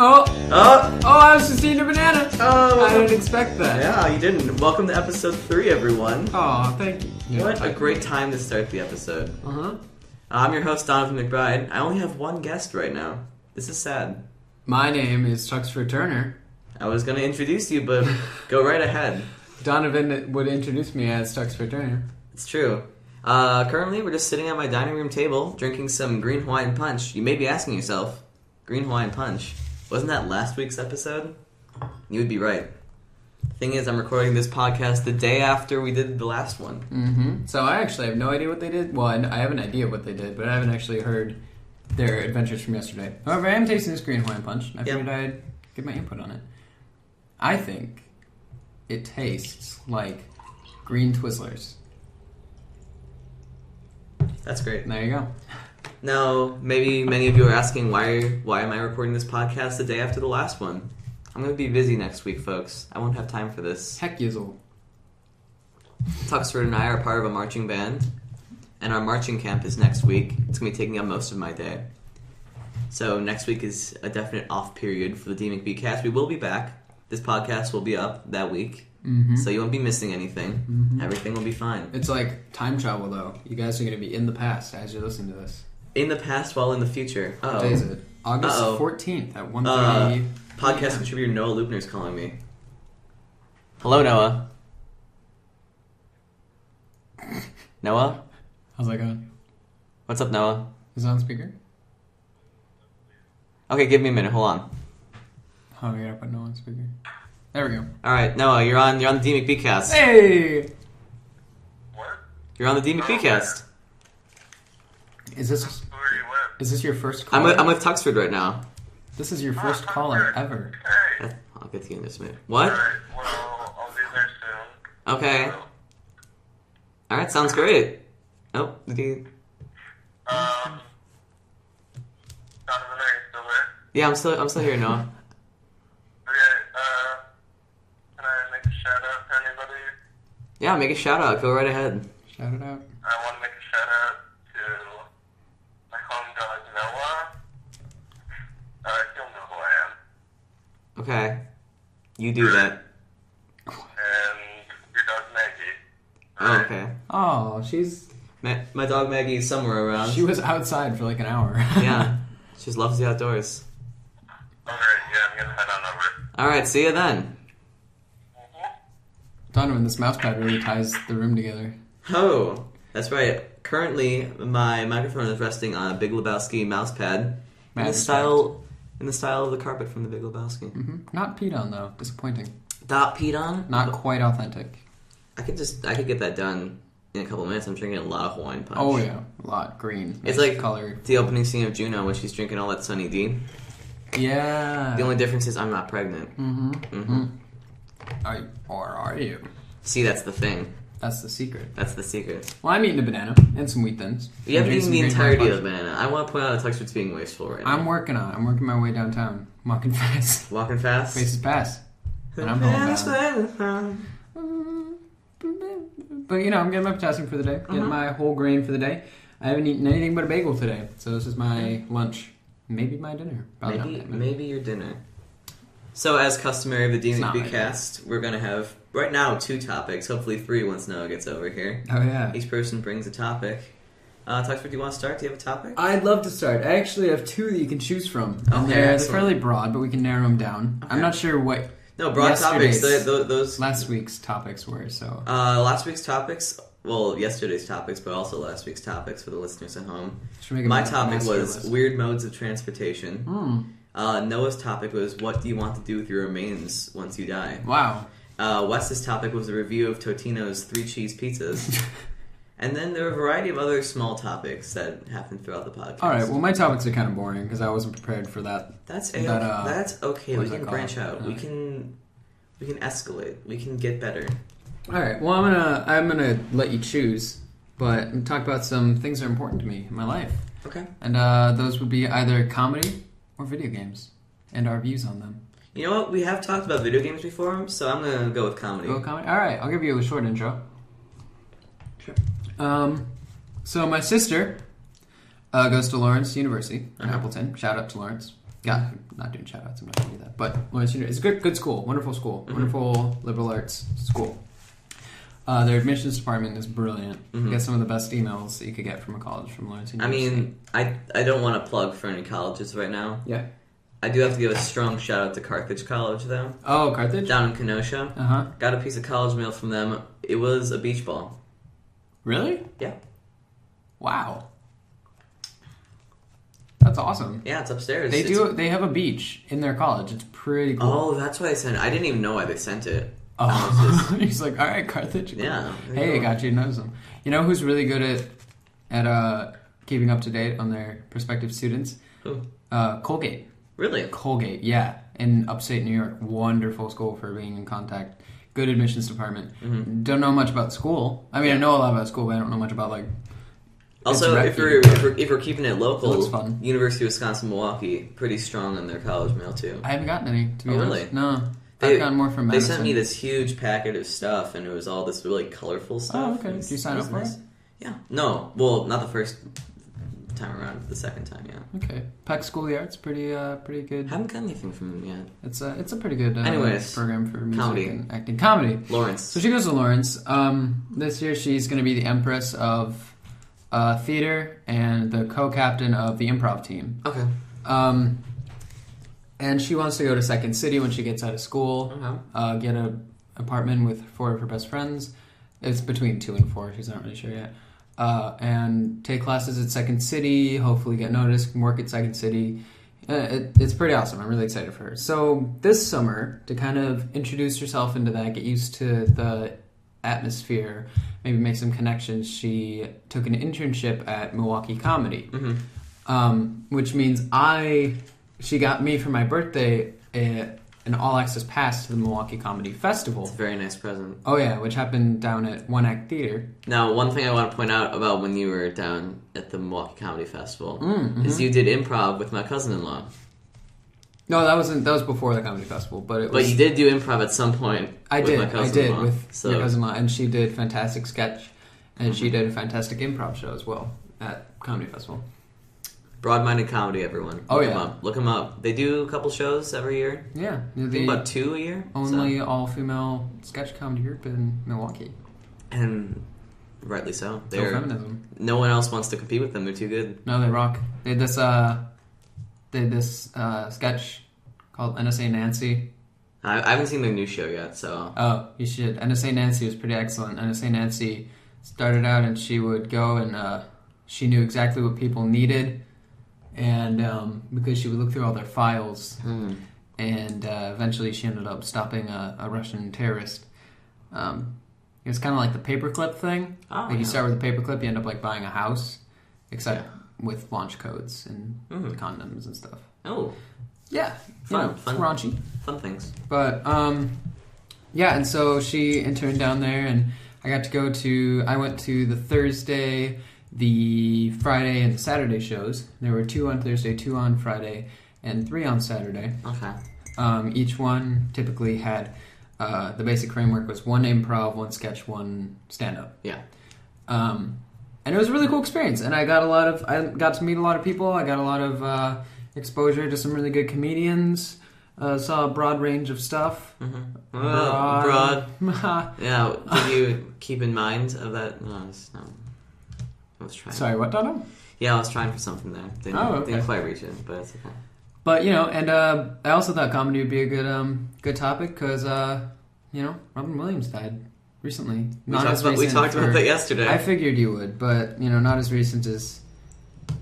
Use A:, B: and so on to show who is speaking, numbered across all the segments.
A: I was just eating a banana. I didn't expect that.
B: Yeah, you didn't. Welcome to episode 3, everyone.
A: Oh, thank you.
B: What a great time to start the episode. I'm your host, Donovan McBride. I only have one guest right now. This is sad.
A: My name is Chucksford Turner.
B: I was going to introduce you, but go right ahead.
A: Donovan would introduce me as Chucksford Turner.
B: It's true. Currently, we're just sitting at my dining room table, drinking some green Hawaiian punch. You may be asking yourself, green Hawaiian punch, wasn't that last week's episode? You would be right. Thing is, I'm recording this podcast the day after we did the last one.
A: So I actually have no idea what they did. Well, I have an idea what they did, but I haven't actually heard their adventures from yesterday. However, I am tasting this green Hawaiian punch. I figured I'd give my input on it. I think it tastes like green Twizzlers.
B: That's great.
A: There you go.
B: Now, maybe many of you are asking, why am I recording this podcast the day after the last one? I'm going to be busy next week, folks. I won't have time for this.
A: Heck yizzle.
B: Tuxford and I are part of a marching band, and our marching camp is next week. It's going to be taking up most of my day. So next week is a definite off period for the DMCBcast. We will be back. This podcast will be up that week. So you won't be missing anything. Everything will be fine.
A: It's like time travel, though. You guys are going to be in the past as you're listening to this.
B: In the past while in the future.
A: What day is it? August 14th at 1:30.
B: Podcast contributor Noah Lupner's calling me. Hello, Noah. Noah?
A: How's that going?
B: What's up, Noah?
A: Is it on speaker?
B: Okay, give me a minute. Hold on.
A: Oh, I gotta put Noah on speaker. There we go.
B: Alright, Noah, you're on the DMCBcast.
A: Hey!
C: What?
B: You're on the DMCBcast.
A: Is this your first call?
B: I'm with Tuxford right now.
A: This is your first caller ever.
C: Hey.
B: I'll get to you in just a minute. What?
C: Alright, well, I'll be there soon.
B: Okay.
C: So,
B: Alright, sounds great. Oh, did you...
C: Donovan, are you still there?
B: Yeah, I'm still here, Noah.
C: Okay, can I make a shout out to anybody?
B: Yeah, make a shout out. Go right ahead.
A: Shout it out.
C: I want to make a shout out to my home dog, Noah. He'll know who I am.
B: Okay. You do that.
C: And your dog, Maggie.
B: Oh, okay.
A: Oh,
B: My dog Maggie is somewhere around.
A: she was outside for like an hour.
B: Yeah. She just loves the outdoors.
C: Alright, yeah, I'm gonna head on over.
B: Alright, see you then.
A: Donovan, this mouse pad really ties the room together.
B: Oh, that's right. Currently, my microphone is resting on a Big Lebowski mouse pad in the style of the carpet from the Big Lebowski.
A: Not peed on, though. Disappointing.
B: Not peed on?
A: Not quite authentic.
B: I could get that done in a couple of minutes. I'm drinking a lot of Hawaiian punch.
A: Oh, yeah. A lot. Green.
B: It's
A: nice
B: like
A: color.
B: the opening scene of Juno when she's drinking all that Sunny D.
A: Yeah.
B: The only difference is I'm not pregnant.
A: Or are you?
B: See, that's the thing.
A: That's the secret.
B: That's the secret.
A: Well, I'm eating a banana and some wheat thins.
B: You haven't eaten the entirety of the
A: banana.
B: banana. I want to point out that Tuxford's being wasteful right now.
A: I'm working my way downtown. I'm walking fast.
B: Walking fast?
A: Faces pass. And I'm homebound. But, I'm getting my potassium for the day. Getting my whole grain for the day. I haven't eaten anything but a bagel today. So this is my lunch. Maybe my dinner.
B: Maybe your dinner. So, as customary of the DMCBcast, we're going to have, right now, 2 topics. Hopefully 3 once Noah gets over here.
A: Oh, yeah.
B: Each person brings a topic. Tuxford, do you want to start? Do you have a topic?
A: I'd love to start. I actually have 2 that you can choose from. And
B: Okay,
A: they're fairly broad, but we can narrow them down.
B: Okay.
A: I'm not sure what
B: No, broad topics. Those
A: last week's topics were, so...
B: last week's topics... Well, yesterday's topics, but also last week's topics for the listeners at home. My topic was weird modes of transportation. Noah's topic was what do you want to do with your remains once you die?
A: Wow.
B: Wes's topic was a review of Totino's 3 cheese pizzas. And then there were a variety of other small topics that happened throughout the podcast.
A: All right, well, my topics are kind of boring because I wasn't prepared for that.
B: That's okay. We can branch out. We can escalate. We can get better.
A: All right. Well, I'm gonna let you choose, but I'm gonna talk about some things that are important to me in my life.
B: Okay.
A: And those would be either comedy or video games, and our views on them.
B: You know what? We have talked about video games before, so I'm gonna go with comedy.
A: Go with comedy. All right. I'll give you a short intro.
B: Sure.
A: So my sister goes to Lawrence University in Appleton. Shout out to Lawrence. Yeah, I'm not doing shout outs. I'm not going to do that. But Lawrence University is a good school. Wonderful school. Wonderful liberal arts school. Their admissions department is brilliant. You get some of the best emails that you could get from a college from Lawrence University.
B: I don't want to plug for any colleges right now.
A: Yeah.
B: I do have to give a strong shout out to Carthage College, though.
A: Oh, Carthage?
B: Down in Kenosha.
A: Uh-huh.
B: Got a piece of college mail from them. It was a beach ball.
A: Really?
B: Yeah.
A: Wow. That's awesome.
B: Yeah, it's upstairs.
A: They have a beach in their college. It's pretty cool.
B: Oh, that's why I sent it. I didn't even know why they sent it.
A: Oh, he's like, all right, Carthage. Cool.
B: Yeah.
A: Hey, I got you to know them. You know who's really good at keeping up to date on their prospective students?
B: Who?
A: Colgate.
B: Really?
A: Colgate, yeah. In upstate New York. Wonderful school for being in contact. Good admissions department. Don't know much about the school. I mean, I know a lot about school, but I don't know much about, like...
B: Also, if we're keeping it local,
A: looks fun.
B: University of Wisconsin-Milwaukee, pretty strong on their college mail, too.
A: I haven't gotten any, to be honest.
B: Really?
A: No. I've gotten more from Madison.
B: They sent me this huge packet of stuff, and it was all this really colorful stuff.
A: Oh, okay. Did you sign up for it?
B: Yeah. No. Well, not the first time around. The second time, yeah.
A: Okay. Peck School of the Arts, pretty good.
B: Haven't got anything from them yet.
A: It's a pretty good program for music
B: comedy.
A: and acting. Comedy.
B: Lawrence.
A: So she goes to Lawrence. This year she's going to be the Empress of theater and the co-captain of the improv team.
B: Okay.
A: And she wants to go to Second City when she gets out of school. Get an apartment with 4 of her best friends. It's between 2 and 4. She's not really sure yet. And take classes at Second City. Hopefully get noticed. Work at Second City. It's pretty awesome. I'm really excited for her. So this summer, to kind of introduce herself into that, get used to the atmosphere, maybe make some connections, she took an internship at Milwaukee Comedy. Which means she got me for my birthday an all-access pass to the Milwaukee Comedy Festival.
B: It's a very nice present.
A: Oh yeah, which happened down at One Act Theater.
B: Now, one thing I want to point out about when you were down at the Milwaukee Comedy Festival is you did improv with my cousin-in-law.
A: No, that was before the comedy festival, but
B: you did do improv at some point.
A: I did with your cousin-in-law, and she did fantastic sketch, and she did a fantastic improv show as well at comedy festival.
B: Broad-minded comedy, everyone. Look them up. They do a couple shows every year.
A: Yeah,
B: I think about 2 a year.
A: Only all-female sketch comedy group in Milwaukee,
B: and rightly so.
A: They're feminism.
B: No one else wants to compete with them. They're too good.
A: No, they rock. They had this sketch called NSA Nancy.
B: I haven't seen their new show yet, so...
A: Oh, you should. NSA Nancy was pretty excellent. NSA Nancy started out and she would go and she knew exactly what people needed, and because she would look through all their files, and eventually she ended up stopping a Russian terrorist. It was kind of like the paperclip thing. You start with a paperclip, you end up like buying a house, except with launch codes and condoms and stuff.
B: Oh.
A: Yeah.
B: Fun.
A: Raunchy.
B: Fun things.
A: But, yeah, and so she interned down there, and I went to the Thursday, the Friday, and the Saturday shows. There were 2 on Thursday, 2 on Friday, and 3 on Saturday.
B: Okay.
A: Each one typically had, the basic framework was 1 improv, 1 sketch, 1 stand-up.
B: Yeah.
A: And it was a really cool experience, and I got to meet a lot of people. I got a lot of exposure to some really good comedians. Saw a broad range of stuff.
B: Broad. Yeah. Did you keep in mind of that? No. I was trying.
A: Sorry, what, Dono?
B: Yeah, I was trying for something there. Didn't quite reach it, but it's okay.
A: But and I also thought comedy would be a good topic because Robin Williams died recently.
B: We talked about that yesterday.
A: I figured you would, but not as recent as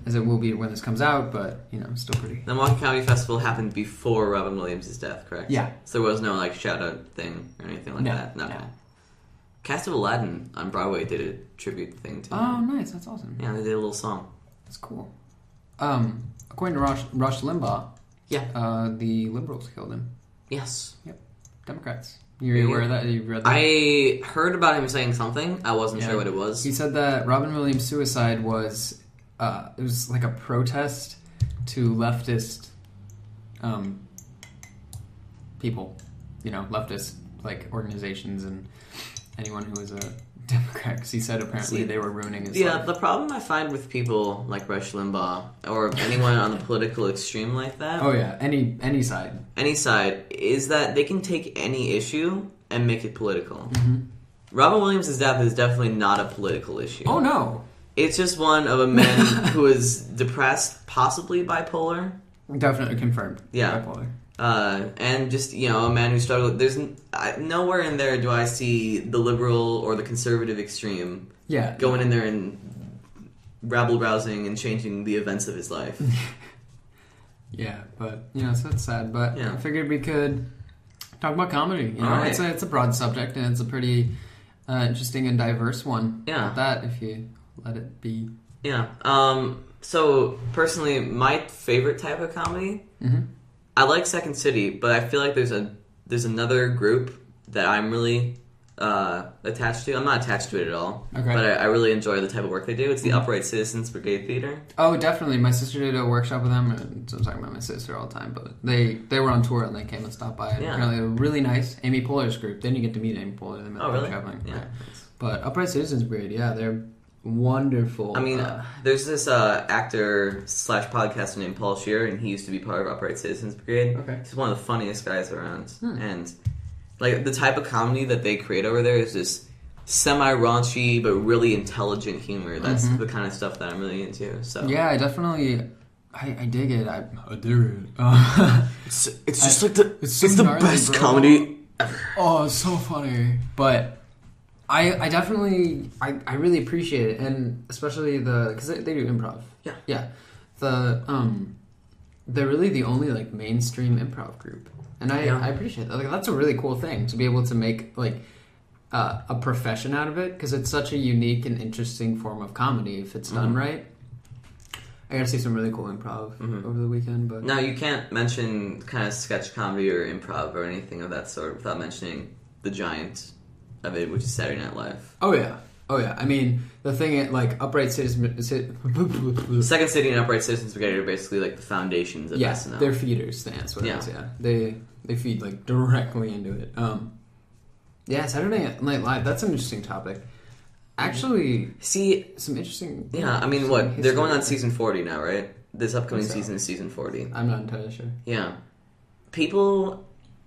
A: it will be when this comes out, but still pretty.
B: The Milwaukee Comedy Festival happened before Robin Williams' death, correct?
A: Yeah.
B: So there was no shout out thing or anything like that. No. Cast of Aladdin on Broadway did a tribute thing too.
A: Oh, nice! That's awesome.
B: Yeah, they did a little song.
A: That's cool. According to Rush Limbaugh, the liberals killed him.
B: Yes.
A: Yep. Democrats. You aware of that? You read that?
B: I heard about him saying something. I wasn't sure what it was.
A: He said that Robin Williams' suicide was it was like a protest to leftist people, leftist like organizations and anyone who was Democrat because he said apparently they were ruining his life.
B: The problem I find with people like Rush Limbaugh or anyone on the political extreme like that.
A: Oh yeah, any side.
B: Any side is that they can take any issue and make it political.
A: Mm-hmm.
B: Robin Williams' death is definitely not a political issue.
A: Oh no.
B: It's just one of a man who is depressed, possibly bipolar.
A: Definitely confirmed.
B: Yeah.
A: Bipolar.
B: And just, a man who struggled. There's nowhere in there do I see the liberal or the conservative extreme going in there and rabble-rousing and changing the events of his life.
A: Yeah, but, so it's sad. But I figured we could talk about comedy.
B: Right.
A: It's a broad subject, and it's a pretty interesting and diverse one.
B: Yeah.
A: At that, if you let it be.
B: Yeah. So, personally, my favorite type of comedy...
A: Mm-hmm.
B: I like Second City, but I feel like there's another group that I'm really attached to. I'm not attached to it at all, but I really enjoy the type of work they do. It's the Upright Citizens Brigade Theater.
A: Oh, definitely. My sister did a workshop with them, and so I'm talking about my sister all the time, but they were on tour and they came and stopped by. And apparently they were really nice. Amy Poehler's group. They didn't get to meet Amy Poehler. They met
B: really?
A: traveling.
B: Yeah.
A: Right. But Upright Citizens Brigade, they're wonderful.
B: I mean, there's this actor / podcaster named Paul Scheer, and he used to be part of Upright Citizens Brigade.
A: Okay.
B: He's one of the funniest guys around. And like the type of comedy that they create over there is this semi-raunchy but really intelligent humor. That's the kind of stuff that I'm really into. So
A: yeah, I definitely I dig it. I dig it.
B: It's just like it's the
A: gnarly,
B: best
A: bro.
B: comedy ever.
A: Oh, it's so funny. But I definitely I really appreciate it, and especially because they do improv. Yeah. They're really the only like mainstream improv group, and I appreciate that. Like that's a really cool thing to be able to make like a profession out of it, because it's such a unique and interesting form of comedy if it's done right. I got to see some really cool improv over the weekend, but
B: no, you can't mention kind of sketch comedy or improv or anything of that sort without mentioning the giant of it, which is Saturday Night Live.
A: Oh yeah. I mean, the thing like Upright Citizens,
B: Second City and Upright Citizens Brigade are basically like the foundations of SNL.
A: They're feeders. That's what it is. Yeah, they feed like directly into it. Yeah, Saturday Night Live. That's an interesting topic. Actually,
B: see
A: some interesting.
B: Yeah, I mean, what they're going on season 40 now, right? This upcoming season is season 40.
A: I'm not entirely sure.
B: Yeah,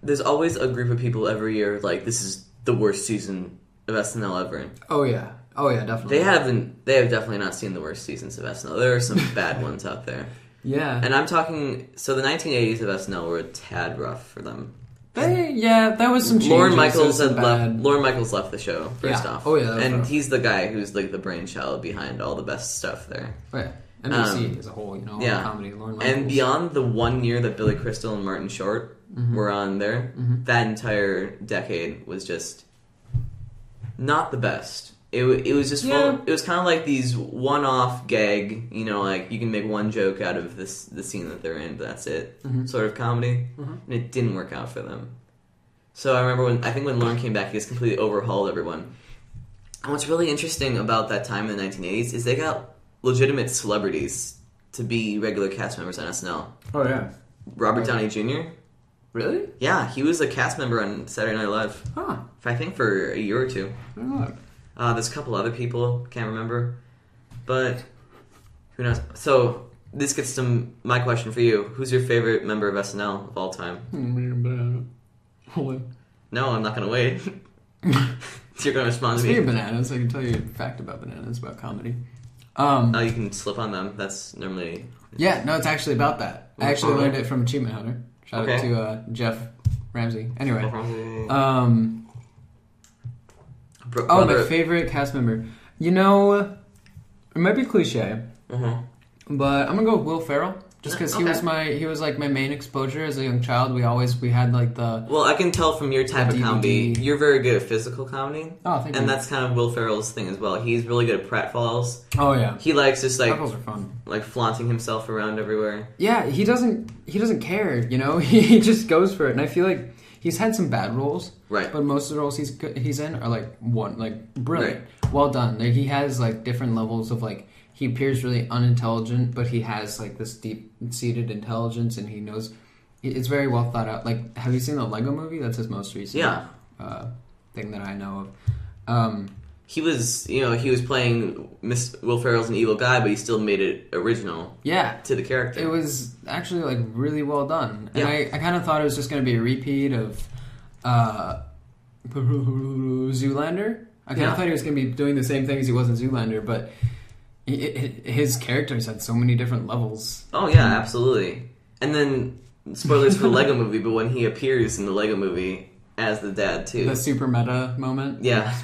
B: there's always a group of people every year like this is the worst season of SNL ever.
A: Oh yeah, definitely.
B: They have definitely not seen the worst seasons of SNL. There are some bad ones out there.
A: Yeah,
B: and I'm talking. So the 1980s of SNL were a tad rough for them.
A: That was some changes.
B: Lorne Michaels left the show first off.
A: Oh yeah,
B: and he's the guy who's like the brainchild behind all the best stuff there.
A: Oh, yeah. NBC as a whole, comedy. Lorne Michaels.
B: And beyond the 1 year that Billy Crystal and Martin Short were on there, that entire decade was just not the best. It was just full, it was kind of like these one-off gag, like you can make one joke out of the scene that they're in, but that's it, sort of comedy, and it didn't work out for them. So I remember when Lorne came back, he just completely overhauled everyone. And what's really interesting about that time in the 1980s is they got legitimate celebrities to be regular cast members on SNL.
A: Oh yeah,
B: Robert Downey Jr.
A: Really?
B: Yeah, he was a cast member on Saturday Night Live.
A: Huh.
B: I think for a year or two.
A: Oh.
B: There's a couple other people, can't remember. But who knows? So this gets to my question for you. Who's your favorite member of SNL of all time? No, I'm not going to wait. You're going to respond to me.
A: Speaking of bananas, I can tell you a fact about bananas, about comedy.
B: Oh, you can slip on them. That's normally...
A: Yeah, no, it's actually about that. I actually learned it from Achievement Hunter. Shout out to Jeff Ramsey. Anyway. My favorite cast member. It might be cliche, but I'm gonna go with Will Ferrell. Just because he was like my main exposure as a young child. We had like the...
B: Well, I can tell from your type of comedy, you're very good at physical comedy.
A: Oh, thank you.
B: And that's kind of Will Ferrell's thing as well. He's really good at pratfalls.
A: Oh yeah.
B: He likes just like...
A: Pratfalls are fun.
B: Like flaunting himself around everywhere.
A: Yeah, he doesn't care, He just goes for it. And I feel like he's had some bad roles.
B: Right.
A: But most of the roles he's in are like brilliant. Right. Well done. Like, he has like different levels of like... He appears really unintelligent, but he has like this deep-seated intelligence, and he knows. It's very well thought out. Like, have you seen the Lego Movie? That's his most recent thing that I know of.
B: he was playing Will Ferrell's an evil guy, but he still made it original.
A: Yeah,
B: to the character.
A: It was actually like really well done, and
B: Yeah.
A: I kind of thought it was just going to be a repeat of Zoolander. I kind of thought he was going to be doing the same thing as he was in Zoolander, but his characters had so many different levels.
B: Oh yeah, absolutely. And then spoilers for the Lego Movie, but when he appears in the Lego Movie as the dad too,
A: The super meta moment.
B: yeah,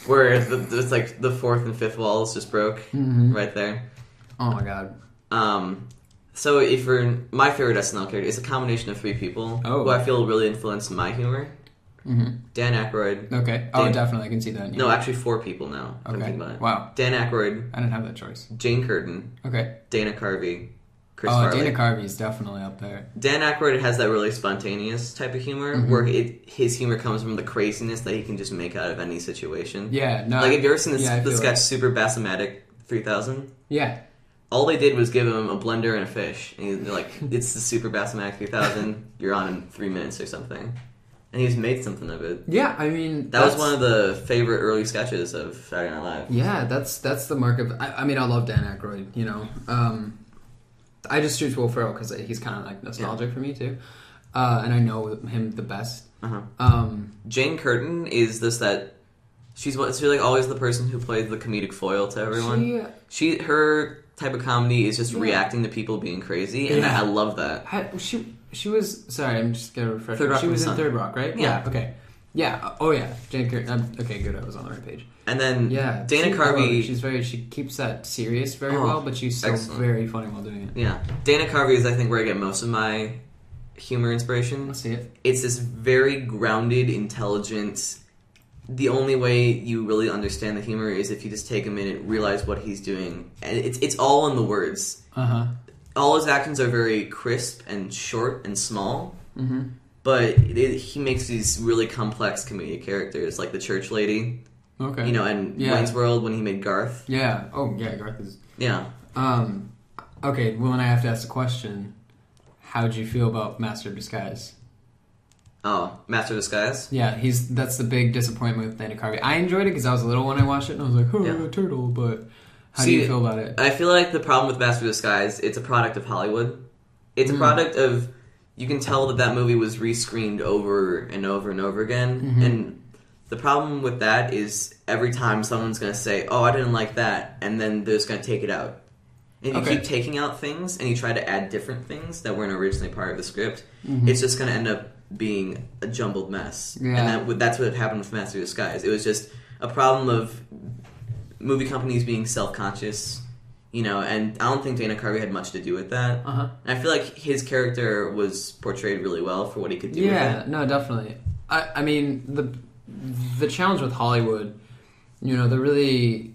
B: where it's like the fourth and fifth walls just broke right there.
A: Oh my god.
B: So if you're my favorite SNL character, it's a combination of 3 people who I feel really influenced my humor. Dan Aykroyd.
A: Okay. Oh, definitely. I can see that.
B: No, actually 4 people now. I'm thinking about it.
A: Wow.
B: Dan Aykroyd.
A: I didn't have that choice.
B: Jane Curtin.
A: Okay.
B: Dana Carvey. Chris Farley.
A: Dana Carvey's definitely up there.
B: Dan Aykroyd has that really spontaneous type of humor where his humor comes from the craziness that he can just make out of any situation.
A: Yeah. No.
B: Like, have you ever seen the sketch
A: like...
B: Super Bassomatic 3000?
A: Yeah.
B: All they did was give him a blender and a fish. And they're like, it's the Super Bassomatic 3000. You're on in 3 minutes or something. And he's made something of it.
A: Yeah, I mean...
B: That was one of the favorite early sketches of Saturday Night Live.
A: Yeah, that's the mark of... I mean, I love Dan Aykroyd, you know. I just choose Will Ferrell because he's kind of like nostalgic for me, too. And I know him the best.
B: Jane Curtin is she's like always the person who plays the comedic foil to everyone. Her type of comedy is just reacting to people being crazy, and I love that.
A: She was... Sorry, I'm just going to refresh.
B: Third Rock
A: she was in
B: Sun.
A: Third Rock, right?
B: Yeah.
A: Okay. Yeah. Oh, yeah. Jane Curtin. Okay, good. I was on the right page.
B: And then
A: Dana
B: Carvey...
A: She keeps that serious very well, but she's still very funny while doing it.
B: Yeah. Dana Carvey is, I think, where I get most of my humor inspiration.
A: Let's see it.
B: It's this very grounded, intelligent... The only way you really understand the humor is if you just take a minute, realize what he's doing. And it's all in the words. All his actions are very crisp and short and small. But he makes these really complex comedic characters, like the church lady.
A: Okay.
B: You know, and Wayne's World when he made Garth.
A: Yeah. Oh, yeah, Garth is...
B: Yeah.
A: Okay, well, then I have to ask the question, how'd you feel about Master of Disguise?
B: Oh, Master of Disguise?
A: Yeah, that's the big disappointment with Dana Carvey. I enjoyed it because I was little when I watched it, and I was like, a turtle, but how do you feel about it?
B: I feel like the problem with Master of Disguise, it's a product of Hollywood. It's a product of... You can tell that movie was rescreened over and over and over again, and the problem with that is every time someone's going to say, oh, I didn't like that, and then they're just going to take it out. And you keep taking out things, and you try to add different things that weren't originally part of the script, it's just going to end up being a jumbled mess. Yeah. And that's what happened with Master of Disguise. It was just a problem of movie companies being self-conscious, you know, and I don't think Dana Carvey had much to do with that. And I feel like his character was portrayed really well for what he could do with it.
A: Yeah, no, definitely. I mean, the challenge with Hollywood, you know, the really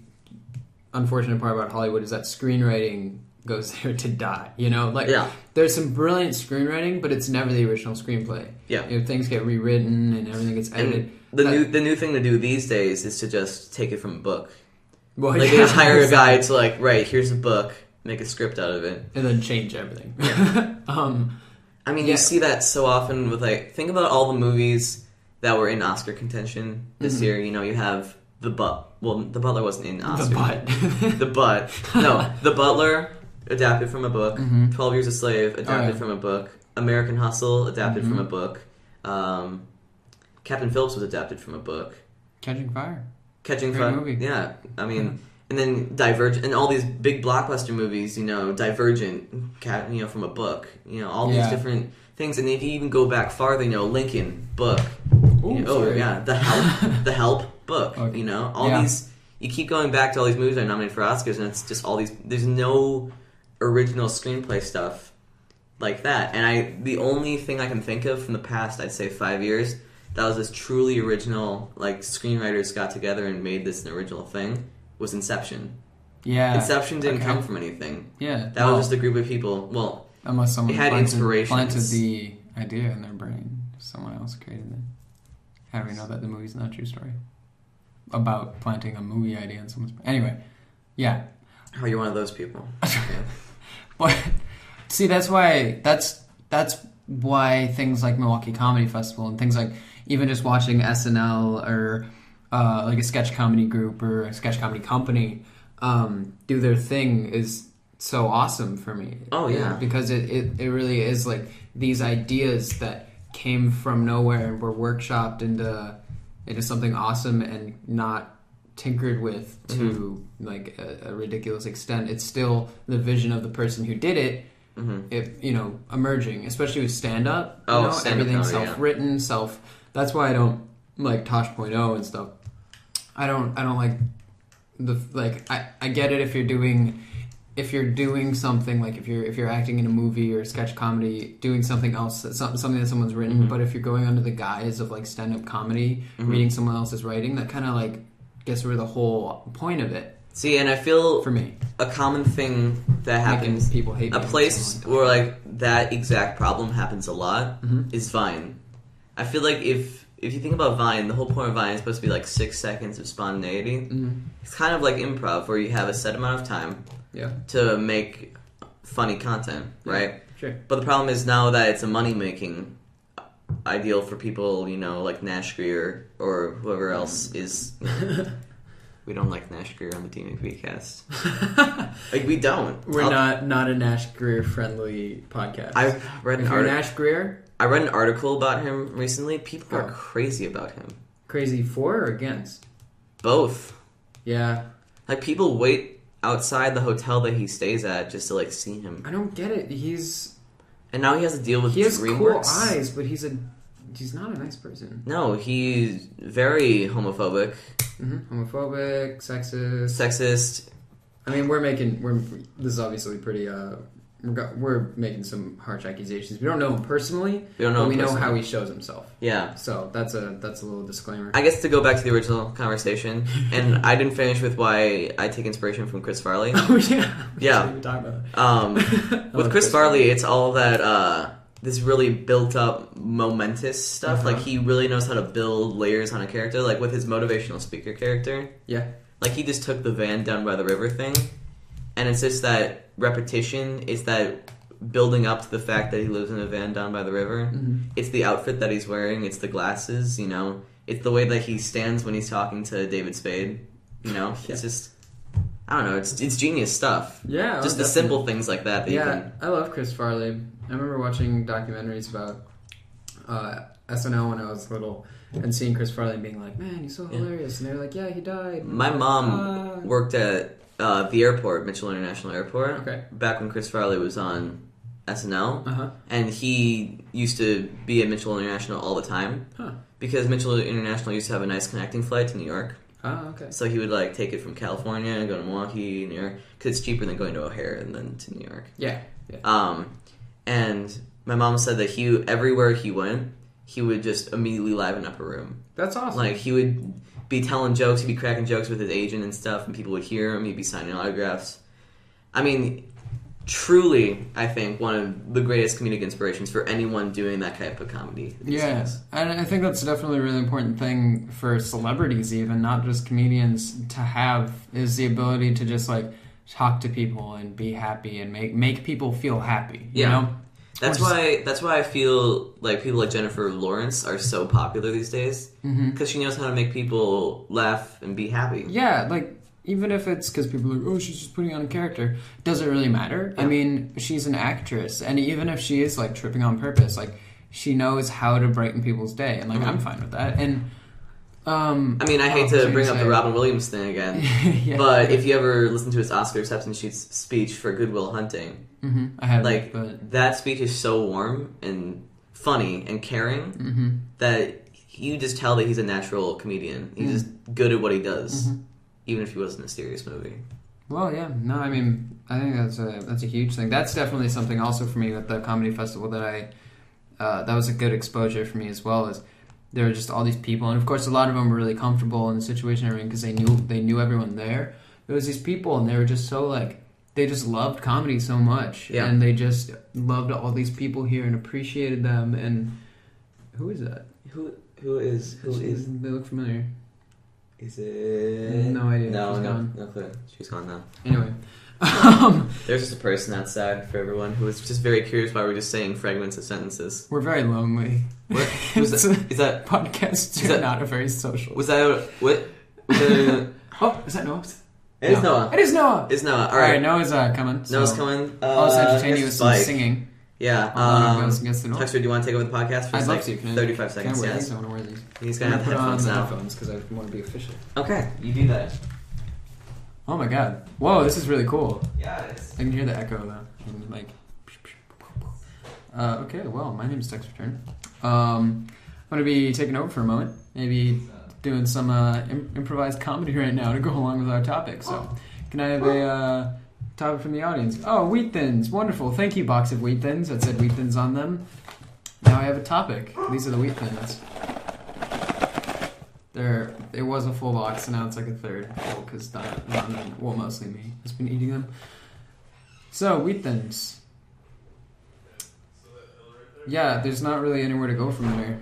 A: unfortunate part about Hollywood is that screenwriting goes there to die, you know? Like, there's some brilliant screenwriting, but it's never the original screenplay.
B: Yeah.
A: You know, things get rewritten and everything gets edited.
B: And the new thing to do these days is to just take it from a book.
A: Well,
B: like, they just hire a guy to, like, right, here's a book, make a script out of it.
A: And then change everything.
B: Yeah. I mean, you see that so often with, like, think about all the movies that were in Oscar contention this year. You know, you have The Butler wasn't in Oscar. The Butler, adapted from a book. 12 Years a Slave, adapted from a book. American Hustle, adapted from a book. Captain Phillips was adapted from a book.
A: Catching Fire,
B: movie. Yeah, I mean, and then Divergent, and all these big blockbuster movies. You know, Divergent, you know, from a book. You know, all these different things, and if you even go back farther, you know, Lincoln book.
A: Ooh,
B: The Help book.
A: Okay.
B: You know, all these. You keep going back to all these movies that are nominated for Oscars, and it's just all these. There's no original screenplay stuff like that, and the only thing I can think of from the past, I'd say 5 years, that was this truly original, like, screenwriters got together and made this an original thing, was Inception. Yeah. Inception didn't come from anything. Yeah. That was just a group of people. Well,
A: unless someone
B: planted
A: the idea in their brain. Someone else created it. How do we know that the movie's not a true story? About planting a movie idea in someone's brain. Anyway, yeah.
B: Oh, you're one of those people.
A: But, see, that's why things like Milwaukee Comedy Festival and things like even just watching SNL or like a sketch comedy group or a sketch comedy company do their thing is so awesome for me.
B: Oh, yeah.
A: Because it really is like these ideas that came from nowhere and were workshopped into something awesome and not tinkered with to like a ridiculous extent. It's still the vision of the person who did it. It, emerging, especially with stand-up.
B: Stand-up
A: everything's
B: comedy,
A: self-written, That's why I don't like Tosh.0 and stuff. I don't like I get it if you're doing something like if you're acting in a movie or sketch comedy, doing something else, something that someone's written. But if you're going under the guise of like stand-up comedy, reading someone else's writing, that kind of like gets rid of the whole point of it.
B: See, and I feel
A: for me,
B: a common thing that happens,
A: people hate
B: a place where like that exact problem happens a lot is Vine. I feel like if you think about Vine, the whole point of Vine is supposed to be like 6 seconds of spontaneity. It's kind of like improv, where you have a set amount of time to make funny content, right?
A: Sure.
B: But the problem is now that it's a money-making ideal for people, like Nash Greer or whoever else is... We don't like Nash Greer on the DMCBcast. Like, we don't.
A: We're not a Nash Greer friendly podcast.
B: I read
A: Nash Greer?
B: I read an article about him recently. People are crazy about him. Crazy
A: for or against?
B: Both.
A: Yeah.
B: Like, people wait outside the hotel that he stays at just to, like, see him.
A: I don't get it.
B: And now he has to deal with DreamWorks.
A: He has cool eyes, but he's not a nice person.
B: No, he's very homophobic.
A: Homophobic,
B: sexist.
A: I mean, this is obviously pretty, we're making some harsh accusations. We don't know him personally, but we know how he shows himself.
B: Yeah.
A: So that's a little disclaimer.
B: I guess to go back to the original conversation, and I didn't finish with why I take inspiration from Chris Farley.
A: Oh, yeah.
B: Yeah. With Chris Farley, it's all that, this really built up momentous stuff. Like, he really knows how to build layers on a character. Like, with his motivational speaker character.
A: Yeah.
B: Like, he just took the van down by the river thing. And it's just that repetition. It's that building up to the fact that he lives in a van down by the river. It's the outfit that he's wearing. It's the glasses, It's the way that he stands when he's talking to David Spade. It's just... I don't know. It's genius stuff.
A: Yeah.
B: Just the simple things like that you can...
A: I love Chris Farley. I remember watching documentaries about SNL when I was little and seeing Chris Farley and being like, man, he's so hilarious. And they were like, yeah, he died.
B: My mom worked at the airport, Mitchell International Airport, back when Chris Farley was on SNL. And he used to be at Mitchell International all the time because Mitchell International used to have a nice connecting flight to New York.
A: Oh, okay.
B: So he would like take it from California and go to Milwaukee, New York, because it's cheaper than going to O'Hare and then to New York.
A: Yeah.
B: And my mom said that everywhere he went, he would just immediately liven up a room.
A: That's awesome.
B: Like, he would be telling jokes, he'd be cracking jokes with his agent and stuff, and people would hear him, he'd be signing autographs. I mean, truly, I think, one of the greatest comedic inspirations for anyone doing that type of comedy.
A: Yes, and I think that's definitely a really important thing for celebrities, even, not just comedians, to have, is the ability to just, like, talk to people and be happy and make people feel happy, you know?
B: That's why I feel like people like Jennifer Lawrence are so popular these days, because she knows how to make people laugh and be happy.
A: Yeah, like, even if it's because people are like, oh, she's just putting on a character, it doesn't really matter. Yeah. I mean, she's an actress, and even if she is, like, tripping on purpose, like, she knows how to brighten people's day, and, like, I'm fine with that. And
B: I mean, I hate to bring up the Robin Williams thing again, but if you ever listen to his Oscar acceptance speech for Good Will Hunting,
A: I have,
B: like, that speech is so warm and funny and caring that you just tell that he's a natural comedian. He's just good at what he does, even if he was in a serious movie.
A: Well, yeah, no, I mean, I think that's a huge thing. That's definitely something also for me at the comedy festival that that was a good exposure for me as well. As there were just all these people, and of course, a lot of them were really comfortable in the situation and everything because they knew everyone there. There was these people, and they were just so like they just loved comedy so much, and they just loved all these people here and appreciated them. And who is that? Who is? They look familiar.
B: Is it?
A: No idea.
B: No clue. She's gone now.
A: Anyway,
B: There's just a person outside for everyone who is just very curious why we're just saying fragments of sentences.
A: We're very lonely.
B: What? Is that
A: podcasts are not a very social.
B: Was that what?
A: Oh, is that Noah?
B: It is Noah.
A: It is Noah.
B: It's Noah.
A: All right, Noah's coming.
B: Noah's coming.
A: I'll just entertain you with some singing.
B: Yeah. Texter, do you want to take over the podcast for
A: I'd
B: like
A: love to.
B: 35 seconds?
A: Can I wear
B: Yes.
A: these? I want to wear these.
B: He's gonna have headphones now.
A: Because I want to be official.
B: Okay, you do that.
A: Oh my god! Whoa, this is really cool.
B: Yeah, it is.
A: I can hear the echo though. And like. Okay, well, my name is Tex Return. I'm gonna be taking over for a moment. Maybe doing some improvised comedy right now to go along with our topic. So, can I have a topic from the audience? Oh, wheat thins, wonderful. Thank you, box of wheat thins that said wheat thins on them. Now I have a topic. These are the wheat thins. There was a full box, and now it's like a third full because well, mostly me has been eating them. So wheat thins. Yeah, there's not really anywhere to go from there.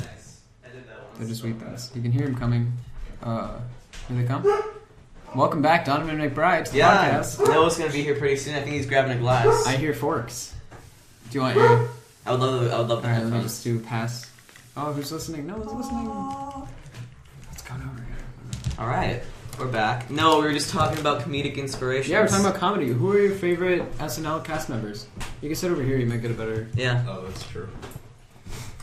B: Nice. I did that one.
A: They're just wheat thins. You can hear them coming. Here they come. Welcome back, Donovan McBride, to the podcast.
B: Noah's gonna be here pretty soon. I think he's grabbing a glass.
A: I hear forks. Do you want your...
B: I would love the
A: Alright, let me
B: headphones.
A: just do pass. Oh, who's listening? No one's listening. What's going over here?
B: Alright, we're back. No, we were just talking about comedic inspirations.
A: Yeah, we're talking about comedy. Who are your favorite SNL cast members? You can sit over here, you might get a better...
B: Yeah.
D: Oh, that's true.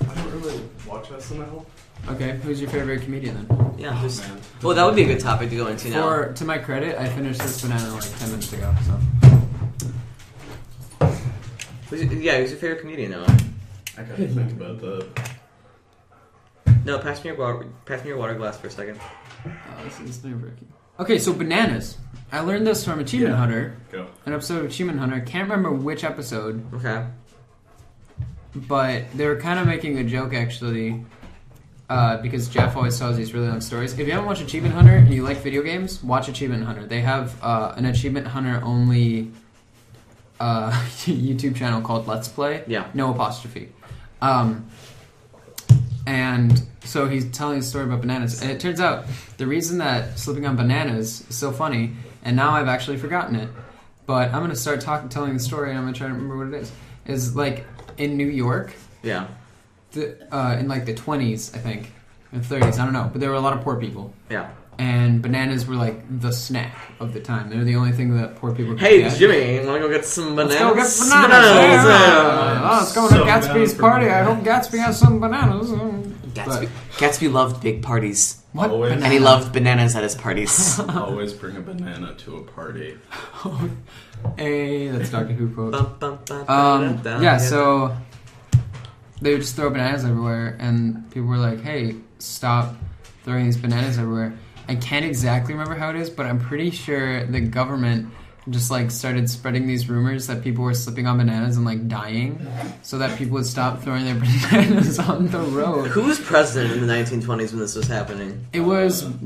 D: I don't really watch SNL.
A: Okay, who's your favorite comedian then?
B: Yeah,
D: Oh,
B: just...
D: man.
B: Well, that would be a good topic to go into now.
A: To my credit, I finished this banana like 10 minutes ago, so...
B: Who's your favorite comedian, Noah?
D: I gotta think about that.
B: No, pass me your water glass for a second.
A: This is nerve-wracking. Okay, so bananas. I learned this from Achievement Hunter.
D: Go.
A: An episode of Achievement Hunter. Can't remember which episode,
B: Okay.
A: but they were kind of making a joke, actually, because Jeff always tells these really long stories. If you haven't watched Achievement Hunter and you like video games, watch Achievement Hunter. They have an Achievement Hunter only YouTube channel called Let's Play.
B: Yeah.
A: No apostrophe. And so he's telling a story about bananas. And it turns out the reason that slipping on bananas is so funny, and now I've actually forgotten it, but I'm going to start telling the story and I'm going to try to remember what it is like in New York,
B: Yeah.
A: in like the 20s, I think, in the 30s, I don't know, but there were a lot of poor people.
B: Yeah.
A: And bananas were like the snack of the time. They're the only thing that poor people could
B: Hey,
A: get.
B: Jimmy, wanna go get some bananas?
A: Let's go get bananas.
B: Bananas.
A: Let's go to
D: So
A: Gatsby's
D: bananas
A: party.
D: for
A: I hope Gatsby has some bananas.
B: Gatsby loved big parties.
A: What?
D: Always.
A: Banana?
B: And he loved bananas at his parties.
D: Always bring a banana to a party.
A: Hey, that's Doctor Who quote.
B: Bum, bum, bum, bum, bum,
A: Yeah, so they would just throw bananas everywhere, and people were like, hey, stop throwing these bananas everywhere. I can't exactly remember how it is, but I'm pretty sure the government just like started spreading these rumors that people were slipping on bananas and like dying, so that people would stop throwing their bananas on the road.
B: Who was president in the 1920s when this was happening?
A: It wasn't.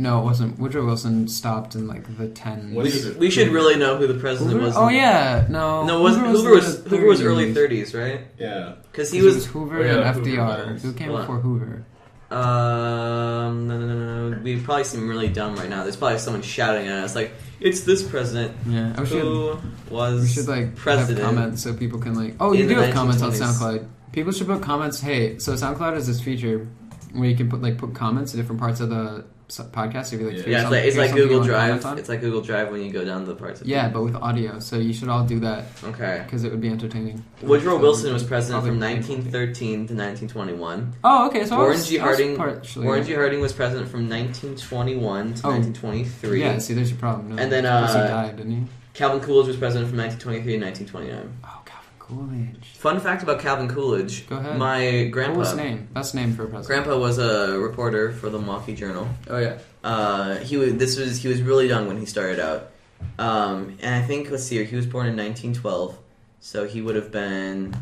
A: Woodrow Wilson stopped in like the 10s.
B: We should really know who the president was.
A: Oh yeah, no.
B: No, Hoover was early 30s, right?
D: Yeah.
B: Because
A: It
B: he was.
A: Hoover
D: Oh, yeah,
A: and
D: Hoover
A: FDR.
D: was.
A: Who came
B: What?
A: before Hoover?
B: No. We probably seem really dumb right now. There's probably someone shouting at us like, "It's this president."
A: Yeah, I wish
B: Who was
A: we should like
B: president?
A: have comments so people can like. Oh,
B: in
A: you do
B: the
A: have comments on
B: 1920s.
A: SoundCloud. People should put comments. Hey, so SoundCloud has this feature where you can put comments to different parts of the podcast. If you like,
B: Yeah, it's like Google Drive. It's like Google Drive when you go down to the parts. Of
A: Yeah, but with audio. So you should all do that
B: Okay.
A: because it would be entertaining.
B: Woodrow
A: So
B: Wilson was president
A: probably
B: from
A: pretty
B: 1913 to 1921.
A: Oh, okay. So
B: Warren G. Harding.
A: partially.
B: Warren G. Harding was president from 1921 to 1923.
A: Yeah, see, there's your problem. No,
B: And then,
A: because he died, didn't he?
B: Calvin Coolidge was president from 1923 to 1929.
A: Oh, Calvin Coolidge.
B: Fun fact about Calvin Coolidge.
A: Go ahead.
B: My grandpa.
A: What was his name? Best name for a president.
B: Grandpa was a reporter for the Milwaukee Journal.
A: Oh yeah.
B: He was really young when he started out, and I think let's see here, he was born in 1912, so he would have been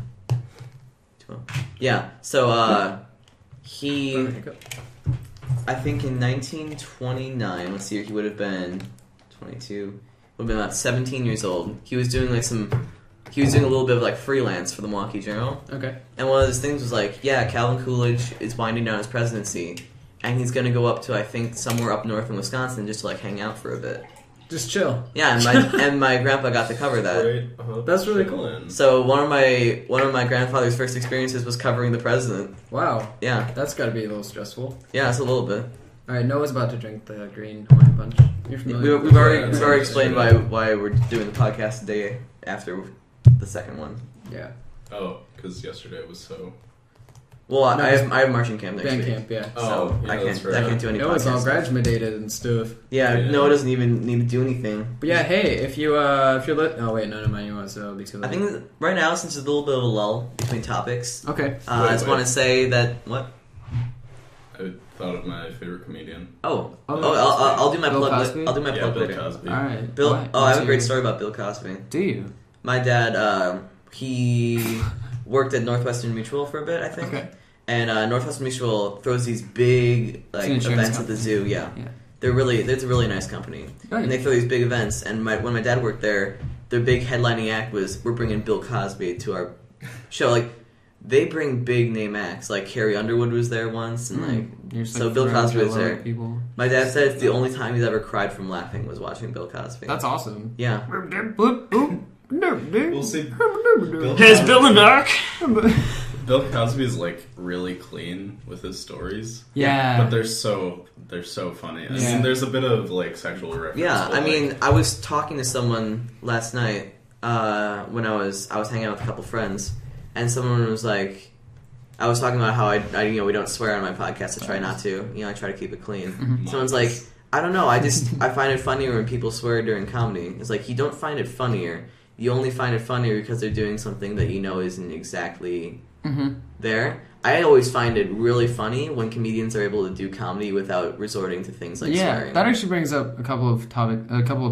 B: 12. Yeah, so he, I think in 1929, let's see here, he would have been 22, would have been about 17 years old. He was doing he was doing a little bit of like freelance for the Milwaukee Journal.
A: Okay.
B: And one of those things was like, yeah, Calvin Coolidge is winding down his presidency, and he's going to go up to, I think, somewhere up north in Wisconsin just to, like, hang out for a bit.
A: Just chill.
B: Yeah, and my grandpa got to cover that.
D: Right.
A: That's really cool.
B: So one of my grandfather's first experiences was covering the president.
A: Wow.
B: Yeah.
A: That's got to be a little stressful.
B: Yeah, it's a little bit.
A: All right, Noah's about to drink the green Hawaiian punch. You're familiar?
B: We've already explained why we're doing the podcast the day after the second one.
A: Yeah.
D: Oh, because yesterday was so...
B: Well, I have marching camp next
A: Band
B: week.
A: camp, yeah.
B: So
D: yeah,
B: I
D: that's
B: can't
D: right.
B: I can't do any
A: Noah's all
B: podcasts.
A: graduated and stuff.
B: Yeah,
D: Yeah.
B: Noah doesn't even need to do anything.
A: But yeah, hey, if you're oh wait, no, mind you want, so it'll be too late.
B: I think right now, since there's a little bit of a lull between topics,
A: Okay.
B: I just want to say that what?
D: I thought of my favorite comedian.
B: I'll do my
A: Bill
B: plug.
A: Cosby?
B: I'll do my
D: Yeah,
B: plug
D: Bill
B: later.
D: Cosby.
A: All right.
B: Bill.
A: What?
B: Oh, I have a
A: What's
B: great
A: your-
B: story about Bill Cosby.
A: Do you?
B: My dad, he worked at Northwestern Mutual for a bit, I think.
A: Okay.
B: And Northwestern Mutual throws these big
A: It's an insurance
B: events at the
A: company.
B: zoo. Yeah,
A: Yeah.
B: it's a really nice company.
A: Oh,
B: And they throw these big events. And when my dad worked there, their big headlining act was we're bringing Bill Cosby to our show. Like they bring big name acts. Like Carrie Underwood was there once, and
A: You're just,
B: so Bill
A: throwing
B: Cosby was
A: jello
B: there.
A: at People.
B: My dad said it's the only time he's ever cried from laughing was watching Bill Cosby.
A: That's awesome.
B: Yeah.
D: We'll see.
A: Here's Bill and Doc.
D: Bill Cosby is like really clean with his stories.
A: Yeah.
D: But they're so funny. I
A: Yeah.
D: mean, there's a bit of like sexual reference.
B: Yeah,
D: but,
B: I
D: like,
B: mean, I was talking to someone last night when I was hanging out with a couple friends, and someone was like, I was talking about how I we don't swear on my podcast. I try not to. I try to keep it clean.
A: Mm-hmm.
B: Someone's like, I don't know. I find it funnier when people swear during comedy. It's like you don't find it funnier. You only find it funnier because they're doing something that you know isn't exactly there. I always find it really funny when comedians are able to do comedy without resorting to things like swearing.
A: That actually brings up a couple of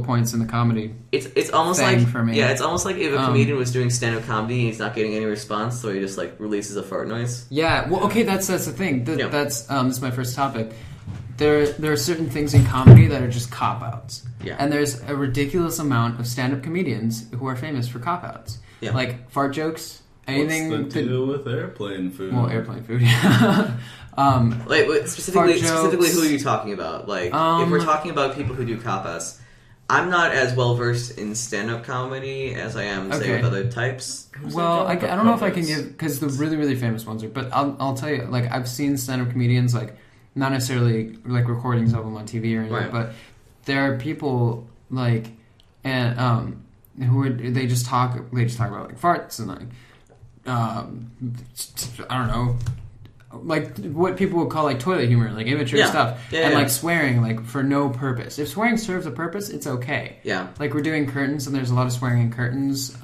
A: points in the comedy.
B: It's almost
A: thing
B: like
A: for me.
B: Yeah, it's almost like if a comedian was doing stand-up comedy and he's not getting any response, so he just like releases a fart noise.
A: Yeah, well, okay, that's the thing.
B: Yeah.
A: That's this is my first topic. There are certain things in comedy that are just cop outs.
B: Yeah.
A: And there's a ridiculous amount of stand-up comedians who are famous for cop outs.
B: Yeah.
A: Like fart jokes, anything.
D: What's the deal with airplane food?
A: Well, airplane food. Yeah.
B: Wait, specifically
A: Fart jokes.
B: who are you talking about? Like, if we're talking about people who do cop outs, I'm not as well versed in stand-up comedy as I am, say,
A: Okay.
B: with other types.
A: Well, I don't know if I can give because the really really famous ones are. But I'll tell you, like I've seen stand-up comedians like not necessarily like recordings of them on TV or anything,
B: Right.
A: but there are people like and they just talk about like farts and like I don't know. Like what people would call like toilet humor, like immature
B: Yeah.
A: stuff,
B: Yeah,
A: and
B: yeah.
A: like swearing like for no purpose. If swearing serves a purpose, it's okay.
B: Yeah.
A: Like we're doing Curtains, and there's a lot of swearing in Curtains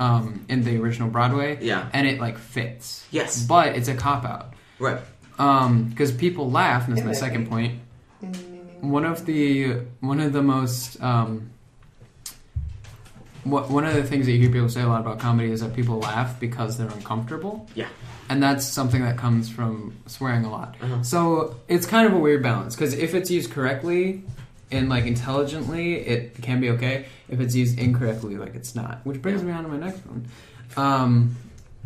A: in the original Broadway.
B: Yeah.
A: And it like fits.
B: Yes.
A: But it's a cop out.
B: Right.
A: Because people laugh, and that's my second point. One of the most one of the things that you hear people say a lot about comedy is that people laugh because they're uncomfortable.
B: Yeah.
A: And that's something that comes from swearing a lot.
B: Uh-huh.
A: So it's kind of a weird balance because if it's used correctly and like intelligently, it can be okay. If it's used incorrectly, like it's not. Which brings me on to my next one.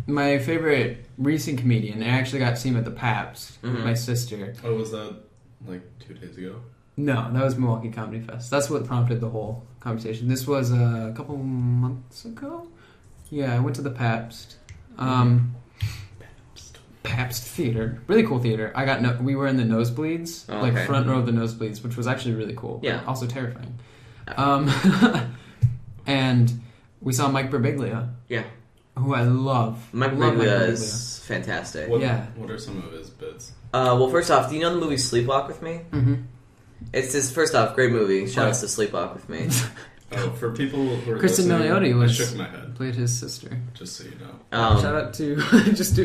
A: My favorite recent comedian, I actually got to see him at the Pabst with my sister.
D: Oh, was that like 2 days ago?
A: No, that was Milwaukee Comedy Fest. That's what prompted the whole conversation. This was a couple months ago. Yeah, I went to the Pabst. Pabst Theater. Really cool theater. We were in the nosebleeds,
B: Oh,
A: like
B: okay.
A: front row of the nosebleeds, which was actually really cool. But
B: Yeah.
A: also terrifying. And we saw Mike Birbiglia,
B: Yeah.
A: who I love.
B: Mike
A: Love
B: Birbiglia is fantastic.
D: What are some of his bits?
B: Well, first off, do you know the movie Sleepwalk with Me?
A: Mm-hmm.
B: It's this, first off, great movie. Shout outs to Sleepwalk with Me.
D: Oh, for people who are
A: Kristen
D: listening,
A: Milioti
D: I shook my head,
A: played his sister.
D: just so you know.
A: Shout out to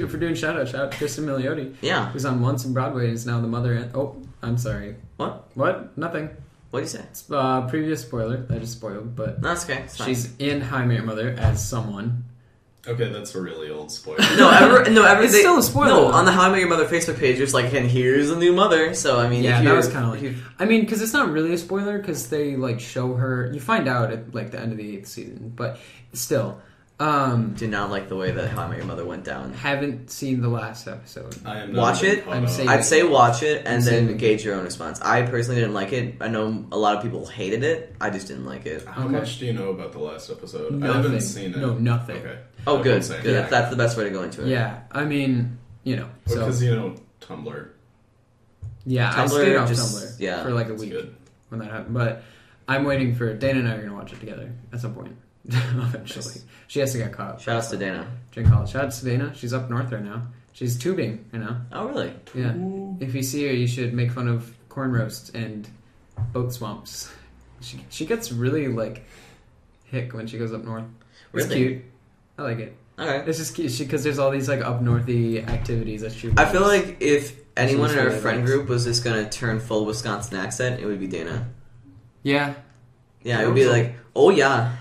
A: for doing shout out to Kristen Milioti.
B: Yeah.
A: Who's on Once in Broadway and is now the mother. I'm sorry. What? Nothing.
B: What do you say?
A: It's previous spoiler. That I just spoiled, but
B: No, that's okay. It's fine.
A: she's in How I Met Your Mother as someone.
D: Okay, that's a really old spoiler.
B: It's
A: still a spoiler,
B: No,
A: though.
B: on the How I Met Your Mother Facebook page, there's like, and here's a new mother. So I mean,
A: Yeah,
B: if
A: that
B: you're-
A: was kind of
B: if
A: like.
B: you-
A: I mean, because it's not really a spoiler because they like show her. You find out at like the end of the 8th season, but still,
B: Do not like the way that How I Met Your Mother went down.
A: Haven't seen the last episode.
D: I am
B: Watch it.
A: I'm saying-
B: I'd say watch it and
A: I'm
B: then
A: saying-
B: gauge your own response. I personally didn't like it. I know a lot of people hated it. I just didn't like it.
D: How
A: Okay.
D: much do you know about the last episode? I
A: Nothing.
D: haven't seen it.
A: No, nothing.
D: Okay.
B: Oh,
D: I
B: good.
D: won't say.
B: Good.
A: Yeah.
B: That's the best way to go into it.
A: Yeah, I mean, so
D: Because you know Tumblr.
A: yeah, I
B: Tumblr
A: stayed off
B: just-
A: Tumblr
B: yeah,
A: for like a
D: It's
A: week
D: good.
A: when that happened. But I'm waiting for Dana and I are gonna watch it together at some point. Eventually,
D: Nice.
A: she has to get caught.
B: Shout outs to Dana.
A: Drink college. Shout out to Dana. She's up north right now. She's tubing.
B: Oh, really?
A: Yeah. If you see her, you should make fun of corn roast and boat swamps. She gets really like hick when she goes up north. It's
B: Really?
A: cute. I like it.
B: Okay.
A: It's just cute because there's all these like up northy activities that she.
B: I feel like if anyone
A: She's
B: in our
A: really
B: friend
A: nice.
B: group was just gonna turn full Wisconsin accent, it would be Dana.
A: Yeah.
B: Yeah, it would be like, oh yeah,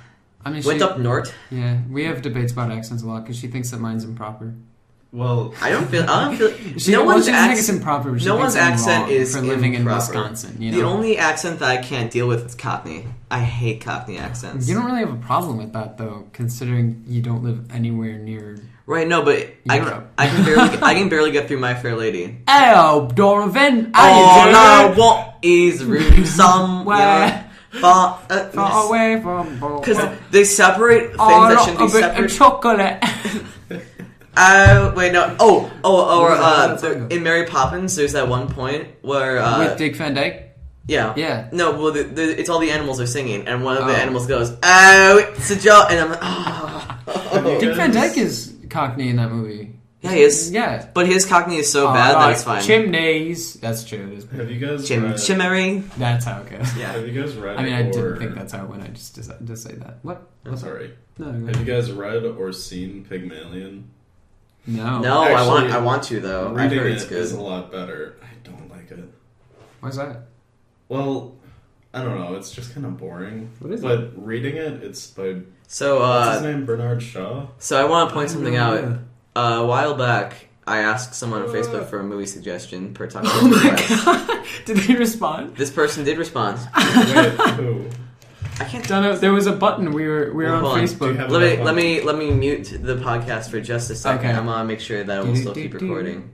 A: I mean,
B: went
A: she,
B: up north.
A: Yeah, we have debates about accents a lot because she thinks that mine's improper.
D: Well,
B: I don't feel.
A: She,
B: no
A: well,
B: one's
A: she doesn't think it's
B: accent.
A: improper. But she
B: No
A: thinks
B: one's
A: I'm
B: accent
A: wrong
B: is
A: for living in
B: improper.
A: Wisconsin.
B: The only accent that I can't deal with is Cockney. I hate Cockney accents.
A: You don't really have a problem with that though, considering you don't live anywhere near.
B: Right? No, but
A: Europe.
B: I can barely get through My Fair Lady.
A: Oh, Donovan!
B: Oh no! What is room somewhere? Far
A: away from home.
B: Because they separate things that shouldn't be separate.
A: chocolate.
B: Wait, no. In Mary Poppins, there's that one point where
A: With Dick Van Dyke?
B: yeah,
A: Yeah.
B: No, well, it's all the animals are singing, and one of the
A: Oh.
B: animals goes, "Oh, it's a joke," and I'm like, "Oh."
A: Dick Van Dyke is Cockney in that movie.
B: Yeah, he is.
A: Yeah.
B: But his Cockney is so bad that it's fine.
A: Chimneys. That's true. It is.
D: have you guys
B: Chim
D: read?
B: Chimmery.
A: That's how it goes.
B: Yeah.
D: Have you guys read?
A: I mean, I
D: or,
A: didn't think that's how it went. I just decided to say that. What?
D: I'm sorry.
A: No, go
D: Have
A: ahead.
D: you guys read or seen Pygmalion?
A: No.
B: No,
D: Actually,
B: I want to though. I've
D: Reading
B: heard
D: it
B: it's
D: is
B: good.
D: a lot better. I don't like it.
A: Why's that?
D: Well, I don't know. It's just kind of boring.
A: What is
D: but reading it, it's by
B: So,
D: what's his name? Bernard Shaw.
B: so I want to point something out.
A: Yeah.
B: A while back, I asked someone on Facebook for a movie suggestion per Taco
A: Oh my
B: Request.
A: god! Did they respond?
B: This person did respond.
D: Wait, who?
B: I can't.
A: Don't know. There was a button. We were
B: Well,
A: on
B: hold on.
D: Do
A: Facebook.
D: you have
B: Let me mute the podcast for just a second.
A: Okay.
B: I'm gonna make sure that it will still keep recording.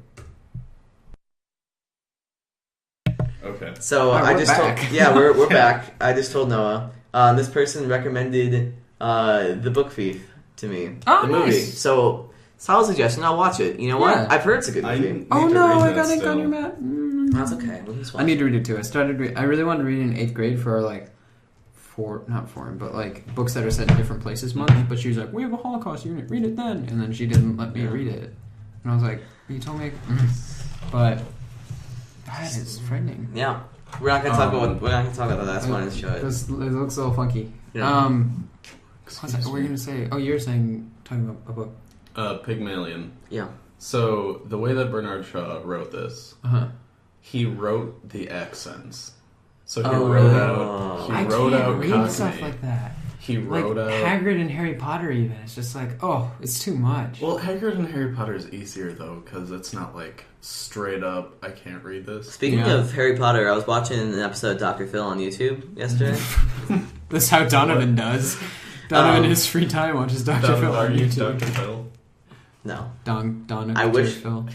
D: Okay.
B: So
A: Oh,
B: I
A: we're
B: just
A: back.
B: told we're back. I just told Noah. This person recommended The Book Thief to me.
A: Oh,
B: the movie.
A: nice.
B: So solid suggestion. I'll watch it. You know what?
A: Yeah.
B: I've heard it's a good
D: I
B: movie.
D: need
A: Oh
D: to
A: no!
D: read
A: I
D: that
A: got ink
D: still.
A: on your mat.
B: That's okay. We'll just watch
A: I need to read it too. I started. I really wanted to read it in 8th grade for our not foreign, but like books that are set in different places month. But she was like, "We have a Holocaust unit. Read it then." And then she didn't let me read it. And I was like, "You told me." But that is frightening.
B: Yeah. We're not gonna talk about the last one in the show.
A: It looks a little funky.
B: Yeah.
A: What were you gonna say? Oh, you're talking about a book.
D: Pygmalion.
B: Yeah.
D: So the way that Bernard Shaw wrote this, he wrote the accents. So he wrote out.
A: I
D: He wrote
A: can't
D: out
A: read
D: Cockney.
A: stuff like that.
D: He
A: Like
D: wrote out.
A: Hagrid and Harry Potter. Even it's just like, oh, it's too much.
D: Well, Hagrid and Harry Potter is easier though because it's not like straight up. I can't read this.
B: Speaking
A: Yeah.
B: of Harry Potter, I was watching an episode of Dr. Phil on YouTube yesterday.
A: That's how Donovan does. Donovan in his free time watches Dr. Phil
D: Are
A: on
D: you
A: YouTube.
D: Dr. Phil?
B: No.
A: Donovan.
B: I wish-
A: Phil.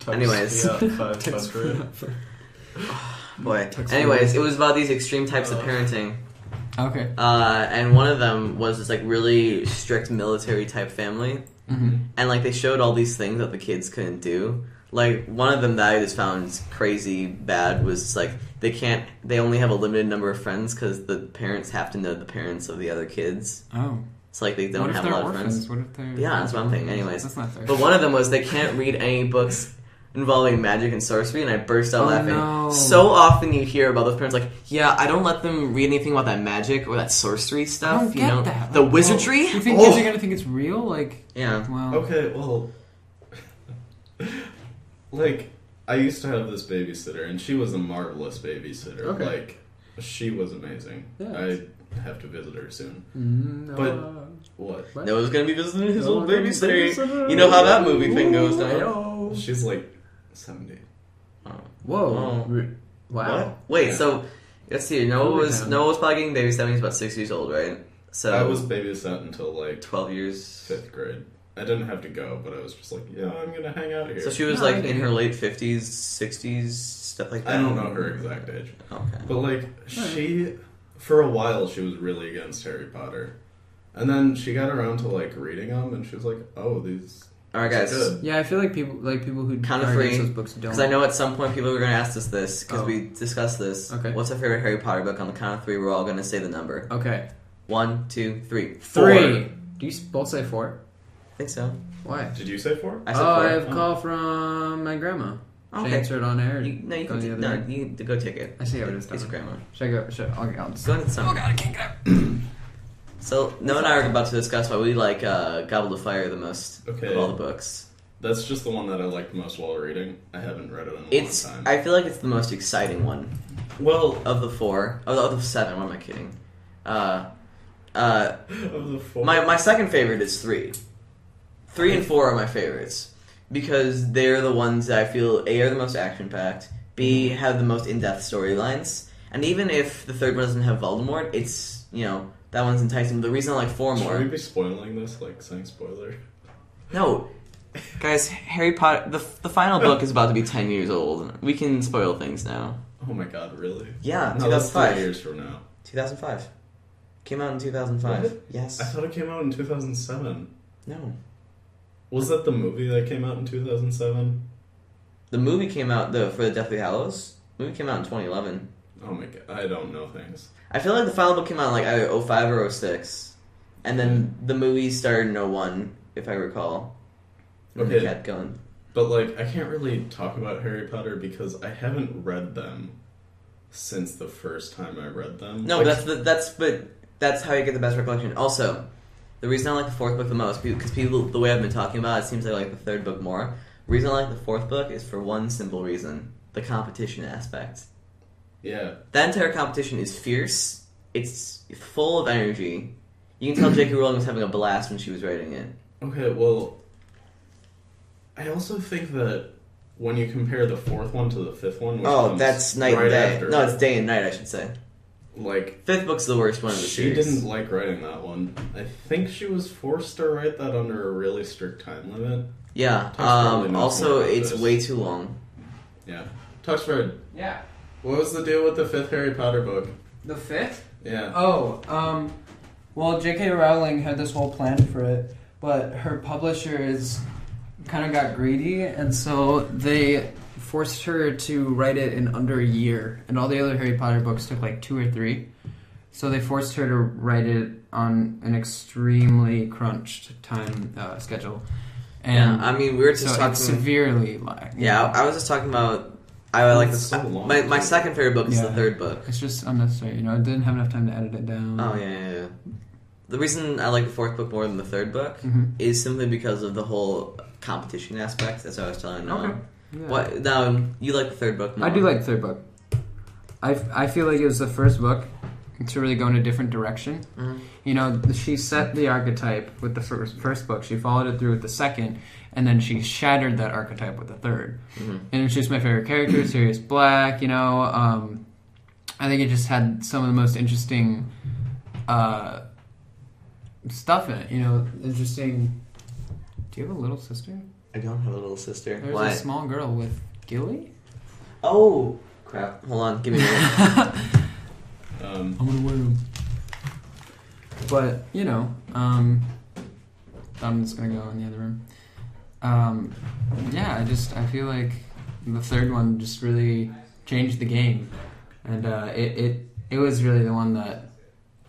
B: Anyways.
D: Yeah, 500.
B: Boy.
A: Text
B: Anyways, it was about these extreme types of parenting.
A: Okay.
B: And one of them was this like really strict military type family.
A: Mm-hmm.
B: And like they showed all these things that the kids couldn't do. Like one of them that I just found crazy bad was like they only have a limited number of friends because the parents have to know the parents of the other kids.
A: Oh.
B: It's like they
A: What
B: don't
A: if
B: have a
A: they're
B: lot of
A: orphans?
B: friends.
A: What if they're...
B: Yeah, that's what I'm thinking. Anyways.
A: That's not fair.
B: But one of them was they can't read any books involving magic and sorcery, and I burst out laughing.
A: No.
B: So often you hear about those parents like, yeah, I don't let them read anything about that magic or that sorcery
A: I
B: stuff.
A: don't
B: you
A: get
B: know,
A: that.
B: the
A: Like,
B: wizardry.
A: You think kids are gonna think it's real? Like,
B: Yeah.
A: well...
D: Okay, well, like, I used to have this babysitter, and she was a marvelous babysitter.
A: Okay.
D: Like, she was amazing.
A: Yeah.
D: I have to visit her soon.
A: No.
D: But- What?
A: What?
B: Noah's gonna be visiting his
A: Noah's
B: old
A: gonna be
B: babysitter.
A: babysitter.
B: You know how that movie thing goes down.
A: Heyo.
D: She's like 70.
A: Whoa.
B: Oh.
A: Wow.
B: Wait,
D: Yeah.
B: so let's see. Noah was probably getting babysat when he was about 6 years old, right? So
D: I was babysat until like
B: 12 years.
D: 5th grade. I didn't have to go, but I was just like, yeah, I'm gonna hang out here.
B: So she was like in her late 50s, 60s, stuff like that?
D: I don't know her exact age.
B: Okay.
D: But like, she, for a while, she was really against Harry Potter. And then she got around to like reading them, and she was like, oh, these...
B: Alright, guys.
D: Good.
A: Yeah, I feel like people who
B: Count of
A: are
B: three,
A: against those books don't.
B: Because I know at some point people are going to ask us this, because we discussed this.
A: Okay.
B: What's our favorite Harry Potter book? On the count of three, we're all going to say the number.
A: Okay.
B: 1, 2, 3.
A: 3. Do you both say 4?
B: I think so.
A: Why?
D: Did you say 4?
B: I said 4.
A: I have a call from my grandma. She
B: Okay.
A: answered on air.
B: You can go take it.
A: I see how it is.
B: It's your grandma.
A: Should I go? I'll just
B: Go into the
A: Oh god, I can't get out.
B: So, Noah and I are about to discuss why we like Goblet of Fire the most
D: Okay.
B: of all the books.
D: That's just the one that I liked most while reading. I haven't read it in a long time.
B: I feel like it's the most exciting one.
D: Well,
B: Of the 4. Of the 7, what am I kidding?
D: of the 4.
B: My second favorite is 3. 3 and 4 are my favorites. Because they're the ones that I feel, A, are the most action-packed, B, have the most in-depth storylines, and even if the third one doesn't have Voldemort, it's, that one's enticing. The reason I like 4 more...
D: Should we be spoiling this, like saying spoiler?
B: No. Guys, Harry Potter... The final book is about to be 10 years old. We can spoil things now.
D: Oh my god, really?
B: Yeah,
D: No, that's
B: 2005.
D: 3 years from now.
B: 2005. Came out in 2005.
D: What?
B: Yes.
D: I thought it came out in 2007.
B: No.
D: Was that the movie that came out in 2007?
B: The movie came out, for the Deathly Hallows. The movie came out in 2011.
D: Oh my god, I don't know things.
B: I feel like the final book came out in like either 05 or 06. And then the movie started in 01, if I recall. And
D: Okay.
B: they kept going.
D: But like, I can't really talk about Harry Potter because I haven't read them since the first time I read them.
B: No,
D: like,
B: that's how you get the best recollection. Also, the reason I like the fourth book the most, because people, the way I've been talking about it, seems I like the third book more. The reason I like the fourth book is for one simple reason: the competition aspect.
D: Yeah.
B: That entire competition is fierce. It's full of energy. You can tell J.K. Rowling was having a blast when she was writing it.
D: Okay, well, I also think that when you compare the fourth one to the fifth one, which comes
B: that's night
D: right
B: and day.
D: after,
B: No, it's day and night, I should say.
D: like,
B: Fifth book's the worst one of the
D: she
B: series.
D: didn't like writing that one. I think she was forced to write that under a really strict time limit.
B: Yeah.
D: probably knows
B: Also,
D: more about
B: it's
D: this.
B: way too long.
D: Yeah. Tuxford,
A: Yeah.
D: what was the deal with the fifth Harry Potter book?
A: The fifth?
D: Yeah.
A: Well, J.K. Rowling had this whole plan for it, but her publishers kind of got greedy, and so they forced her to write it in under a year, and all the other Harry Potter books took like 2 or 3. So they forced her to write it on an extremely crunched time schedule. And
B: Yeah, I mean, we were just
A: so
B: talking...
A: it's severely lagging.
B: Yeah, I was just talking about... I like
D: It's
B: this.
D: so long,
B: My
D: too.
B: second favorite book is
A: Yeah.
B: the third book.
A: It's just unnecessary, It didn't have enough time to edit it down.
B: Oh, yeah. The reason I like the fourth book more than the third book
A: Mhm.
B: is simply because of the whole competition aspect. That's what I was telling Noah.
A: Okay. Yeah.
B: What? Now, you like the third book more?
A: I do like the third book. I feel like it was the first book to really go in a different direction.
B: Mhm.
A: She set the archetype with the first book. She followed it through with the second, and then she shattered that archetype with the third.
B: Mhm.
A: And it's just my favorite character, Sirius Black. I think it just had some of the most interesting stuff in it. Interesting. Do you have a little sister?
B: I don't have a little sister.
A: There's
B: Why?
A: a small girl with Gilly.
B: Oh! Crap. Hold on. Give me a minute.
A: I'm gonna wear them. But, I'm just gonna go in the other room. I feel like the third one just really changed the game. And it was really the one that...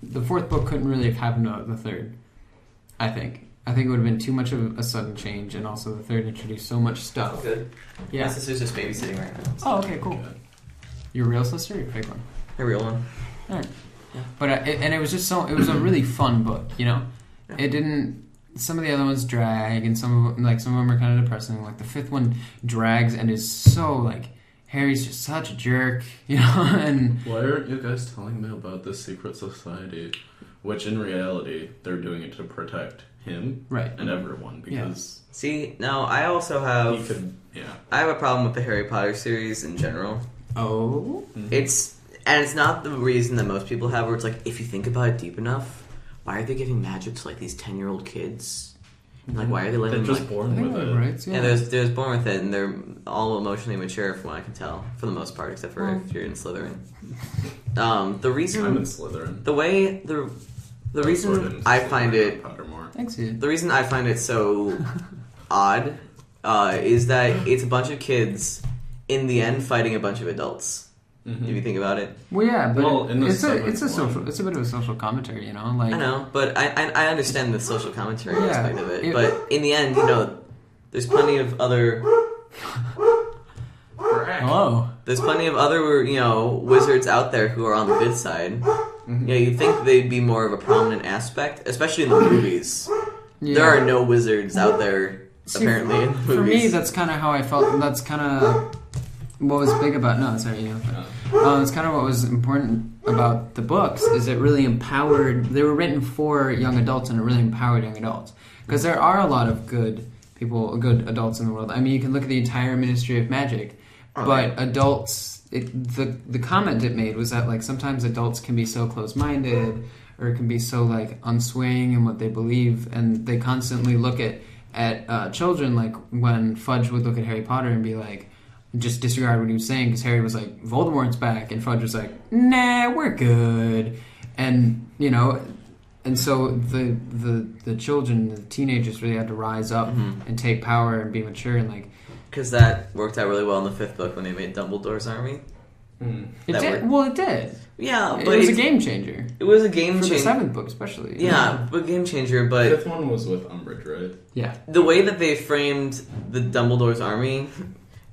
A: The fourth book couldn't really have happened to the third, I think. I think it would have been too much of a sudden change, and also the third introduced so much stuff.
B: Good.
A: Yeah.
B: My sister's just babysitting right now.
A: Oh, okay, cool. Your real sister or your fake one?
B: A real one.
A: Alright.
B: Yeah.
A: But it was just it was a really fun book, It didn't. Some of the other ones drag, and some of them are kind of depressing. Like the fifth one drags and is so like Harry's just such a jerk, And
D: Why aren't you guys telling me about this secret society? Which in reality, they're doing it to protect him
A: right,
D: and everyone because
B: See, now I also have...
D: he could, yeah.
B: I have a problem with the Harry Potter series in general.
A: Oh,
B: It's not the reason that most people have, where it's like, if you think about it deep enough, why are they giving magic to like these 10-year-old kids? And, like, why are they letting
D: They're
B: them?
D: just
B: Like,
D: born with it.
A: Right? Yeah.
B: and they're born with it, and they're all emotionally mature, from what I can tell, for the most part, except for if you're in Slytherin. The reason
D: I'm in Slytherin.
B: The reason I find it
D: Pottermore.
A: Thanks, you.
B: the reason I find it so odd is that it's a bunch of kids in the end fighting a bunch of adults.
D: Mm-hmm.
B: If you think about it,
A: Well, yeah, but
D: Well, in the
A: it's a
D: seventh
A: social.
D: one-
A: It's a bit of a social commentary, you know. Like
B: I know, but I understand the social commentary
A: Yeah,
B: aspect of it.
A: it-
B: But in the end, there's plenty of other.
A: hello.
B: There's plenty of other, wizards out there who are on the good side.
D: Mm-hmm.
B: Yeah, you'd think they'd be more of a prominent aspect, especially in the movies.
A: Yeah.
B: There are no wizards out there,
A: See,
B: apparently, in the
A: For me,
B: movies.
A: that's kind of how I felt. That's kind of what was big about. No, sorry, you. It's kind of what was important about the books. Is it really empowered? They were written for young adults, and it really empowered young adults. Because there are a lot of good people, good adults in the world. I mean, you can look at the entire Ministry of Magic, but adults. The comment it made was that like sometimes adults can be so close-minded, or it can be so like unswaying in what they believe, and they constantly look at children. Like when Fudge would look at Harry Potter and be like, just disregard what he was saying because Harry was like, Voldemort's back, and Fudge was like, nah, we're good, and and so the children, the teenagers really had to rise up and take power and be mature and like.
B: Because that worked out really well in the 5th book when they made Dumbledore's army.
A: It
B: That
A: did.
B: worked.
A: Well, it did.
B: Yeah,
A: It
B: but
A: was a game changer.
B: It was a game
A: For the
B: changer.
A: 7th book, especially.
B: Yeah, but game changer.
D: The
B: But
D: fifth one was with Umbridge, right?
A: Yeah.
B: the way that they framed the Dumbledore's army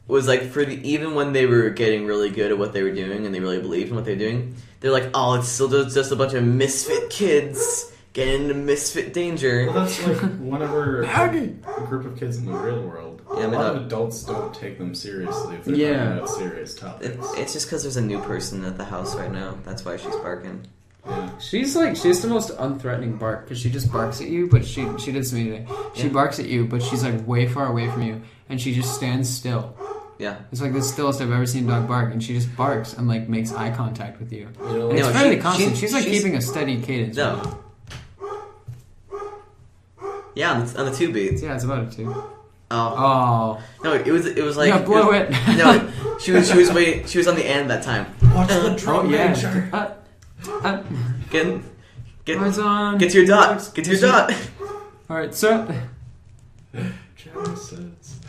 B: was like even when they were getting really good at what they were doing and they really believed in what they were doing, they're like, oh, it's still just a bunch of misfit kids getting into misfit danger.
D: Well, that's like whenever a group of kids in the real world,
B: Yeah,
D: a
B: but
D: lot of adults don't take them seriously if they're
A: Yeah.
D: talking about serious topics.
B: It's just because there's a new person at the house right now. That's why she's barking.
D: Yeah.
A: She has the most unthreatening bark because she just barks at you, but she did to me today. She barks at you, but she's like way far away from you, and she just stands still.
B: Yeah.
A: It's like the stillest I've ever seen a dog bark, and she just barks and like makes eye contact with you.
D: You know,
A: And it's
B: No,
A: fairly
B: she-
A: constant. She's like
B: she's-
A: keeping a steady cadence.
B: No. Yeah, on the 2 beats.
A: Yeah, it's about it too.
B: Oh.
A: Oh.
B: No, it was like
A: Yeah, blow it.
B: No, she was on the end that time.
D: watch the drum major.
B: Get
A: Eyes on.
B: to your dot. Get to your dot.
A: All right, so.
D: Genesis.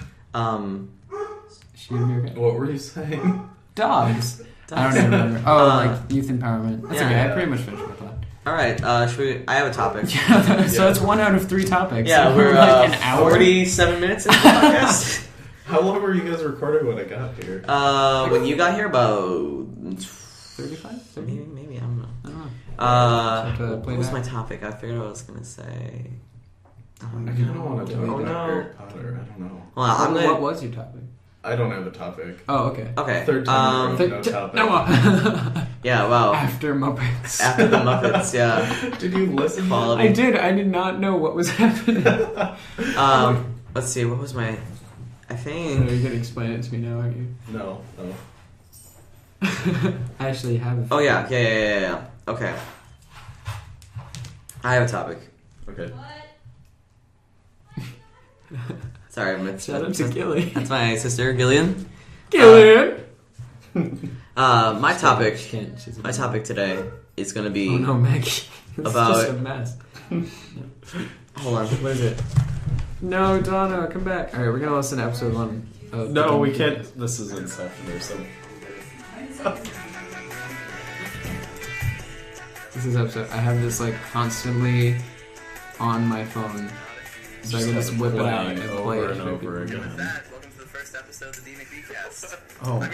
A: She gave me a okay.
D: What were you saying?
A: Dogs. I don't even remember. Oh, like youth empowerment. That's
B: yeah,
A: okay.
B: yeah.
A: I pretty much finished with that.
B: All right. I have a topic.
A: So that's 1 out of 3 topics.
B: Yeah, we're
A: like an hour.
B: 47 minutes into the podcast.
D: How long were you guys recording when I got here?
B: When you got here, about
A: 35?
B: maybe I don't know.
A: I don't know.
B: What
A: Have to play
B: was
A: that.
B: my topic? I figured what I was gonna say.
D: I kind of want to talk
B: Oh,
D: about
B: no.
D: Harry Potter. I don't know.
B: Well, I'm
A: What
B: gonna.
A: was your topic?
D: I don't have a topic.
A: Oh, okay.
B: Okay.
D: Third time
A: Th-
D: no
A: t-
D: topic.
A: no.
B: Yeah. Wow.
A: After Muppets.
B: After the Muppets. Yeah.
D: Did you listen?
B: Quality.
A: I did. I did not know what was happening.
B: Let's see. What was my? I
A: You
B: think.
A: can explain it to me now, aren't you?
D: No.
A: I actually have.
B: Oh yeah. Okay. I have a topic.
D: Okay.
B: Sorry,
A: Shout out to Gilly.
B: That's my sister Gillian.
A: Gillian!
B: My topic.
A: She can't. She's a
B: My topic today is going to be.
A: Oh no, Maggie. It's
B: About-
A: just a mess.
B: Hold on.
A: What is it? No, Donna, come back. Alright, we're gonna listen to episode 1. Of
D: No,
A: the
D: we
A: DMCBcast.
D: can't. This is Inception or something.
A: This is episode. I have this like constantly on my phone. So I can just whip it out and play
D: over
A: it.
D: and over again.
B: Welcome to the first episode of the DMCBcast.
A: Oh, I'm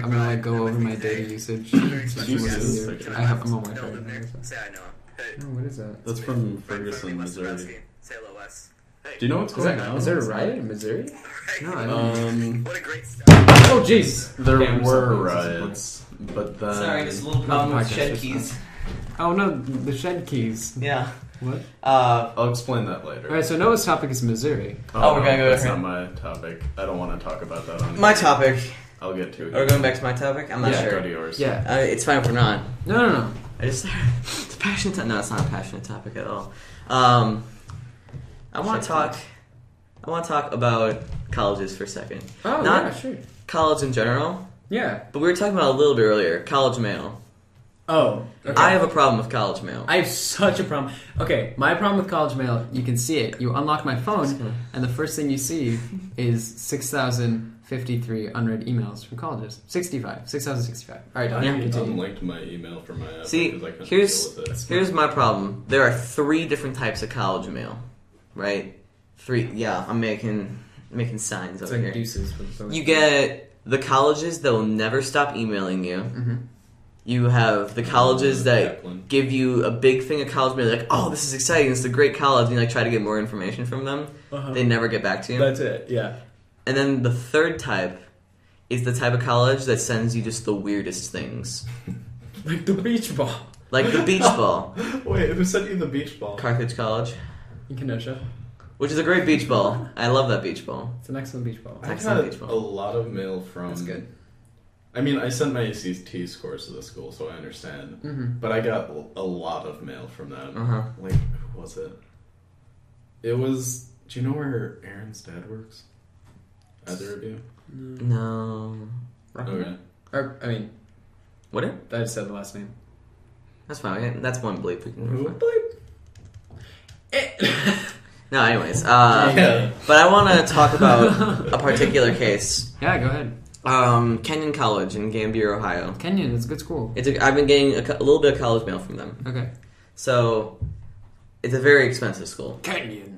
A: gonna like go over my data usage. I'm on my phone.
B: Say I know. Hey.
A: Oh, what is that?
D: That's from Ferguson, Missouri.
B: Say LOS.
D: Do you know what's
A: Is
D: going
A: that
D: on?
A: is there a riot in Missouri? No, I don't.
B: What a great start.
A: Oh jeez.
D: There
A: Okay, I'm
D: were
A: sorry.
D: riots, but then
B: Sorry, just a little problem with
A: Podcast
B: shed
A: is
B: keys.
A: Oh no, the shed keys.
B: Yeah.
A: What?
D: I'll explain that later.
A: All right, so Noah's topic is Missouri.
B: Oh, we're gonna go
D: That's
B: there.
D: not my topic. I don't want to talk about that on
B: My topic.
D: I'll get to it.
B: Are we going back to my topic? I'm not
A: Yeah,
B: sure.
D: Go to yours.
A: Yeah.
B: It's fine if we're not.
A: No.
B: It's a passionate topic. No, it's not a passionate topic at all. I want to talk about colleges for a second.
A: Oh,
B: not
A: yeah, sure.
B: college in general,
A: Yeah.
B: but we were talking about it a little bit earlier. College mail.
A: Oh, okay.
B: I have a problem with college mail.
A: I have such a problem. Okay, my problem with college mail, you can see it. You unlock my phone, and the first thing you see is 6,053 unread emails from colleges. 6,065. All right,
D: I
A: Don, continue.
D: unlinked my email from my app
B: See,
D: because I couldn't
B: here's
D: deal with it.
B: here's my problem. There are 3 different types of college mail, right? 3. Yeah, I'm making signs
A: It's
B: over
A: like
B: here.
A: deuces. With both.
B: You get the colleges that will never stop emailing you.
A: Mm-hmm.
B: You have the colleges that
D: Kaplan.
B: give you a big thing of college mail. Like, oh, this is exciting. It's a great college. And you like try to get more information from them.
A: Uh-huh.
B: They never get back to you.
A: That's it. Yeah.
B: And then the third type is the type of college that sends you just the weirdest things.
A: Like the beach ball
B: Like the beach ball.
D: Wait, who sent you the beach ball?
B: Carthage College.
A: in Kenosha.
B: Which is a great beach ball. I love that beach ball.
A: It's an excellent beach ball.
D: I
B: Excellent
D: got
B: beach ball.
D: a lot of mail from.
A: That's good.
D: I mean, I sent my ACT scores to the school, so I understand.
A: Mm-hmm.
D: But I got a lot of mail from them.
B: Uh-huh.
D: Like, who was it? It was. Do you know where Aaron's dad works? Either of you?
B: No.
D: Okay.
A: Or, I mean,
B: What?
A: I just said the last name.
B: That's fine. That's one bleep. We can
D: Who?
B: No, anyways.
D: Yeah.
B: But I want to talk about a particular case.
A: Yeah, go ahead.
B: Kenyon College in Gambier, Ohio.
A: Kenyon is a good school.
B: I've been getting a little bit of college mail from them.
A: Okay.
B: So, it's a very expensive school.
A: Kenyon.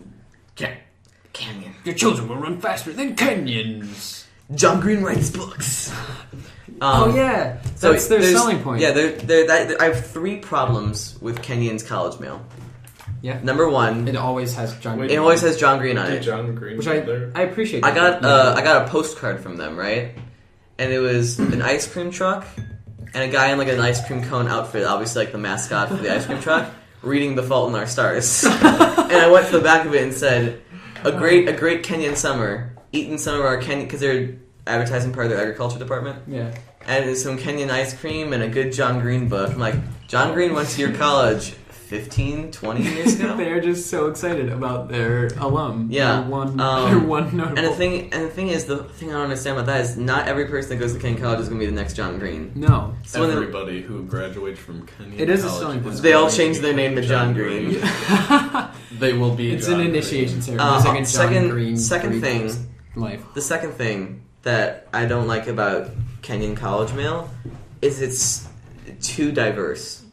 B: Canyon.
A: Your children will run faster than Kenyons.
B: John Green writes books.
A: Oh yeah,
B: So
A: that's their
B: there's-
A: selling point.
B: Yeah, I have 3 problems with Kenyon's college mail.
A: Yeah.
B: Number 1,
A: It always has John.
D: Wait,
B: it always has John Green on
D: Did
B: it.
D: John Green
A: Which
D: live there?
A: I appreciate.
B: I
A: that.
B: got a postcard from them, right? And it was an ice cream truck and a guy in like an ice cream cone outfit, obviously like the mascot for the ice cream truck, reading The Fault in Our Stars. And I went to the back of it and said, "A great Kenyan summer. Eaten some of our Kenyan," because they're advertising part of their agriculture department.
A: Yeah.
B: And it's some Kenyan ice cream and a good John Green book. I'm like, John Green went to your college 15, 20 years ago?
A: They're just so excited about their alum.
B: Yeah.
A: Their one notable.
B: And the thing is, the thing I don't understand about that is not every person that goes to Kenyon College is going to be the next John Green.
A: No.
B: So when
D: Everybody who graduates from Kenyon
A: It is a
D: College
A: selling point.
D: is
B: they all
D: going to
B: change their name to John
D: Green.
B: Green.
D: They will be.
A: It's
D: John
A: an
D: Green.
A: initiation ceremony. It's like a John
B: second
A: Green
B: second thing,
A: life.
B: the second thing that I don't like about Kenyon College mail is it's too diverse.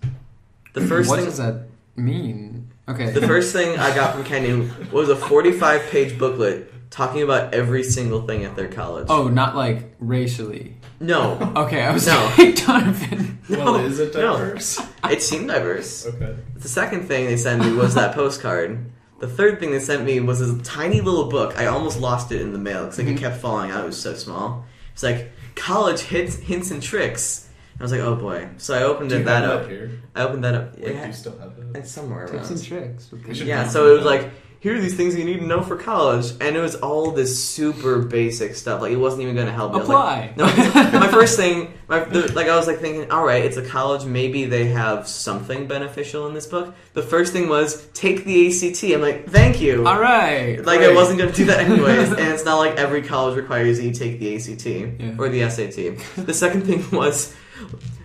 B: The first
A: What
B: thing
A: does that mean? Okay.
B: The first thing I got from Kenyon was a 45-page booklet talking about every single thing at their college.
A: Oh, not like racially.
B: No.
A: Okay, I was
B: No.
A: like, Donovan.
D: Well, is it
B: No.
D: diverse?
B: It seemed diverse.
D: Okay.
B: The second thing they sent me was that postcard. The third thing they sent me was this tiny little book. I almost lost it in the mail because it kept falling out. It was so small. It's like, college hints and tricks. I was like, oh boy. So I opened
D: Do you
B: that
D: have
B: up.
D: that here?
B: I opened that up.
D: Wait, do
B: Yeah,
D: you still have that?
B: it's somewhere
A: Tips and
B: around.
A: tricks.
D: We should
B: Yeah,
D: talk
B: so it was
D: about
B: like, here are these things you need to know for college, and it was all this super basic stuff. Like, it wasn't even going to help me. I was like,
A: Apply.
B: no, my first thing, I was like thinking, all right, it's a college, maybe they have something beneficial in this book. The first thing was, take the ACT. I'm like, thank you.
A: All right.
B: Like,
A: great.
B: I wasn't going to do that anyways, and it's not like every college requires that you take the ACT or the SAT. The second thing was,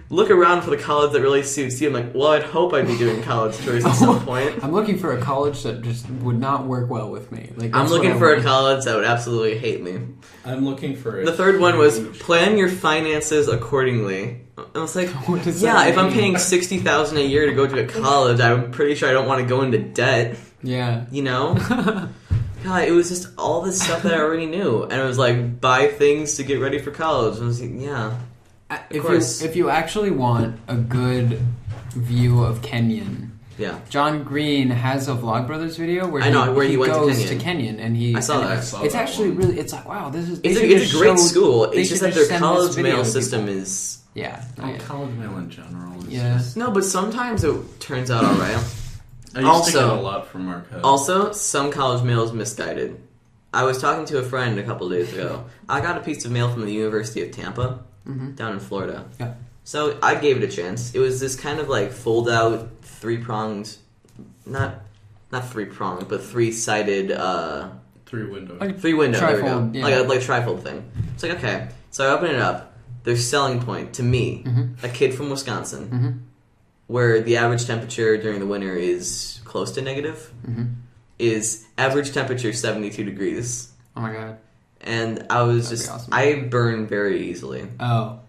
B: look around for the college that really suits you. I'm like, well, I'd hope I'd be doing college choice at some point.
A: I'm looking for a college that just would not work well with me. Like
B: I'm
A: that's what
B: looking
A: I
B: for a
A: want.
B: college that would absolutely hate me.
D: I'm looking for.
B: The third one was plan your finances accordingly. I was like,
A: What does
B: yeah,
A: that
B: if I'm
A: mean?
B: paying $60,000 a year to go to a college, I'm pretty sure I don't want to go into debt.
A: Yeah.
B: You know? God, it was just all this stuff that I already knew, and it was like buy things to get ready for college. And I was like, yeah,
A: If you actually want a good view of Kenyon,
B: yeah.
A: John Green has a Vlogbrothers video where
B: I know, where he went to
A: goes
B: Kenyon.
A: to Kenyon and he.
B: I saw
A: and
B: that.
A: It's actually really. It's like wow, this is. they
B: It's
A: should
B: a
A: just
B: great
A: show-
B: school.
A: they
B: It's
A: should
B: just that their
A: send this
B: college
A: video
B: mail
A: to
B: system
A: people.
B: is.
A: Yeah.
D: college mail in general. Is
A: Yeah.
D: just,
B: No, but sometimes it turns out alright.
D: I used to
B: Also-
D: get a lot from Marquette.
B: Also, some college mail is misguided. I was talking to a friend a couple days ago. I got a piece of mail from the University of Tampa, down in Florida.
A: Yeah.
B: So I gave it a chance. It was this kind of like fold out, three-pronged, not three-pronged, but three-sided,
D: 3-window.
B: three-window, there we go.
A: Trifold, yeah.
B: Like a trifold thing. It's like, okay. So I open it up. Their selling point, to me, a kid from Wisconsin, where the average temperature during the winter is close to negative, is average temperature 72 degrees.
A: Oh my god.
B: And I was
A: That'd
B: just,
A: be awesome.
B: I burn very easily.
A: Oh.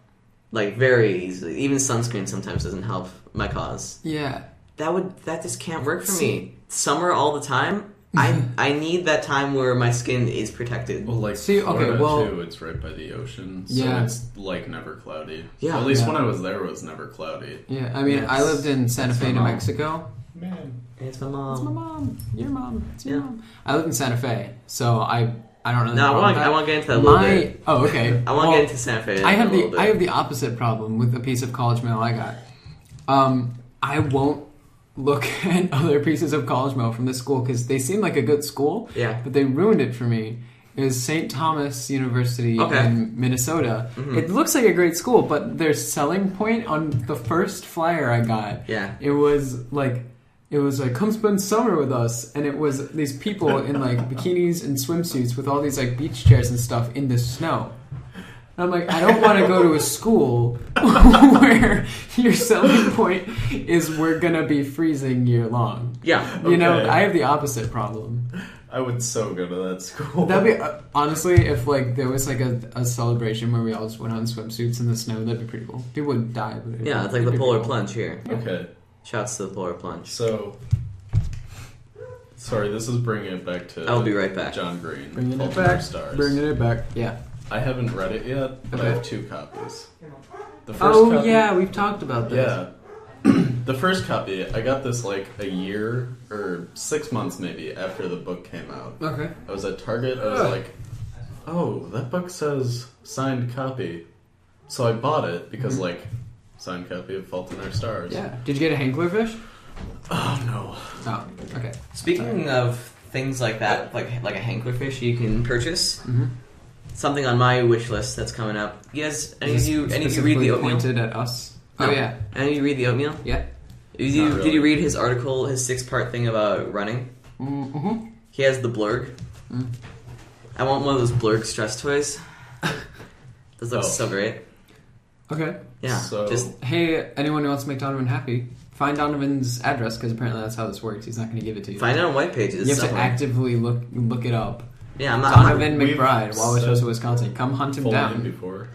B: Like, very easily. Even sunscreen sometimes doesn't help my cause.
A: Yeah.
B: That just can't work for me. Summer all the time, I need that time where my skin is protected.
D: Well, like
A: See, okay,
D: Florida
A: well-
D: too, it's right by the ocean, so
A: Yeah.
D: it's like never cloudy.
B: Yeah.
D: At least
A: Yeah.
D: when I was there, it was never cloudy.
A: Yeah, I mean,
B: Yes.
A: I lived in Santa
D: That's
A: Fe,
D: my
A: New
D: mom.
A: Mexico.
D: Man,
B: It's my
A: It's my
B: mom.
A: mom. Your mom. It's your
B: Yeah.
A: mom. I lived in Santa Fe, so I don't really.
B: No, I want to get into that a little bit.
A: Oh, okay.
B: I want to get into Santa Fe.
A: I have
B: a little bit.
A: I have the opposite problem with the piece of college mail I got. I won't look at other pieces of college mail from this school because they seem like a good school.
B: Yeah.
A: But they ruined it for me. It was St. Thomas University
B: Okay.
A: in Minnesota.
B: Mhm.
A: It looks like a great school, but their selling point on the first flyer I got,
B: Yeah.
A: it was like come spend summer with us, and it was these people in like bikinis and swimsuits with all these like beach chairs and stuff in the snow. And I'm like, I don't want to go to a school where your selling point is we're gonna be freezing year long.
B: Yeah.
A: You know,
D: Okay.
A: I have the opposite problem.
D: I would so go to that school.
A: That'd be honestly, if like there was like a celebration where we all just went on swimsuits in the snow, that'd be pretty cool. People would die, but
B: Yeah, it's like
A: it'd
B: the
A: be
B: polar
A: pretty cool.
B: plunge here.
D: Okay,
B: Shouts to the polar plunge.
D: so sorry, this is bringing it back to.
B: I'll be right back.
D: John Green,
A: Bringing
D: Fault
A: it
D: in Our
A: back.
D: Stars.
A: Bringing it back. Yeah.
D: I haven't read it yet, but I
A: Okay.
D: have 2 copies. The first
A: Oh
D: copy,
A: yeah, we've talked about this.
D: yeah. The first copy, I got this like a year or 6 months maybe after the book came out.
A: Okay.
D: I was at Target. I was like, "Oh, that book says signed copy," so I bought it because like signed copy of Fault in Our Stars.
A: Yeah. Did you get a hanklerfish?
D: Oh no.
A: Oh. Okay.
B: Speaking of things like that, like a hanklerfish you can purchase, something on my wish list that's coming up. You guys, any of you read the
A: Specifically
B: oatmeal?
A: pointed at us.
B: No.
A: Oh yeah.
B: Any of you read the oatmeal?
A: Yeah.
B: Did
D: Not
B: you
D: really.
B: read his article, his 6-part thing about running?
A: Mm-hmm.
B: He has the blurg.
A: Mm.
B: I want one of those blurg stress toys. Those look
D: Oh.
B: so great.
A: Okay.
B: Yeah,
D: So-
B: just
A: Hey, anyone who wants to make Donovan happy, find Donovan's address because apparently that's how this works. He's not going to give it to you.
B: find it on white pages.
A: You have to
B: somewhere.
A: actively look it up.
B: Yeah, I'm not.
A: Donovan
D: we've
A: McBride, Wawachosa,
D: said
A: Wisconsin. Come hunt him
D: Full name
A: down.
D: before.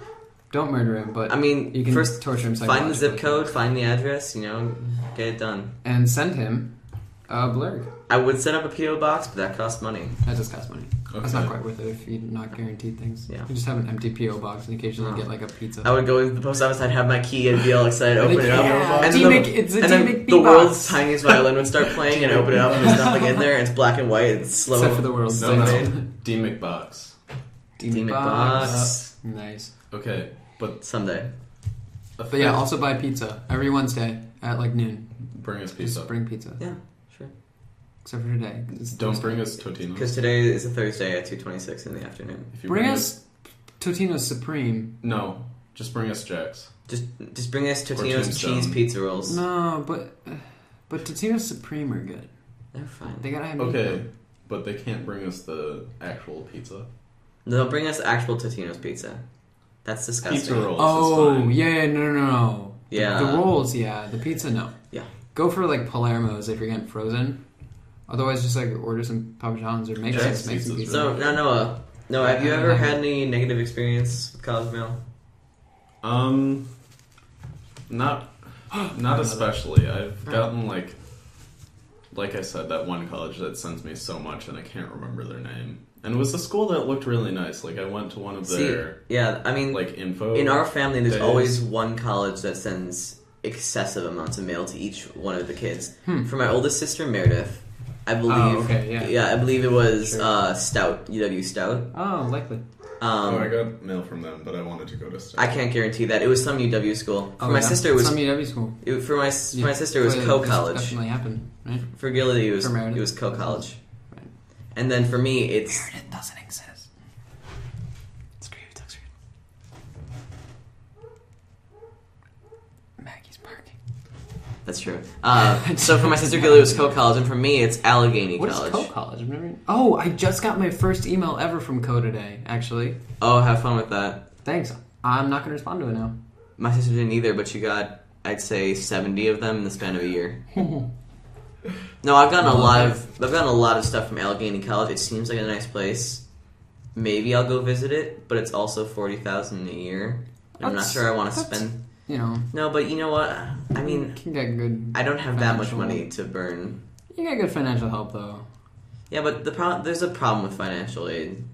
A: Don't murder him, but
B: I mean,
A: you can
B: first
A: torture him.
B: find the zip
A: psychologically.
B: code, find the address. Get it done.
A: and send him a blurg.
B: I would set up a PO box, but that costs money.
A: That just costs money. That's
D: Okay.
A: not quite worth it if you're not guaranteed things.
B: Yeah.
A: You just have an empty PO box and occasionally get like a pizza.
B: I would go to the post office. I'd have my key and be all excited, open it up,
A: Yeah,
B: and
A: D-Mc-
B: then
A: it's a
B: and then
A: D-Mc
B: the world's
A: beatbox.
B: tiniest violin would start playing, and open it up, and there's nothing in there. And it's black and white. It's slow.
A: Except for the world's
D: No,
A: tiniest.
D: no. D McBox.
B: D box
A: Nice.
D: Okay, but
B: someday.
A: But yeah, also buy pizza every Wednesday at like noon.
D: bring us
A: Just
D: pizza.
A: bring pizza.
B: Yeah, sure.
A: Except for today. 'cause it's
D: Don't
A: Thursday.
D: bring us Totino's.
B: Because today is a Thursday at 2:26 in the afternoon.
D: If you
A: Bring us Totino's Supreme.
D: No, just bring us Jack's.
B: Just bring us Totino's
D: Tombstone.
B: cheese pizza rolls.
A: No, but Totino's Supreme are good.
B: They're fine.
A: They gotta have meat
D: Okay,
A: though.
D: but they can't bring us the actual pizza.
B: They'll bring us actual Totino's pizza. That's disgusting.
D: Pizza rolls.
A: Oh
D: is fine.
A: yeah, no.
B: Yeah.
A: The rolls, yeah. The pizza, no.
B: Yeah.
A: Go for like Palermo's if you're getting frozen. Otherwise, just like order some Papa John's or make
D: Jack's
A: some
D: pizza's
A: pizza.
B: So now Noah, have you ever had any negative experience with college mail?
D: Not especially. I've gotten like I said, that one college that sends me so much, and I can't remember their name. And it was a school that looked really nice. Like I went to one of their
B: Yeah, I mean,
D: like info.
B: in our family, there's
D: days.
B: always one college that sends excessive amounts of mail to each one of the kids. For my oldest sister, Meredith, I believe.
A: Oh, okay, yeah.
B: I believe it was
A: Sure.
B: Stout, UW Stout.
A: Oh, likely.
D: I got mail from them, but I wanted to go to State.
B: I can't guarantee that. It was some UW school. For
A: Oh,
B: my
A: yeah.
B: sister, it was
A: some UW school.
B: for my sister it was
A: But
B: co-college.
A: This definitely happened, right?
B: For Gilly, it
A: For Meredith.
B: was co-college.
A: Right.
B: And then for me, it's
A: Meredith doesn't exist. Screw you, He's barking.
B: That's true. So for my sister Gilly, it was Coe College, and for me, it's Allegheny College.
A: What is Coe College? I've never... Oh, I just got my first email ever from Coe today, actually.
B: Oh, have fun with that.
A: Thanks. I'm not going to respond to it now.
B: My sister didn't either, but she got, I'd say, 70 of them in the span of a year. No, I've gotten a lot of stuff from Allegheny College. It seems like a nice place. Maybe I'll go visit it, but it's also $40,000 a year. I'm not sure I want to spend.
A: You know.
B: No, but you know what? I mean,
A: you can get good.
B: I don't have that much money to burn.
A: You get good financial help though.
B: Yeah, but there's a problem with financial aid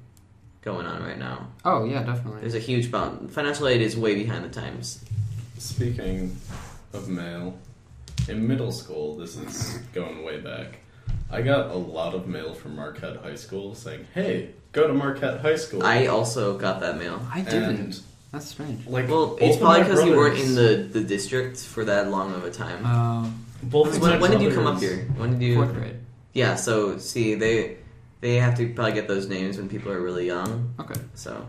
B: going on right now.
A: Oh yeah, definitely.
B: There's a huge problem. Financial aid is way behind the times.
D: Speaking of mail, in middle school, this is going way back, I got a lot of mail from Marquette High School saying, hey, go to Marquette High School.
B: I also got that mail.
A: I didn't. That's strange.
B: Well, it's probably because you weren't in the district for that long of a time. When did you come up here? When did you?
A: 4th grade.
B: Yeah, so see, they have to probably get those names when people are really young.
A: Okay.
B: So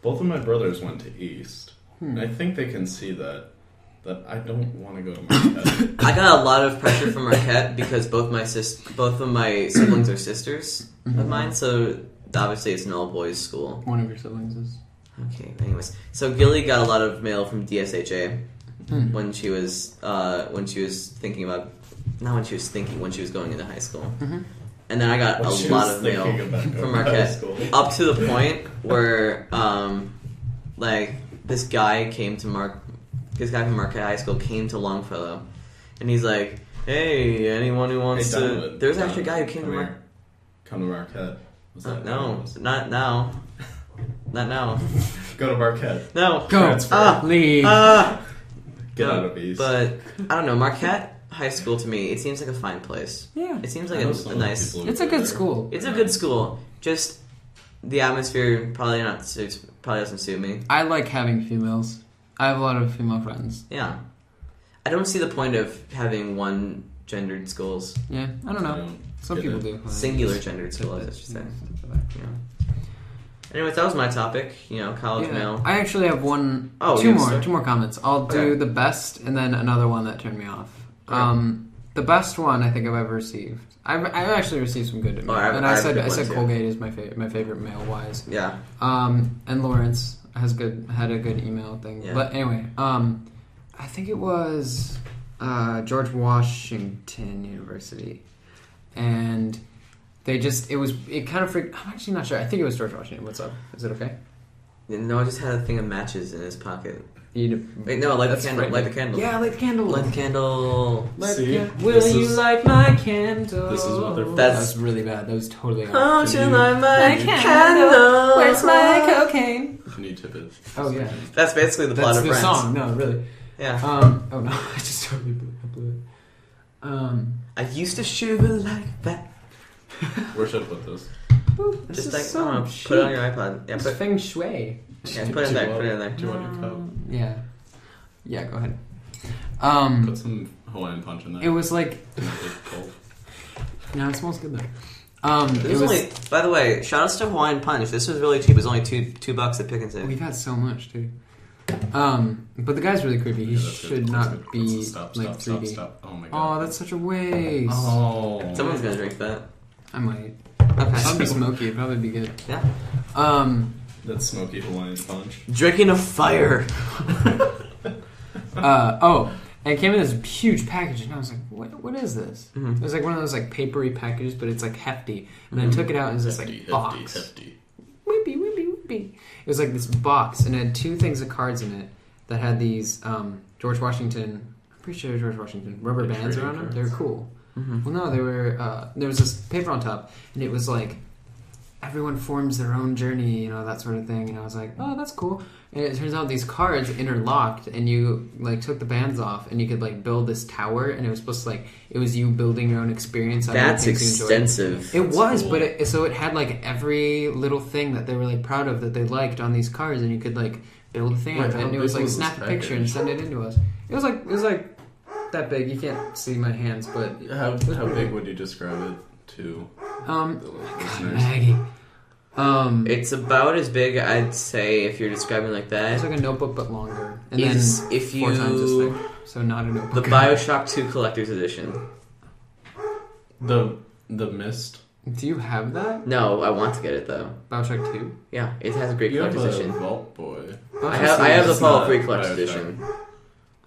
D: both of my brothers went to East. And I think they can see that I don't want to go to Marquette.
B: I got a lot of pressure from Marquette because both of my siblings are sisters of mine, so obviously it's an all-boys school.
A: One of your siblings is.
B: Okay, anyways. So Gilly got a lot of mail from DSHA when she was thinking about... Not when she was thinking, when she was going into high school.
A: Mm-hmm.
B: And then I got a lot of mail from Marquette. Up to the point where, this guy from Marquette High School came to Longfellow. And he's like, hey, anyone who wants to... There's actually a guy who came to Marquette.
D: Come to Marquette.
B: No, not now. Not now.
D: Go to Marquette.
B: No.
A: Go. Leave.
D: Get out of East.
B: But, I don't know, Marquette High School to me, it seems like a fine place.
A: Yeah.
B: It seems like a nice...
A: It's a good school.
B: It's a good school. Just, the atmosphere probably doesn't suit me.
A: I like having females. I have a lot of female friends.
B: Yeah. I don't see the point of having one-gendered schools.
A: Yeah, I don't know. Some people do.
B: Singular gendered schools, I should say. Yeah. Anyways, that was my topic. College mail.
A: I actually have two more comments. I'll do the best and then another one that turned me off. The best one I think I've ever received. I've actually received some good mail, and I said Colgate is my favorite mail wise.
B: Yeah.
A: And Lawrence had a good email thing. Yeah. But anyway, I think it was George Washington University, and it kind of freaked. I'm actually not sure. I think it was George Washington. What's up? Is it okay?
B: No, I just had a thing of matches in his pocket.
A: Wait,
B: no, light the candle. Light the candle.
A: Yeah, light the candle.
B: Light the candle.
A: Will you light my candle?
D: This is what they're.
A: That's really bad. That was totally.
B: Won't you light my candle?
A: Where's my cocaine?
D: If you need tidbits.
A: Oh yeah.
B: That's basically the plot of Friends.
A: That's the song. No, really.
B: Yeah.
A: Oh no, I just totally blew it.
B: I used to shiver like that.
D: Where should I put this?
A: Ooh,
B: just like put it on your iPod. Yeah,
A: it's feng shui.
B: Yeah, put it in there. Put it in there.
D: Do you want your cup?
A: Yeah. Go ahead.
D: Put some Hawaiian punch in there.
A: It was like.
D: Cold.
A: No, it smells good though.
B: By the way, shout outs to Hawaiian Punch. This was really cheap. It was only $2 at Pick and Save.
A: We've had so much too. But the guy's really creepy. He should not be
D: stop,
A: 3D.
D: Stop. Oh my god.
A: Oh, that's such a waste.
D: Oh.
B: Someone's gonna drink that.
A: I might.
B: Okay.
A: That'd be smoky. It'd probably be good.
B: Yeah.
D: That's smoky Hawaiian punch.
B: Drinking a fire.
A: And it came in this huge package, and I was like, "What is this?"
B: Mm-hmm.
A: It was like one of those like papery packages, but it's like hefty. And I took it out, and it was this like box.
D: Hefty.
A: Whippy. It was like this box, and it had 2 things of cards in it that had these George Washington. I'm pretty sure George Washington rubber bands around them. They were cool.
B: Mm-hmm.
A: Well, no, they were. There was this paper on top, and it was like everyone forms their own journey, that sort of thing. And I was like, oh, that's cool. And it turns out these cards interlocked, and you like took the bands off, and you could like build this tower, and it was supposed to it was you building your own experience.
B: That's extensive.
A: It was, cool. But it had like every little thing that they were like proud of that they liked on these cards, and you could like build a thing, and it was like snap a picture and send it into us. It was like that big. You can't see my hands, but
D: how big would you describe it to?
A: Maggie.
B: It's about as big, I'd say, if you're describing like that.
A: It's like a notebook, but longer. And
B: if
A: 4 times this thing. So not a notebook.
B: The BioShock 2 Collector's Edition.
D: The Mist.
A: Do you have that?
B: No, I want to get it though.
A: BioShock 2?
B: Yeah, it has a great
D: You have
B: collector's
D: a
B: edition.
D: Vault Boy.
B: I have the
D: It's
B: Fallout
D: not
B: 3 collector's
D: BioShock.
B: edition.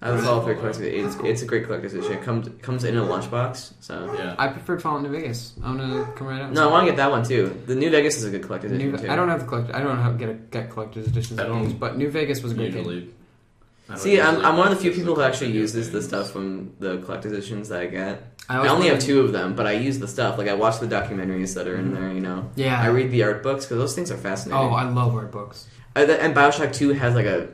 B: I have the Fallout 3 collector's edition. It's a great collector's edition. It comes in a lunchbox, so...
D: Yeah.
A: I preferred Fallout New Vegas. I'm gonna come right out.
B: No, I want to get that one too. The New Vegas is a good collector's edition too.
A: I don't have the collector. I don't know how to get collector's editions
D: I
A: of
D: don't
A: games, but New Vegas was a great game.
D: Usually. I don't
B: See, I'm
D: usually
B: one of the few
D: purchase
B: people who actually
D: video
B: uses the
D: games.
B: stuff from the collector's editions that I get. I
A: always
B: only have
A: wanted-
B: 2 of them, but I use the stuff. Like, I watch the documentaries that are in there, you know.
A: Yeah.
B: I read the art books, because those things are fascinating.
A: Oh, I love art books.
B: And BioShock 2 has, like, a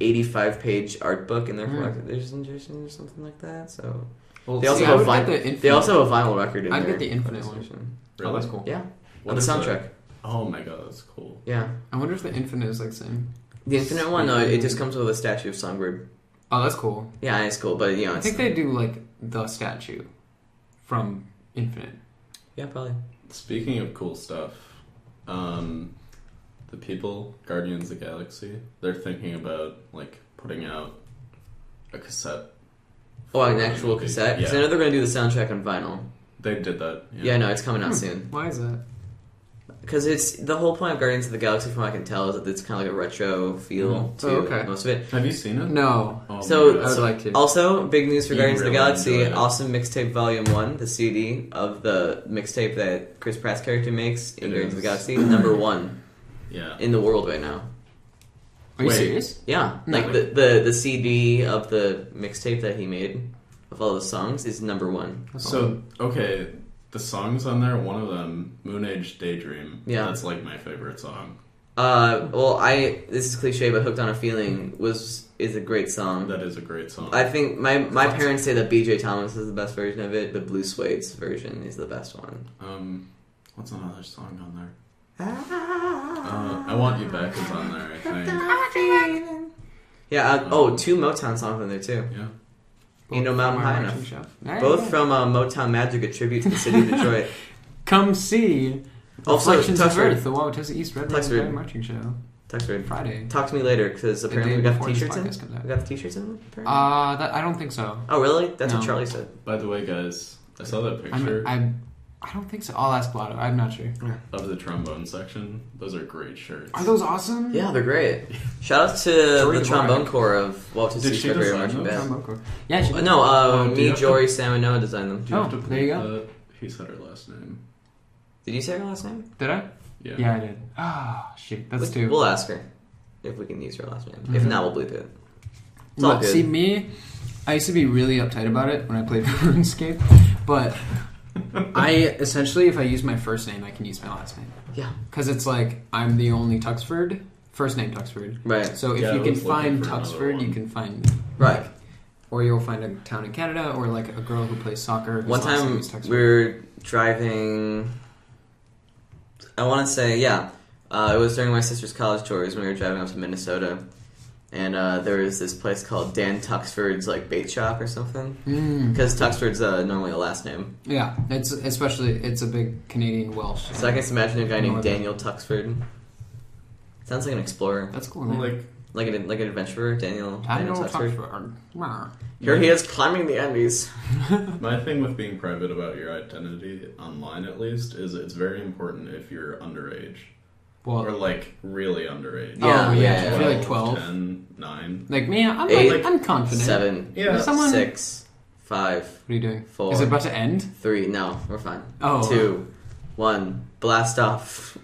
B: 85-page art book in their
A: Mm.
B: collector's edition or something like that, so...
D: Well,
B: They also,
A: See, I
B: have,
A: would get
B: vinyl,
A: the
B: they
A: Infinite.
B: also have a vinyl record in
A: I'd
B: there.
A: get the Infinite
B: collector's
A: one.
B: edition.
D: really?
A: Oh, that's cool.
B: Yeah.
D: What
B: And the
D: is
B: soundtrack.
D: it? Oh my god, that's cool.
B: Yeah.
A: I wonder if the Infinite is like the same.
B: The Infinite one, no, it just comes with a statue of Songbird.
A: Oh, that's cool.
B: Yeah, it's cool, but, you know,
A: I
B: it's...
A: think they do like the statue from Infinite.
B: Yeah, probably.
D: Speaking of cool stuff, the people, Guardians of the Galaxy, they're thinking about like putting out a cassette.
B: Oh, an
D: for the
B: actual
D: movie.
B: cassette? Because I
D: Yeah,
B: know they're going to do the soundtrack on vinyl.
D: they did that.
B: Yeah, no, it's coming out soon.
A: Why is that?
B: Because it's the whole point of Guardians of the Galaxy, from what I can tell, is that it's kind of like a retro feel to
A: Oh, okay.
B: most of it.
D: Have you seen it?
A: No.
D: Oh,
B: So-
D: my
A: I
D: God.
A: would like to.
B: Also, big news for
D: You
B: Guardians of the
D: really
B: Galaxy,
D: enjoy it.
B: awesome mixtape volume 1, the CD of the mixtape that Chris Pratt's character makes in
D: It
B: Guardians of the
D: is.
B: Galaxy, number 1
D: Yeah.
B: in the world right now.
A: Are you
D: Wait.
A: serious?
B: Yeah,
A: No.
B: like the CD of the mixtape that he made of all the songs is number 1.
D: So, okay, the songs on there, one of them, Moon Age Daydream,
B: Yeah.
D: that's like my favorite song.
B: Well, this is cliche, but Hooked on a Feeling is a great song.
D: That is a great song.
B: I think my parents say that BJ Thomas is the best version of it, but Blue Suede's version is the best one.
D: What's another song on there? I Want You Back is on there, I think.
B: Yeah, 2 Motown songs on there too.
D: Yeah.
B: Ain't No Mountain High Enough.
A: Enough.
B: Both from Motown Magic, a tribute to the city of Detroit.
A: Come see
B: Also,
A: Reflections of
B: Tuxford.
A: Earth, the Wauwatosa East Red Ribbon
B: Tuxford.
A: Fire Marching Show.
B: Tuxford.
A: Friday.
B: Talk to me later, because apparently we
A: day
B: got the
A: before this
B: t-shirts in.
A: podcast comes out.
B: We got the t-shirts in, apparently?
A: That I don't think so.
B: Oh, really? That's what
A: No.
B: Charlie said.
D: By the way, guys, I saw that picture
A: I don't think so. I'll ask Blotto. I'm not sure.
D: of the trombone section. Those are great shirts.
A: Are those awesome?
B: Yeah, they're great. Shout out to
A: Jory
B: the trombone
A: Bragg.
B: corps of Wauwatosa
D: Did
B: East
D: she
B: Red River
D: design
B: Marching
D: those?
B: Band.
A: Trombone corps. Yeah, she did.
B: No,
D: do you
B: me,
D: have
B: Jory, Sam, and Noah designed them.
D: Do you have
A: Oh,
D: to
A: there you
D: put
A: go.
D: the- He said her last name.
B: Did you say her last name?
A: Did I?
D: Yeah.
A: Yeah, I did. Shoot. That's two.
B: We'll ask her if we can use her last name.
A: Mm-hmm.
B: If not, we'll bleep it. It's all
A: Look,
B: good.
A: see, me, I used to be really uptight about it when I played RuneScape, but I essentially, if I use my first name, I can use my last name.
B: Yeah.
A: Because it's like, I'm the only Tuxford, first name Tuxford.
B: Right.
A: So if
D: Yeah,
A: you
D: I
A: can
D: was looking
A: find
D: for another
A: Tuxford, you
D: one.
A: can find,
B: Right.
A: or you'll find a town in Canada, or like a girl who plays soccer. whose
B: One
A: last name
B: time
A: is Tuxford.
B: we were driving. I want to say, yeah. It was during my sister's college tours when we were driving up to Minnesota. And there was this place called Dan Tuxford's like bait shop or something. Because Tuxford's normally a last name.
A: Yeah, it's a big Canadian Welsh.
B: So I can just imagine a guy named
A: Northern.
B: Daniel Tuxford. Sounds like an explorer.
A: That's cool.
D: Well,
A: Man.
D: like,
B: Like an adventurer, Daniel
A: Daniel
B: Tuxford.
A: Tuxford. Wow.
B: Here he is climbing the Andes.
D: my thing with being private about your identity, online at least, is it's very important if you're underage.
A: Well,
D: Or like really underage.
B: Yeah,
A: yeah. If you're like 12.
D: 10, 9.
A: like me, I'm
B: Eight,
A: like, I'm confident.
B: 7,
D: Yeah.
A: Someone-
B: 6, 5,
A: What are you doing?
B: 4.
A: Is it about to end?
B: 3. No, we're fine.
A: Oh.
B: 2, 1. Blast off.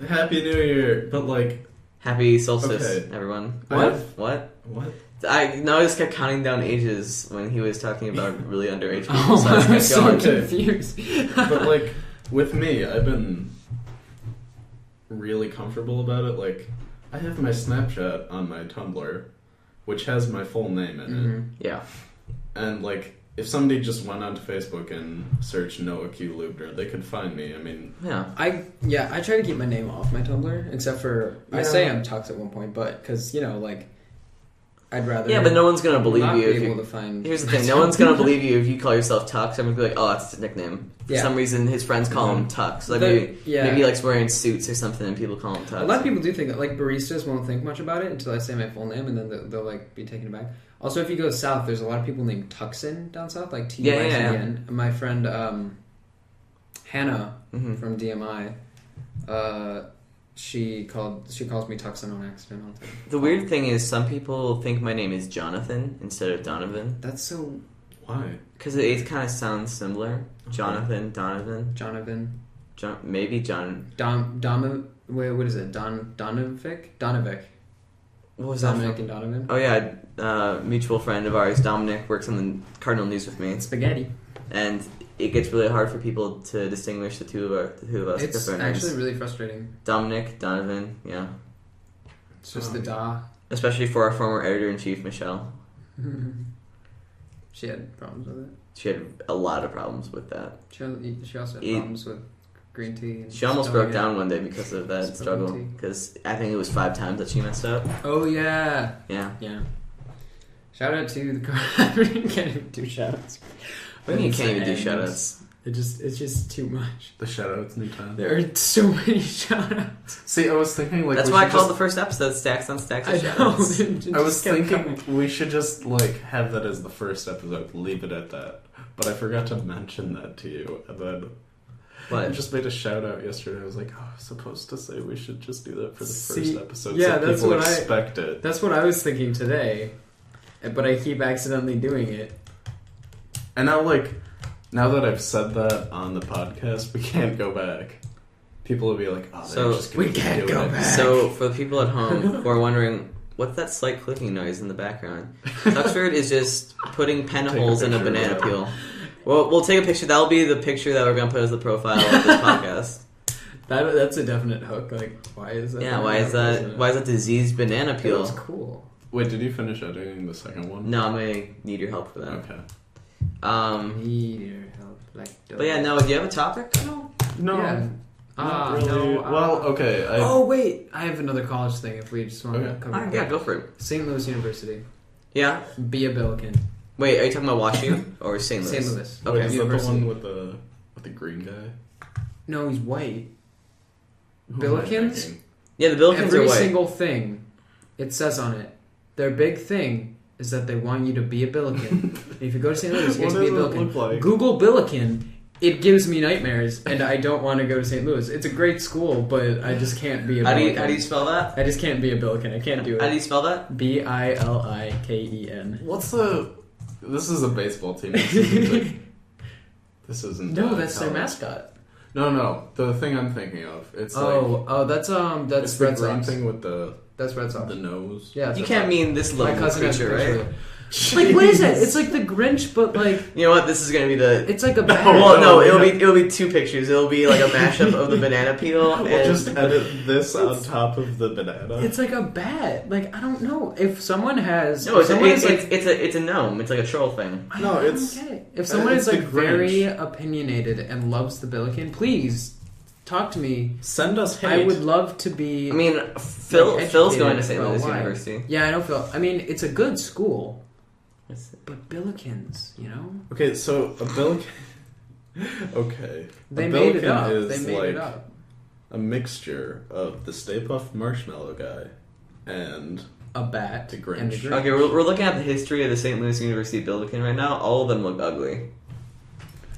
D: Happy New Year! But like,
B: Happy solstice,
D: Okay.
B: everyone.
D: I have-
B: What?
D: what?
B: I just kept counting down ages when he was talking about really underage people.
A: Oh,
B: so I
A: I'm
B: just kept
A: so
B: going.
A: confused.
D: But like, with me, I've been really comfortable about it. Like, I have my Snapchat on my Tumblr, which has my full name in it.
B: Yeah.
D: And like, if somebody just went onto Facebook and searched Noah Q. Lubner, they could find me. I mean,
B: Yeah.
A: I try to keep my name off my Tumblr, except for I
D: Yeah.
A: say I'm Tux at one point, but because like I'd rather.
B: Yeah, but no one's gonna believe
A: not
B: you
A: be
B: if
A: able
B: you.
A: to find.
B: Here's the thing: no one's gonna believe you if you call yourself Tux. Everyone's gonna be like, "Oh, that's his nickname." For
A: Yeah.
B: some reason, his friends call him Tux. Like
A: The-
B: maybe he likes wearing suits or something, and people call him Tux.
A: A lot of people do think that, like baristas won't think much about it until I say my full name, and then they'll like be taken aback. Also, if you go south, there's a lot of people named Tucson down south, like Tucson. My friend Hannah from DMI, she calls me Tucson on accident all the time.
B: The weird thing is, some people think my name is Jonathan instead of Donovan.
A: That's so...
D: Why?
B: Because it kind of sounds similar. Jonathan, Donovan. Maybe John...
A: Wait, what is it? Donovic?
B: What was that?
A: Dominic and Donovan?
B: Oh yeah, mutual friend of ours, Dominic, works on the Cardinal News with me.
A: Spaghetti.
B: And it gets really hard for people to distinguish the two of us.
A: It's actually really frustrating.
B: Dominic, Donovan, yeah.
A: It's just the da.
B: Especially for our former editor-in-chief, Michelle.
A: She had problems with it.
B: She had a lot of problems with that.
A: She also had problems with green tea. And
B: she almost broke down one day because of that struggle. Because I think it was 5 times that she messed up.
A: Oh, yeah.
B: Yeah.
A: Shout out to the... I can't even do shout outs.
B: What do you mean you can't even do shout outs?
A: It's just too much.
D: The shout outs new time.
A: There are so many shout outs.
D: See, I was thinking like...
B: That's why I called the first episode Stacks on Stacks of Shout Outs.
D: I was thinking we should just like have that as the first episode, leave it at that. But I forgot to mention that to you, and then...
B: What?
D: I just made a shout out yesterday. I was like, I was supposed to say we should just do that for the first episode.
A: Yeah,
D: so
A: that's
D: people
A: what
D: expect it.
A: That's what I was thinking today, but I keep accidentally doing it.
D: And now that I've said that on the podcast, we can't go back. People will be like, oh, they're just gonna
A: we can't go back.
B: So for the people at home who are wondering, what's that slight clicking noise in the background? Tuxford is just putting pen holes in a banana peel. Well, we'll take a picture. That'll be the picture that we're going to put as the profile of this podcast.
A: That's a definite hook. Like, why is that?
B: Yeah, why is that diseased banana peel?
A: That's cool.
D: Wait, did you finish editing the second one?
B: No, I'm going to need your help for that.
D: Okay.
A: Need your help.
B: But yeah, no, do you have a topic?
D: No.
A: Yeah.
D: Not really.
A: No,
D: well, okay.
A: Oh, wait. I have another college thing if we just want to cover it.
B: Yeah, go for it.
A: St. Louis University.
B: Yeah?
A: Be a Belliken.
B: Wait, are you talking about WashU or St. Louis?
A: St. Louis.
D: Okay,
A: Okay,
D: is that the
A: University.
D: one with the green guy?
A: No, he's white.
D: Who am I
A: Bellikens?
D: thinking?
B: Yeah, the Bellikens are
A: Every
B: white.
A: single thing, it says on it, their big thing is that they want you to be a Billiken. And if you go to St. Louis, you have to be a
D: What does it
A: Billiken.
D: look like?
A: Google Billiken. It gives me nightmares, and I don't want to go to St. Louis. It's a great school, but I just can't be a Billiken.
B: How do you spell that?
A: I just can't be a Billiken. I can't do it.
B: How do you spell that?
A: Billiken.
D: What's the... This is a baseball team. This isn't...
A: No, that's their
D: college.
A: mascot.
D: No. The thing I'm thinking of. It's
A: that's
D: it's the
A: Red
D: green
A: Sox.
D: thing with the
A: That's Red Sox.
D: nose.
A: Yeah,
B: You can't mean this
A: my
B: little
A: cousin has a
B: creature,
A: picture
B: right?
A: of it. Like, what is that? It's like the Grinch, but like
B: You know what? This is gonna be the.
A: it's like a bat.
B: Well, no,
D: yeah.
B: it'll be 2 pictures. It'll be like a mashup of the banana peel and
D: We'll just edit this on top of the banana.
A: It's like a bat. Like, I don't know if someone has.
B: no,
A: if someone is
B: it's a gnome. It's like a troll thing.
A: I
D: No,
A: don't
D: it's-
A: get it. If someone
D: it's
A: is like
D: the Grinch.
A: very opinionated and loves the Billiken, please talk to me.
D: Send us hate.
A: I would love to be.
B: I mean, Phil's
A: educated
B: going to St.
A: about
B: Louis
A: why.
B: University.
A: Yeah, I know Phil. I mean, it's a good school, but Billikens, you know,
D: Okay, so a Billiken... Okay.
A: they
D: a
A: made it
D: Billiken
A: up.
D: is
A: They made
D: like
A: it up.
D: a mixture of the Stay Puft Marshmallow guy and...
A: A bat
D: The Grinch.
A: and a Grinch.
B: Okay, we're looking at the history of the St. Louis University Billiken right now. All of them look ugly.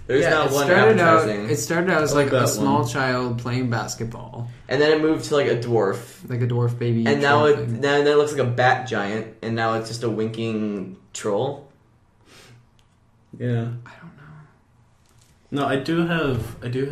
B: There's not one appetizing.
A: It started out as
D: I like
A: like a
D: that
A: small
D: one.
A: child playing basketball,
B: And then it moved to like a dwarf.
A: like a dwarf baby.
B: And now
A: troll
B: it
A: thing.
B: now it looks like a bat giant. And now it's just a winking troll.
D: Yeah.
A: I don't know.
D: No, I do have a...
A: Get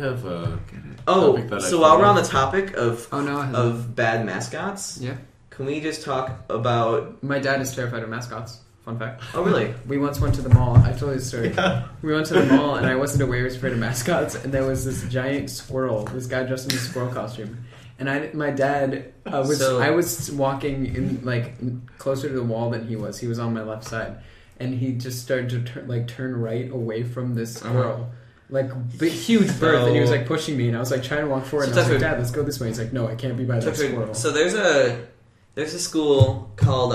A: it.
B: Oh,
D: Topic that I
B: so while we're on
D: found.
B: the topic of
A: Oh no. I haven't.
B: of bad mascots,
A: Yeah.
B: can we just talk about?
A: My dad is terrified of mascots. Fun fact.
B: Oh, really?
A: We once went to the mall. I told you the story.
D: Yeah.
A: We went to the mall, and I wasn't aware he was afraid of mascots. And there was this giant squirrel. This guy dressed in a squirrel costume. And my dad was.
B: So-
A: I was walking in like closer to the wall than he was. He was on my left side, and he just started to turn right away from this squirrel. Like big, huge birth, and he was like pushing me, and I was like trying to walk forward.
B: So
A: and I was like,
B: Tucker-
A: "Dad, let's go this way." He's like, "No, I can't be by that squirrel."
B: So there's a school called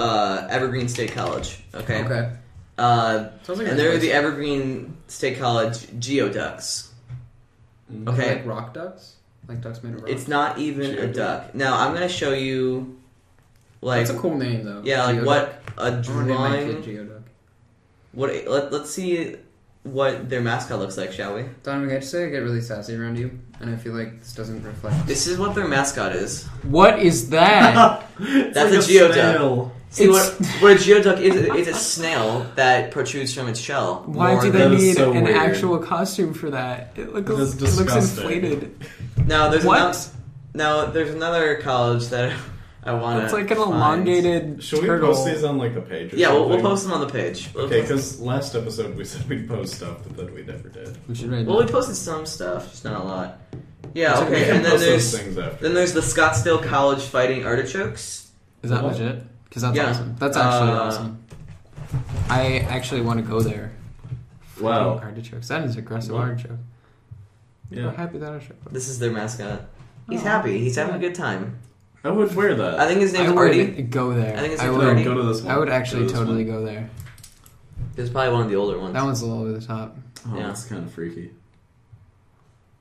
B: Evergreen State College. Okay.
A: Okay.
B: And
A: Sounds like a
B: they're
A: nice
B: the
A: place.
B: Evergreen State College Geoducks. Okay.
A: Like rock ducks, like ducks made of rock.
B: It's not even a
D: Geoduck.
B: duck. Now I'm gonna show you Like,
A: That's a cool name, though.
B: yeah, like
A: Geoduck.
B: what a
A: I wanna name my kid
B: drawing.
A: Geoduck.
B: Let's see what their mascot looks like, shall we?
A: Donovan, I just say I get really sassy around you, and I feel like this doesn't reflect.
B: This is what their mascot is.
A: What is that?
B: That's
D: like
B: a Geoduck.
D: snail.
B: See, what a Geoduck is, it's a snail that protrudes from its shell.
A: Why do they
D: That is
A: need
D: so
A: an
D: weird.
A: actual costume for that? It looks
D: That's
A: inflated.
B: Now, there's
A: What?
B: there's another college that I want to
A: It's like an elongated
D: Should we
A: turtle.
D: post these on like the page? Or
B: Yeah, we'll
D: something?
B: post them on the page.
D: Okay, because last episode we said we'd post stuff, but then we never did.
A: We should write
B: Well, we
A: that.
B: posted some stuff, just not a lot. Yeah,
A: So
B: okay,
D: We can
B: and then
D: post those
B: there's
D: things after.
B: then there's the Scottsdale College Fighting Artichokes.
A: Is that
D: What?
A: legit? Because that's
B: Yeah.
A: awesome. That's actually
B: Uh,
A: awesome. I actually want to go there.
D: Wow.
A: Artichokes. That is aggressive
D: What?
A: artichoke.
D: Yeah.
A: How happy that artichoke was.
B: This is their mascot. He's
A: Oh,
B: happy. He's having a
A: yeah.
B: good time.
D: I would wear that.
B: I think his name's
A: I
B: Artie.
A: would go there.
B: I think it's
A: I
B: like
A: would.
B: Artie.
D: Go to this one.
A: I would actually
D: Go to this
A: totally
D: one.
A: go there.
B: It's probably one of the older ones.
A: That one's a little over the top.
D: Oh,
B: Yeah.
D: that's kind of freaky.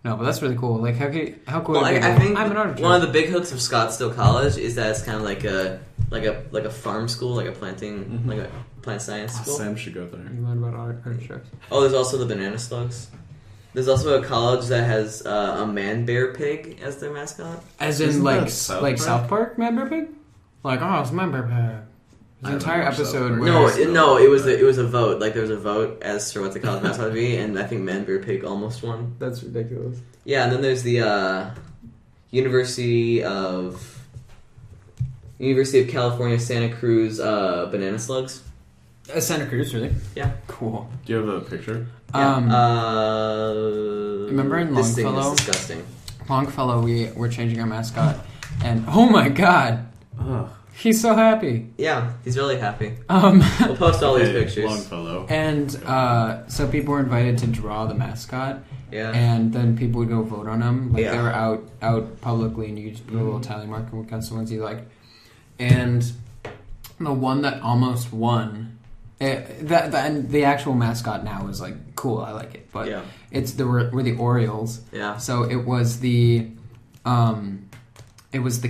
A: No, but that's really cool. Like, how cool
B: Well,
A: would it be?
B: I think
A: I'm an artichoke.
B: one of the big hooks of Scottsdale College is that it's kind of like a farm school, like a planting,
D: Mhm.
B: like a plant science school.
D: Sam should go there.
A: You learn about artichokes.
B: Oh, there's also the banana slugs. There's also a college that has a man bear pig as their mascot.
A: As in,
D: Isn't
A: like,
D: that South
A: like
D: Park?
A: South Park, Man Bear Pig? Like, oh, it's Man Bear Pig. The
D: I
A: entire
D: haven't watched South
A: episode
D: Park.
A: where...
B: No, it was a vote. Like there was a vote as to what the college mascot would be, and I think man bear pig almost won.
A: That's ridiculous.
B: Yeah, and then there's the University of California Santa Cruz banana slugs.
A: Santa Cruz, really?
B: Yeah.
A: Cool.
D: Do you have a picture?
B: Yeah.
A: Remember in
B: this thing
A: Longfellow?
B: is disgusting.
A: Longfellow, we're changing our mascot, and oh my god,
D: Ugh.
A: he's so happy.
B: Yeah, he's really happy.
A: Um,
B: We'll post all these
D: Hey,
B: pictures.
D: Longfellow.
A: and so people were invited to draw the mascot,
B: Yeah.
A: and then people would go vote on them. Like
B: Yeah.
A: they were out publicly, and you could just put a little tally mark and what kinds of ones you liked. And the one that almost won, and the actual mascot now is like cool. I like it, but
B: Yeah.
A: we're the Orioles.
B: Yeah.
A: So it was the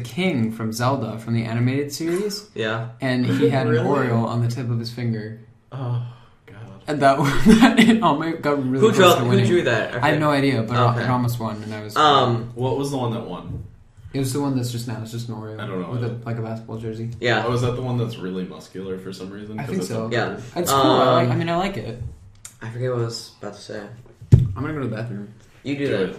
A: king from Zelda from the animated series,
B: Yeah.
A: and he had
D: Really?
A: an Oriole on the tip of his finger,
D: Oh, God.
A: and that it almost got really
B: Who
A: close to
B: drew
A: winning.
B: that?
A: I have no idea, but
B: Okay.
A: it almost won, and I was.
D: What was the one that won?
A: It was the one that's just now. It's just an Oriole.
D: I don't know.
A: With like a basketball jersey.
B: Yeah.
D: Oh, is that the one that's really muscular for some reason?
A: I
D: 'Cause
A: think
D: it's
A: so.
D: a
B: Yeah.
D: bird?
A: It's cool. I like it.
B: I forget what I was about to say.
A: I'm gonna go to the bathroom.
B: You do
D: Do
B: that.
D: it.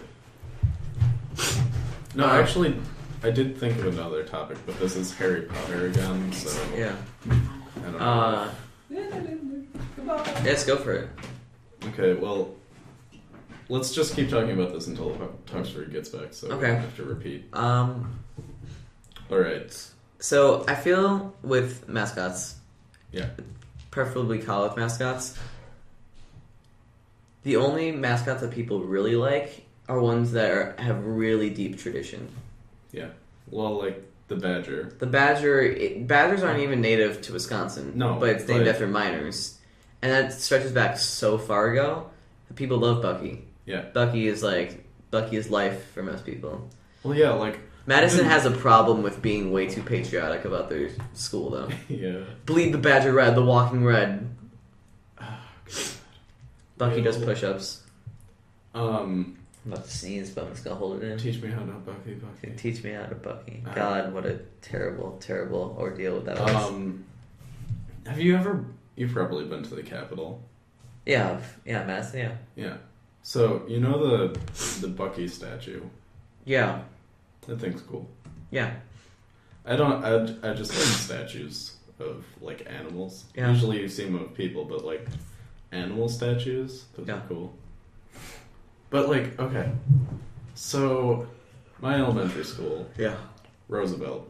D: No, actually, I did think of another topic, but this is Harry Potter again, so
B: Yeah.
D: I don't know.
B: Yes, go for it.
D: Okay, well, let's just keep talking about this until Tuxford gets back, so we
B: Okay.
D: don't have to repeat. Alright.
B: So I feel with mascots,
D: Yeah.
B: preferably college mascots, the only mascots that people really like are ones that have really deep tradition.
D: Yeah. Well, like the Badger.
B: The Badgers aren't even native to Wisconsin.
D: No,
B: but it's named
D: but-
B: after miners, and that stretches back so far ago. People love Bucky.
D: Yeah.
B: Bucky is life for most people.
D: Well, yeah, like.
B: Madison has a problem with being way too patriotic about their school, though.
D: Yeah.
B: Bleed the Badger red, the walking red. Bucky
D: Yeah.
B: does push-ups.
D: Um,
B: I'm about to sneeze, but I'm just gonna hold it in.
D: teach me how to Bucky.
B: Teach me how to Bucky. God, what a terrible, terrible ordeal that was.
D: Have you ever? You've probably been to the Capitol.
B: Yeah, Madison, yeah.
D: Yeah. So you know the Bucky statue.
B: Yeah,
D: That thing's cool.
B: yeah.
D: I just like statues of like animals.
B: Yeah.
D: Usually you see them of people, but like animal statues, those
B: Yeah.
D: are cool. But like, okay, so my elementary school,
B: Yeah.
D: Roosevelt,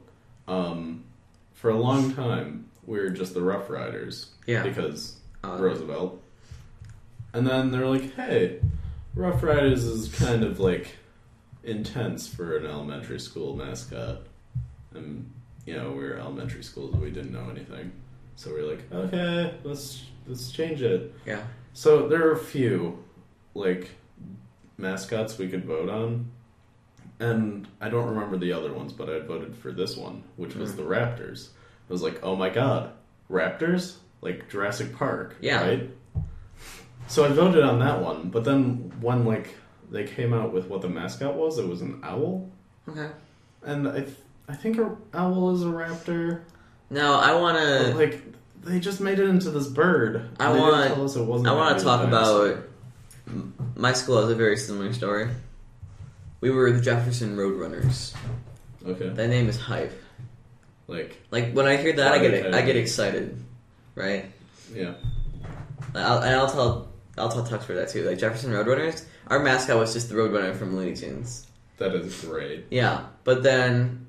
D: for a long time we were just the Rough Riders,
B: Yeah.
D: because Roosevelt, and then they're like, hey, Rough Riders is kind of like intense for an elementary school mascot. And, you know, we were elementary schools, we didn't know anything. So we were like, okay, let's change it.
B: Yeah.
D: So there are a few, like, mascots we could vote on. And I don't remember the other ones, but I voted for this one, which was the Raptors. I was like, oh my god, raptors? Like Jurassic Park,
B: Yeah.
D: right? So I voted on that one, but then when like they came out with what the mascot was, it was an owl.
B: Okay.
D: And I think an owl is a raptor.
B: No, I want
D: But,
B: to...
D: like, they just made it into this bird.
B: I
D: They
B: want-
D: didn't tell us it wasn't
B: I want to
D: gonna
B: talk
D: be a dinosaur.
B: about... My school has a very similar story. We were the Jefferson Roadrunners.
D: Okay.
B: That name is hype.
D: Like,
B: Like, when I hear that,
D: Okay.
B: I get excited. Right?
D: yeah.
B: I'll tell Tuxford that too. Like, Jefferson Roadrunners, our mascot was just the Roadrunner from Looney Tunes.
D: That is great.
B: Yeah, but then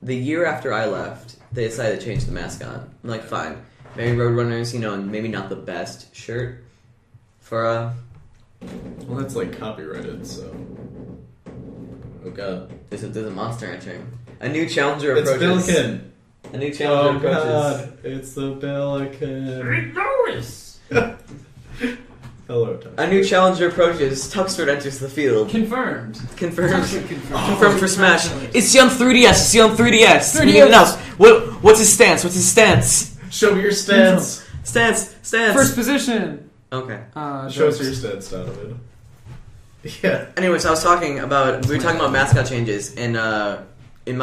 B: the year after I left, they decided to change the mascot. I'm like, fine. Maybe Roadrunners, maybe not the best shirt for
D: Well, that's like copyrighted, so. Oh god.
B: There's a monster entering. A new challenger
D: It's
B: approaches.
D: Billiken!
B: A new challenger
D: Oh
B: approaches.
D: god, it's the Bellikens. Hello, Tom.
B: A new challenger approaches. Tuxford enters the field.
A: Confirmed.
B: Confirmed.
A: Confirmed.
B: Confirmed for Smash. It's on 3DS. It's on 3DS.
A: 3DS.
B: We need an else. What's his stance? What's his stance?
D: Show me your stats!
B: Stance.
A: First position.
B: Okay.
D: Show us your stats, Donovan. Yeah.
B: Anyways, I was talking about... We were talking about mascot changes in my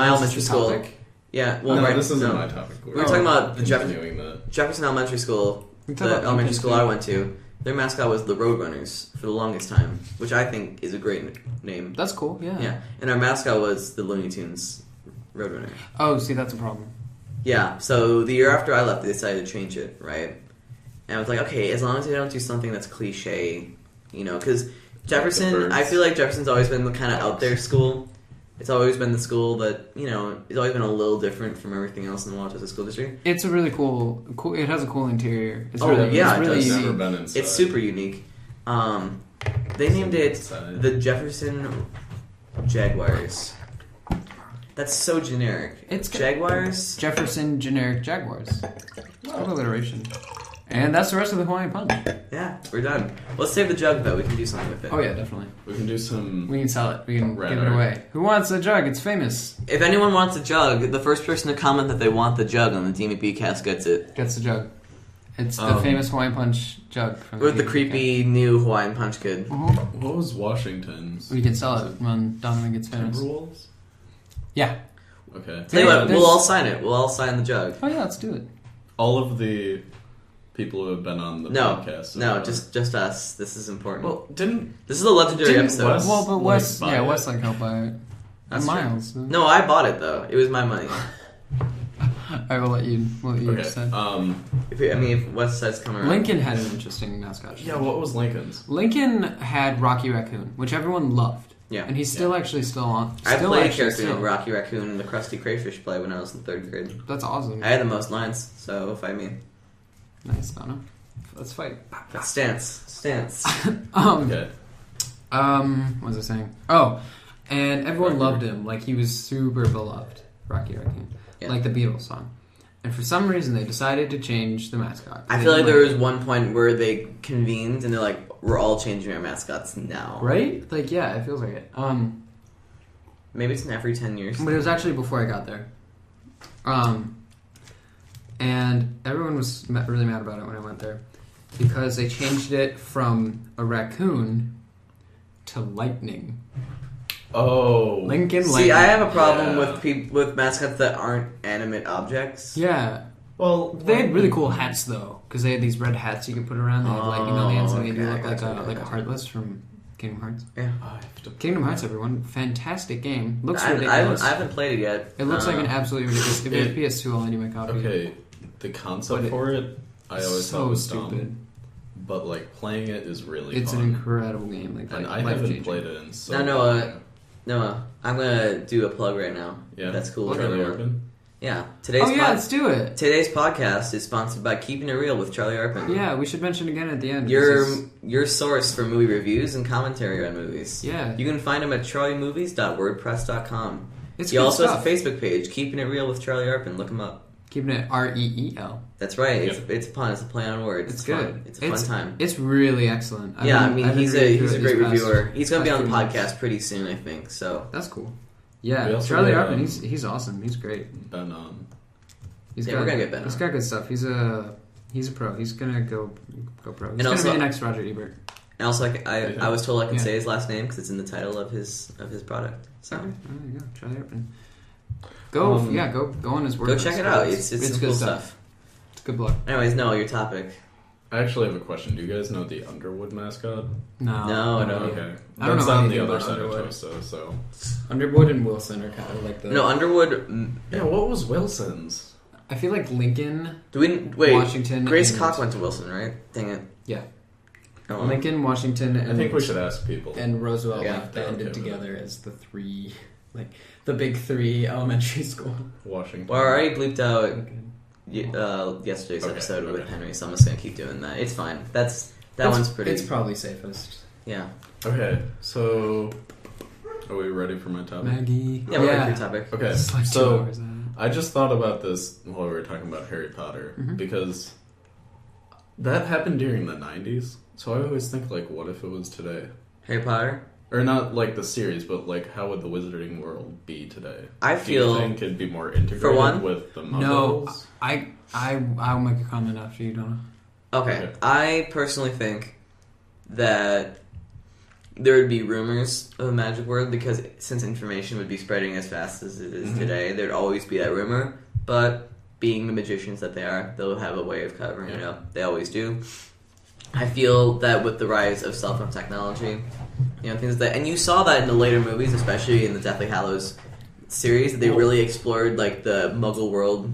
B: elementary school.
A: Topic.
B: Yeah, well,
D: no,
B: right,
D: this isn't
B: no.
D: my topic.
B: We were talking about the
D: continuing that.
B: Jefferson Elementary School,
A: We
B: the
A: talk about
B: elementary
A: Lincoln
B: school
A: too.
B: I went to. Their mascot was the Roadrunners for the longest time, which I think is a great name.
A: That's cool. Yeah.
B: Yeah, and our mascot was the Looney Tunes Roadrunner.
A: Oh, see, that's a problem.
B: Yeah, so the year after I left, they decided to change it, right? And I was like, okay, as long as they don't do something that's cliche, because Jefferson,
D: birds.
B: I feel like Jefferson's always been the kind of out there school. It's always been the school that, it's always been a little different from everything else in the Wachusett School District.
A: It's a really cool. It has a cool interior. It's
B: Oh,
A: really,
B: yeah,
A: it's
B: it
A: really
B: does.
A: easy.
D: Never been inside.
B: It's super unique. They named it
D: Inside.
B: the Jefferson Jaguars. That's so generic.
A: It's
B: Jaguars?
A: Jefferson generic Jaguars. It's called alliteration. And that's the rest of the Hawaiian Punch.
B: Yeah, we're done. Let's save the jug, though. We can do something with it.
A: Oh yeah, definitely.
D: We can do some.
A: We can sell it. We can
D: Right,
A: give it
D: right.
A: away. Who wants a jug? It's famous.
B: If anyone wants a jug, the first person to comment that they want the jug on the DMCBcast gets it.
A: Gets the jug. It's the famous Hawaiian Punch jug from
B: With the
A: DMCBcast.
B: creepy new Hawaiian Punch kid.
D: What was Washington's?
A: We can sell it when Donovan gets famous.
D: Timberwolves?
A: Yeah.
D: Okay.
B: Tell you what,
A: there's-
B: we'll all sign it. We'll all sign the jug.
A: Oh yeah, let's do it.
D: All of the people who have been on the
B: No,
D: podcast. so
B: no,
D: far.
B: just us. This is important.
D: Well, didn't
B: This is a legendary
D: Didn't
B: episode.
D: Wes-
A: Well, but
D: like,
A: Wes,
D: buy
A: yeah,
D: it.
A: Westlake helped buy it.
B: That's
A: Miles.
B: No, I bought it though. It was my money.
A: I will let you.
D: Okay.
A: Decide.
B: If West Side's coming around.
A: Lincoln had an interesting mascot.
D: Yeah, what was Lincoln's?
A: Lincoln had Rocky Raccoon, which everyone loved.
B: Yeah.
A: And he's still actually still on.
B: I
A: still
B: played a
A: actually
B: character
A: still-
B: named Rocky Raccoon in the Krusty Crayfish play when I was in 3rd grade.
A: That's awesome.
B: I had the most lines, so fight me.
A: Nice, Donna. Let's fight.
B: Stance.
D: Okay.
A: What was I saying? Oh, and everyone loved him. Like, he was super beloved, Rocky Raccoon.
B: Yeah.
A: Like the Beatles song. And for some reason, they decided to change the mascot.
B: I feel like there was one point where they convened and they're like, we're all changing our mascots now.
A: Right? Like, yeah, it feels like it.
B: Maybe it's in every 10 years.
A: But it was actually before I got there. And everyone was really mad about it when I went there. Because they changed it from a raccoon to lightning.
D: Oh.
A: Lincoln
B: See,
A: Lightning.
B: I have a problem
D: Yeah.
B: with mascots that aren't animate objects.
A: Yeah.
D: Well,
A: They had really cool hats, though. Because they had these red hats you could put around. They had lightning on the ends, and they do
B: okay,
A: look
B: I
A: like
B: gotcha,
A: a
B: I gotcha.
A: Heartless from Kingdom Hearts.
B: Yeah.
D: I have to-
A: Kingdom Hearts, everyone. Fantastic game. Looks
B: I
A: ridiculous.
B: haven't played it yet.
A: It looks like an absolutely ridiculous... If you have
D: It-
A: PS2, I'll lend you my copy.
D: Okay, the concept
A: But it-
D: for it, I always
A: so
D: thought was
A: stupid.
D: dumb. But like playing it is really
A: It's
D: fun.
A: an incredible game. Like,
D: and I
A: life-changing.
D: haven't played it in so
B: No,
D: long.
B: Noah, I'm gonna do a plug right now.
D: Yeah,
B: That's cool.
D: Charlie Arpin.
B: Yeah. Today's
A: Oh yeah, let's do it.
B: today's podcast is sponsored by Keeping It Real with Charlie Arpin.
A: Yeah, we should mention again at the end.
B: Your source for movie reviews and commentary on movies.
A: Yeah.
B: You can find him at charliemovies.wordpress.com.
A: It's
B: He
A: good
B: also
A: stuff.
B: has a Facebook page, Keeping It Real with Charlie Arpin. Look him up.
A: Keeping it REEL.
B: That's right.
D: Yep.
B: It's a pun. It's a play on words.
A: It's
B: fun.
A: good.
B: It's a fun time.
A: It's really excellent.
B: Yeah, I mean,
A: I've been
B: he's
A: reading
B: a
A: through it
B: great
A: these past-
B: reviewer. He's going to be on the
A: past few
B: podcast
A: months.
B: pretty soon, I think. So
A: That's cool.
D: We
A: Yeah,
D: also
A: Charlie
D: did,
A: Arpin, he's awesome. He's great.
D: Been on
B: We're gonna get Ben
A: He's
B: on.
A: got good stuff. He's a pro. He's gonna go pro. He's
B: And
A: gonna
B: also-
A: be the next Roger Ebert.
B: And also, I was told I can
A: Yeah.
B: say his last name because it's in the title of his product. So
A: Okay. There you go. Try it. Go go on his work.
B: go check it out. It's some
A: good
B: cool stuff.
A: It's good luck.
B: Anyways, Noah, your topic.
D: I actually have a question. Do you guys know the Underwood mascot?
A: No.
B: No.
D: Okay.
A: I don't
D: That's
A: know
D: on
A: anything
D: the other
A: about
D: side of
A: Underwood.
D: Tosa, so...
A: Underwood and Wilson are kind of like the.
B: No, Underwood.
D: Yeah, what was Wilson's?
A: I feel like Lincoln,
B: Do we wait?
A: Washington.
B: Grace
A: and,
B: Cock went to Wilson, right? Dang it.
A: Yeah.
B: Oh,
A: Lincoln, Washington, and
D: I think we should ask people.
A: and Roosevelt
B: Yeah.
A: like banded
D: Okay with
A: together as the three, like the big three elementary school.
D: Washington.
B: Well, I already bleeped out
A: Okay.
B: yesterday's
D: Okay,
B: episode with
D: okay.
B: Henry, so I'm just gonna keep doing that. It's fine. That one's pretty.
A: It's probably safest.
B: Yeah.
D: Okay, so... Are we ready for my topic?
A: Maggie.
B: Yeah. We're ready for your topic.
D: Okay,
A: It's like 2
D: so...
A: hours.
D: I just thought about this while we were talking about Harry Potter,
A: Mhm.
D: because that happened during the 90s, so I always think, like, what if it was today?
B: Harry Potter.
D: Or not, like, the series, but, like, how would the Wizarding World be today?
B: I
D: Do
B: feel.
D: you think it'd be more integrated
B: For one,
D: with the
A: No,
D: Muggles?
A: I'll make a comment after you, Donna.
B: Okay,
D: Okay.
B: I personally think that there would be rumors of a magic word because since information would be spreading as fast as it is
D: Mhm.
B: today, there'd always be that rumor. But being the magicians that they are, they'll have a way of covering it
D: Yeah.
B: up. They always do. I feel that with the rise of cell phone technology, things that, and you saw that in the later movies, especially in the Deathly Hallows series, that they really explored like the Muggle world.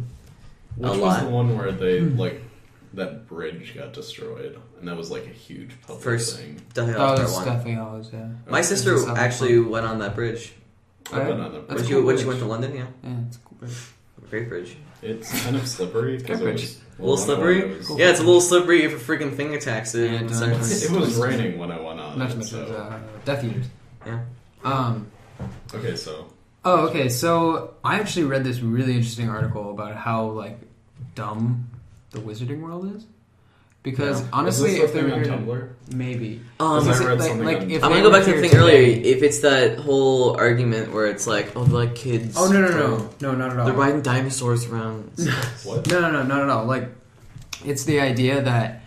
D: Which
B: a
D: was
B: lot.
D: the one where they, like, that bridge got destroyed, and that was, like, a huge public
B: First-
D: thing.
B: Deathly
A: Oh,
B: Hallows
A: it's
B: Part 1.
A: Deathly Hallows, yeah.
B: My
A: This
B: sister
A: is how
B: actually went on that bridge
D: I've been on the
A: That's
B: when
D: bridge.
B: she
A: cool
B: when
A: bridge.
B: she went to London. Yeah,
A: Yeah, it's a cool bridge.
B: great bridge.
D: It's kind of slippery. 'cause
A: Good
D: it
A: bridge.
D: was-
B: A little
D: well,
B: slippery?
D: it was-
B: Yeah, it's a little slippery if a freaking thing attacks it.
A: Yeah,
B: and
A: don't-
B: starts-
D: It was raining when I went on
A: Not to
D: it,
A: mention
D: so...
A: Death Eaters.
B: Yeah.
D: Okay, so...
A: Oh, okay. So I actually read this really interesting article about how like dumb the Wizarding world is. Because
D: Yeah.
A: honestly,
D: is this
A: if they
D: the
A: were
D: thing on
A: here,
D: Tumblr?
A: maybe.
D: Because I read
A: like,
D: something
A: like
D: on-
A: if
B: I'm
A: they
B: gonna go
A: were
B: back to the
A: here
B: thing earlier.
A: today-
B: If it's that whole argument where it's like, oh, they're like kids.
A: Oh no, not at all.
B: They're riding dinosaurs around.
D: What?
A: No, not at all. Like, it's the idea that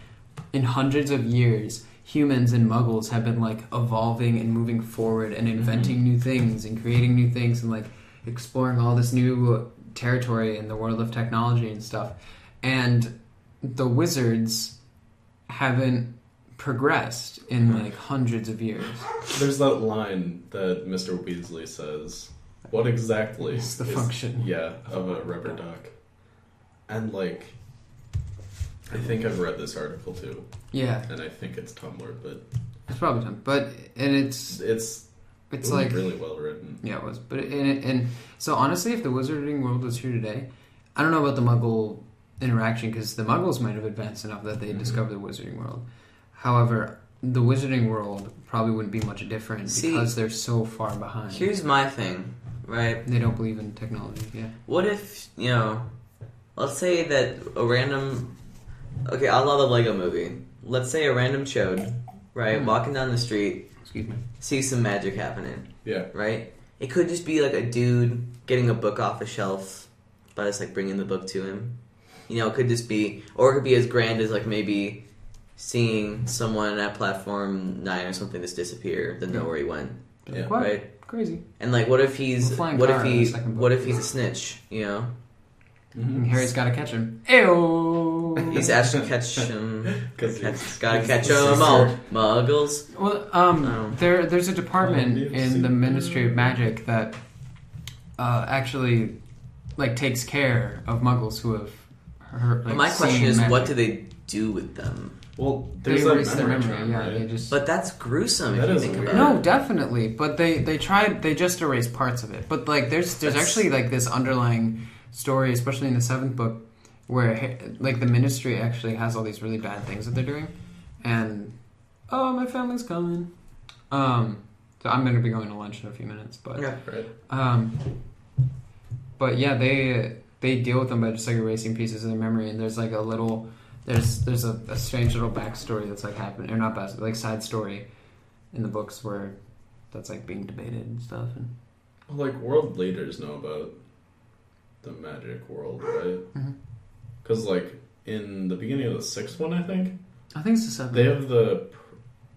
A: in hundreds of years, humans and Muggles have been like evolving and moving forward and inventing new things and creating new things and like exploring all this new territory in the world of technology and stuff. And the wizards haven't progressed in like hundreds of years.
D: There's that line that Mr. Weasley says. What exactly
A: It's the function.
D: Yeah, of a rubber duck. And, like... I think I've read this article, too.
A: Yeah,
D: And I think it's Tumblr, but...
A: it's probably done. But and it's
D: It was
A: like
D: really well written.
A: yeah, it was. But and so honestly, if the Wizarding world was here today, I don't know about the Muggle interaction because the Muggles might have advanced enough that they discovered the Wizarding world. However, the Wizarding world probably wouldn't be much different
B: See,
A: because they're so far behind.
B: Here's my thing, right?
A: They don't believe in technology. Yeah.
B: What if, let's say that a random... Okay, I love the Lego movie. Let's say a random chode, right, walking down the street,
A: Excuse me.
B: sees some magic happening,
D: Yeah.
B: right? It could just be like a dude getting a book off a shelf by just like bringing the book to him. It could just be... Or it could be as grand as like maybe seeing someone at platform 9 or something just disappear, then know where he went,
D: Yeah.
A: What?
B: right?
A: Crazy.
B: And like, what if he's...
A: The flying
B: What
A: car
B: if
A: in the second book.
B: what if he's a snitch,
A: And Harry's got to catch him. Ew.
B: He's actually catch him.
D: 'Cause he's-
B: Gotta
D: he's
B: catch
D: the
B: them
D: sister.
B: all, muggles.
A: Well, there's a department
D: Oh,
A: in the Ministry of Magic that actually like takes care of Muggles who have heard. Like,
B: My question
A: seen
B: is,
A: magic.
B: what do they do with them?
D: Well,
A: They
D: there's that
A: erase their
D: memory
A: memory.
D: charm,
A: Yeah,
D: right?
A: they just.
B: But that's gruesome
D: That
B: if you
D: is
B: think
D: weird.
B: about
A: No,
B: it.
A: definitely. But they tried. They just erased parts of it. But like, there's
D: That's-
A: actually like this underlying story, especially in the 7th book, where like the Ministry actually has all these really bad things that they're doing, and my family's coming. So I'm gonna be going to lunch in a few minutes, but
B: Yeah.
D: Right.
A: but yeah, they deal with them by just like erasing pieces of their memory, and there's like a little. There's a strange little backstory that's like happening, or not backstory, like side story in the books where that's like being debated and stuff. And
D: Well, like, world leaders know about the magic world, right?
A: Mhm.
D: Because, like, in the beginning of the 6th one, I think,
A: I think it's the 7th.
D: they have the...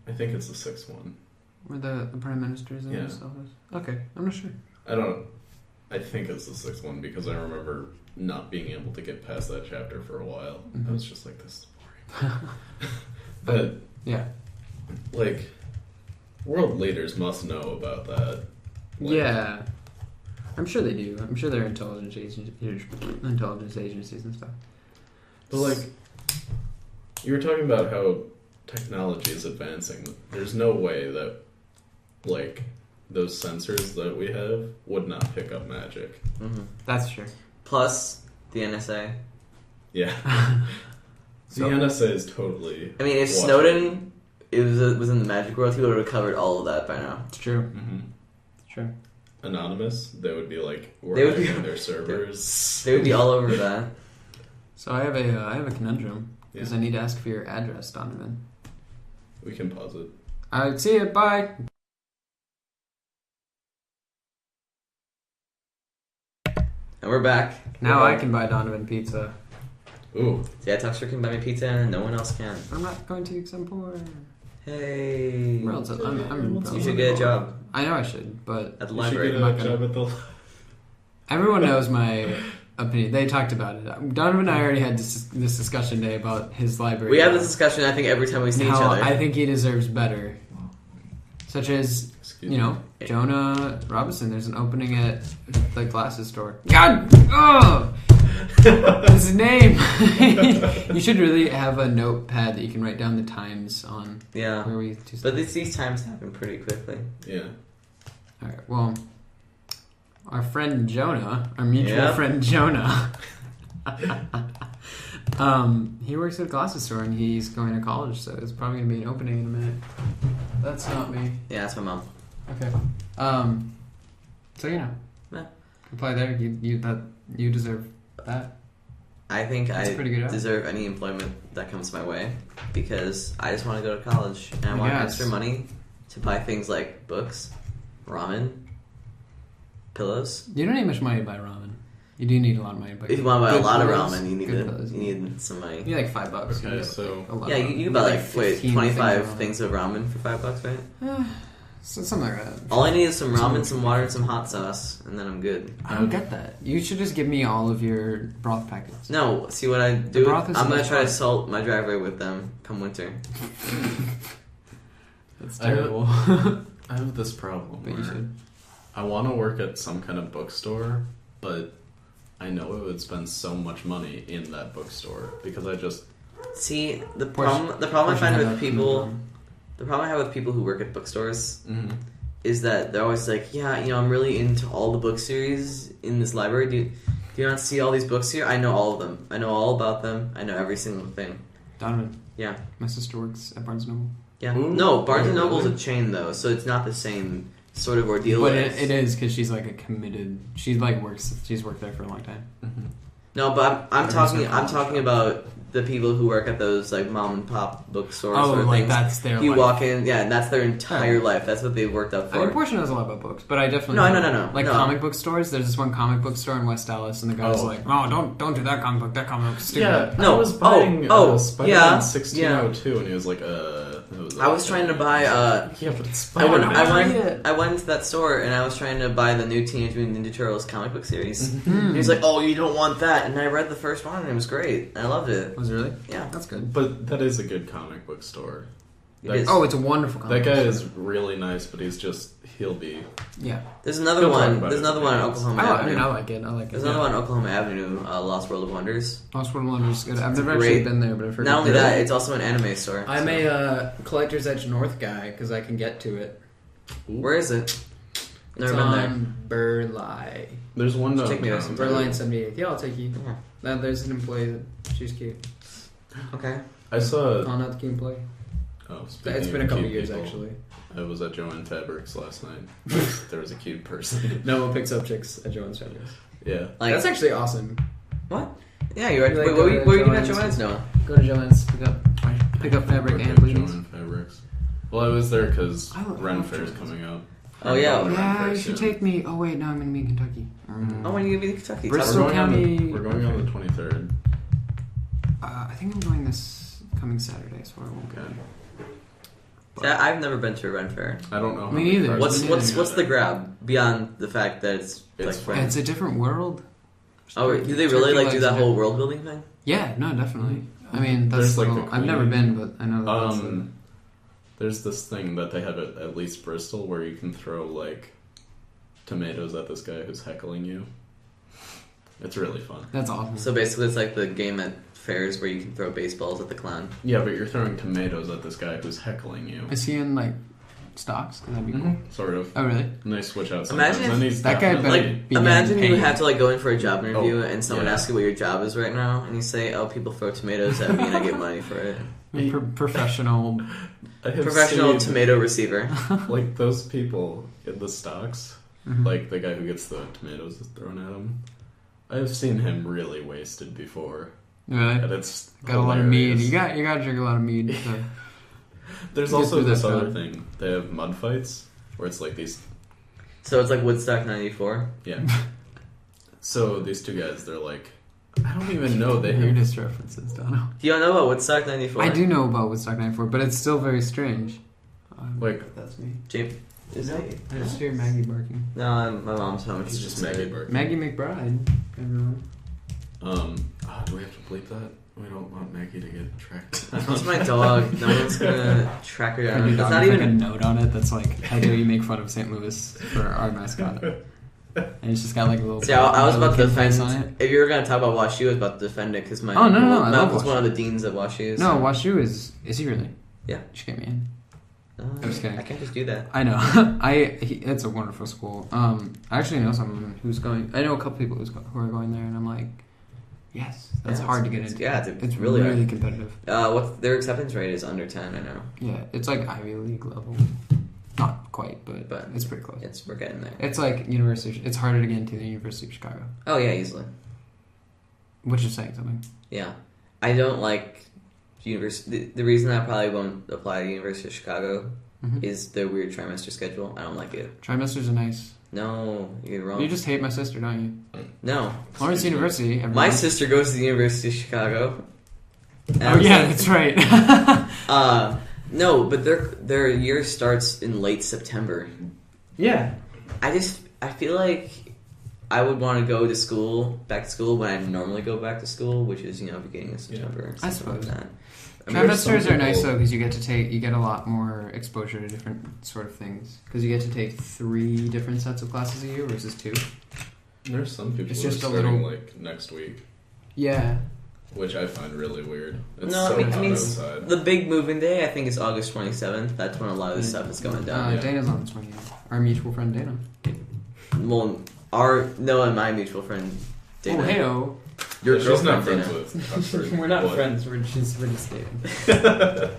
D: I think it's the 6th one.
A: Where the Prime Minister's in
D: Yeah.
A: himself is. Okay, I'm not sure.
D: I think it's the 6th one because I remember not being able to get past that chapter for a while.
A: Mhm.
D: I was just like, this is boring. But,
A: Yeah.
D: like, world leaders must know about that. Like,
A: Yeah. I'm sure they do. I'm sure they're intelligence agencies and stuff.
D: But, like, you were talking about how technology is advancing. There's no way that, like, those sensors that we have would not pick up magic.
B: Mm-hmm.
A: That's true.
B: Plus the NSA.
D: Yeah.
A: So-
D: The NSA is totally...
B: I mean, if
D: watching.
B: Snowden was in the magic world, he would have recovered all of that by now.
A: It's true.
D: Mm-hmm.
A: It's true.
D: Anonymous, they would be like, we're
B: They would be-
D: hacking their servers.
B: They would be all over that.
A: So I have a conundrum because
D: Yeah.
A: I need to ask for your address, Donovan.
D: We can pause it.
A: Alright, see you. Bye.
B: And we're back.
A: Now I can buy Donovan pizza.
D: Ooh.
B: Yeah, Tuxter can buy me pizza and no one else can.
A: I'm not going to because I'm poor.
B: Hey.
A: I'm
B: You should get a job
A: I know I should, but
B: at the
D: You should
B: library.
D: get
A: I'm not
D: a
A: gonna-
D: job at the...
A: everyone knows my opinion. They talked about it. Donovan and I already had this discussion today about his library.
B: We have this discussion, I think, every time we see each
A: How
B: other.
A: I think he deserves better. Such as,
D: Excuse
A: you
D: me.
A: know, Jonah Robinson. There's an opening at the glasses store. God! Oh! His name! You should really have a notepad that you can write down the times on
B: Yeah.
A: where we do
B: But these times happen pretty quickly.
D: Yeah.
A: Alright, well, our friend Jonah, our mutual
B: Yeah.
A: friend Jonah, he works at a glasses store and he's going to college, so it's probably going to be an opening in a minute. That's not me.
B: Yeah, that's my mom.
A: Okay. So, you know.
B: Yeah.
A: Apply there. You deserve that.
B: I think
A: That's
B: I
A: pretty good.
B: deserve any employment that comes my way because I just want to go to college and I want
A: Yes.
B: extra money to buy things like books, ramen, pillows.
A: You don't need much money to buy ramen. You do need a lot of money. But
B: If you want to buy a
A: good
B: lot of
A: clothes,
B: ramen, you
A: good clothes.
B: need some money.
A: You need like $5.
D: Okay,
A: You get,
D: so-
A: a lot
B: Yeah,
A: of
B: you
A: ramen.
B: can buy like
A: 15
B: 25
A: of
B: things of ramen for $5, right?
A: So something like that.
B: All I need is some ramen, some water, and some hot sauce, and then I'm good.
A: I don't get that. You should just give me all of your broth packets.
B: No, see what I do?
A: broth is
B: I'm gonna
A: much
B: try to
A: fun.
B: salt my driveway with them come winter.
A: That's
D: I don't-
A: terrible.
D: I have this problem.
A: But you
D: where
A: should.
D: I want to work at some kind of bookstore, but I know it would spend so much money in that bookstore because I just...
B: See, the
A: Portion-
B: problem I find
A: Portion
B: with people, the problem I have with people who work at bookstores
D: Mm-hmm.
B: is that they're always like, yeah, you know, I'm really into all the book series in this library. Do you not see all these books here? I know all of them. I know all about them. I know every single thing.
A: Donovan,
B: Yeah.
A: my sister works at Barnes & Noble.
B: Yeah.
D: Ooh,
B: No, Barnes
D: really?
B: & Noble's a chain, though, so it's not the same sort of ordeal.
A: But
B: as-
A: it is because she's like a committed. She like works. She's worked there for a long time.
D: Mm-hmm.
B: No, but I'm
A: Everyone's
B: talking.
A: got
B: I'm
A: college
B: talking
A: shop.
B: about the people who work at those like mom and pop bookstores.
A: Oh,
B: sort of
A: like
B: things.
A: that's their.
B: You
A: life.
B: walk in, yeah, and that's their entire
A: Yeah.
B: life. That's what they've worked up
A: I mean,
B: for.
A: Portia knows a lot about books, but I definitely
B: No,
A: know.
B: no.
A: Like
B: No.
A: comic book stores. There's this one comic book store in West Dallas, and the guy's
D: Oh.
A: like, "Oh, don't do that comic book. That comic book's stupid."
D: Yeah,
B: No.
D: I was buying
B: Oh,
D: Spider-Man
B: yeah,
D: 1602, and he was like,
B: I was trying to buy.
D: Yeah, but it's
B: I went.
D: Spider-Man.
B: I went into that store and I was trying to buy the new Teenage Mutant Ninja Turtles comic book series.
A: Hmm.
B: And he was like, "Oh, you don't want that," and I read the first one and it was great. I loved it.
A: Was it really?
B: Yeah.
A: That's good.
D: But that is a good comic book store.
B: It is.
A: Oh, it's a wonderful comic
D: That guy
A: book
D: is
A: store.
D: really nice, but he'll be...
A: Yeah.
B: There's another
D: He'll talk
B: one.
D: about
B: There's
D: his
B: another one on
D: opinions.
B: Oklahoma
A: I
B: Avenue.
A: like it. I like it.
B: There's another one on Oklahoma Avenue, Lost World of Wonders.
A: Lost World of Wonders is good. I've never
B: great.
A: actually been there, but I've heard.
B: Not only
A: it's good.
B: that, it's also an anime store.
A: I'm
B: so-
A: a Collector's Edge North guy because I can get to it.
B: Where is it? Never
A: It's
B: been there.
A: on Burleigh.
D: There's one
B: Just take me
D: downtown.
B: there
A: Burleigh 78th. Yeah, I'll take you.
B: Yeah.
A: Now there's an employee that she's cute.
B: Okay.
D: I saw...
A: Oh, not the cute employee.
D: Oh, speaking
A: It's
D: of
A: been a couple
D: cute
A: years
D: people,
A: actually.
D: I was at Joanne Fabrics last night. There was a cute person.
A: No one picks up chicks at Joanne's Fabrics.
D: Yeah.
B: Like
A: That's actually awesome.
B: what? Yeah, you're right.
A: Like,
B: Wait, what were you doing at
A: Joann's?
B: Joanne's? No.
A: Go to Joanne's, pick up fabric
D: Worked
A: and
D: at
A: bleedings.
D: Joanne Fabrics. Well, I was there because
A: I love
D: Ren Fair's
A: Joann's.
D: coming up.
B: Oh, yeah.
D: I'm going
A: Yeah,
D: very
A: you should
D: soon.
A: take me. Oh wait, no, I'm gonna be in Kentucky.
B: Oh, when are you going to be in Kentucky?
A: Bristol
D: We're going on the-
A: County-
D: We're going on the 23rd.
A: I think I'm going this coming Saturday, so I won't go.
B: See, I've never been to a Ren Fair.
D: I don't know. How
A: Me
D: many
A: neither.
D: cars
B: What's
D: are
B: the
D: there.
B: grab beyond the fact that it's like
D: fun.
B: friends?
A: It's a different world.
B: Oh, do they really like do that whole world building thing?
A: Yeah, no, definitely. I mean, that's
D: There's, like,
A: little,
D: the
A: I've never
D: Queen.
A: been, but I know that that's
D: There's this thing that they have at least Bristol where you can throw like tomatoes at this guy who's heckling you. It's really fun.
A: that's awesome.
B: So basically, it's like the game at fairs where you can throw baseballs at the clown.
D: Yeah, but you're throwing tomatoes at this guy who's heckling you.
A: Is he in like stocks? 'Cause that'd be cool.
D: Sort of.
A: Oh really?
D: And they switch out
B: Imagine
D: sometimes.
B: if-
D: And he's
A: That guy
D: definitely-
A: better be
B: Imagine
A: getting
B: you
A: paid.
B: have to like go in for a job interview
D: Oh,
B: and someone
D: yeah.
B: asks you what your job is right now, and you say, "Oh, people throw tomatoes at me and I get money for it."
A: Professional.
D: I have
B: Professional
D: seen,
B: tomato receiver.
D: like those people in the stocks,
A: Mhm.
D: like the guy who gets the tomatoes thrown at him. I've seen him really wasted before,
A: Really?
D: and it's
A: Got a lot of mead.
D: hilarious.
A: You got to drink a lot of mead. So.
D: There's
A: Get
D: also
A: through
D: this
A: that
D: other
A: job.
D: thing. They have mud fights where it's like these.
B: So it's like Woodstock '94.
D: Yeah. So these two guys, they're like, I don't even know they have.
A: Weirdest references, don't know.
B: Do you know about Woodstock '94?
A: I do know about Woodstock 94, but it's still very strange.
D: Like-
A: that's me.
B: James, is
A: No,
B: that?
A: I just hear Maggie barking.
B: No, my mom's home.
D: It's
B: She's
D: just
B: just
D: Maggie
B: married.
D: Burke.
A: Maggie McBride, everyone.
D: Do we have to bleep that? We don't want Maggie to get tracked.
B: That's my dog. No one's gonna track her
A: And
B: down.
A: your
B: It's
A: dog
B: not
A: has,
B: even.
A: like a note on it that's like, how dare you make fun of St. Louis for our mascot. And it's just got like a little.
B: See, I was about to
A: little kid face
B: defend.
A: on it.
B: If you were gonna talk about WashU, I was about to defend it because my
A: Oh, no, I
B: my
A: love
B: uncle's one
A: WashU.
B: of the deans at WashU.
A: No, WashU is he really?
B: Yeah.
A: You should get me in. I'm just kidding.
B: I can't just do that.
A: I know. It's a wonderful school. I actually know someone who's going. I know a couple people who are going there, and I'm like, yes, that's
B: Yeah,
A: hard to get
B: it's-
A: into.
B: yeah, it's
A: really
B: really hard.
A: competitive.
B: What's their acceptance rate is under 10. I know,
A: Yeah, it's like Ivy League level. Not quite, but it's pretty close.
B: we're getting there.
A: It's like University. It's harder to get into the University of Chicago,
B: Oh yeah, easily.
A: which is saying something.
B: Yeah, I don't like university. The reason I probably won't apply to the University of Chicago
A: Mhm.
B: is their weird trimester schedule. I don't like it.
A: Trimesters are nice.
B: No, you're wrong.
A: You just hate my sister, don't you?
B: No,
A: Lawrence University. Everyone.
B: my sister goes to the University of Chicago. And
A: Oh
B: I was
A: yeah,
B: like,
A: that's right.
B: no, but their year starts in late September.
A: Yeah.
B: I feel like I would want to go to school, back to school when I normally go back to school, which is beginning of September.
A: I
B: something like
A: suppose.
B: that. I mean,
D: there's some
A: Trimesters are nice
D: people-
A: though because you get a lot more exposure to different sort of things because you get to take 3 different sets of classes a year versus 2.
D: There's some people
A: It's
D: who are
A: just a
D: starting
A: little-
D: like next week,
A: Yeah.
D: which I find really weird. It's
B: No,
D: so
B: I mean,
D: hot outside.
B: the big moving day I think is August 27th. That's when a lot of this stuff is going down.
D: Yeah.
A: Dana's on the 28th. Our mutual friend Dana.
B: Well, Noah and my mutual friend Dana.
A: Oh, heyo.
B: Your
D: Yeah, she's not
B: girlfriend
D: friends
B: Dana.
D: with Tucker.
A: We're not
D: What?
A: friends. We're just dating.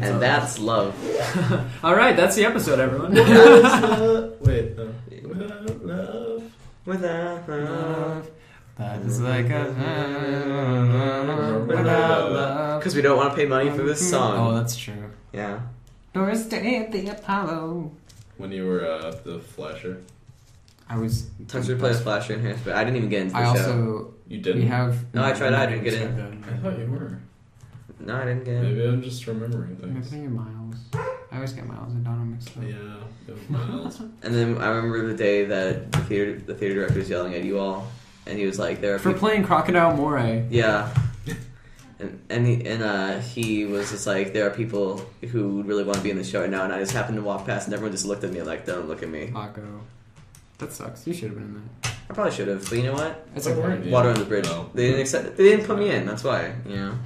B: And that's love.
A: All right, that's the episode, everyone.
D: Wait, no. Without love.
B: Without love.
A: That is like a without love.
B: Because we don't want to pay money for this song.
A: Oh, that's true.
B: Yeah.
A: Doris Day at the Apollo.
D: When you were the flasher,
A: I was.
B: Tucker would play a flasher in here, but I didn't even get into the
A: I
B: show.
A: also.
D: you didn't.
A: We have.
B: No, I tried. I didn't get in.
D: I thought you were.
B: No, I didn't get in.
D: Maybe I'm just remembering
A: Maybe
D: things.
A: your miles. I always get miles and Donna mixed up.
D: Yeah, it was miles.
B: And then I remember the day that the theater director was yelling at you all, and he was like, "There are
A: For
B: people."
A: playing Crocodile Moray.
B: Yeah. And he was just like, there are people who really want to be in the show right now, and I just happened to walk past, and everyone just looked at me like, don't look at me.
A: Paco. That sucks. You should have been in that.
B: I probably should have, but you know what?
A: It's
D: But
A: okay.
D: weren't you?
B: Water on the bridge.
D: No.
B: They didn't put me in. That's why.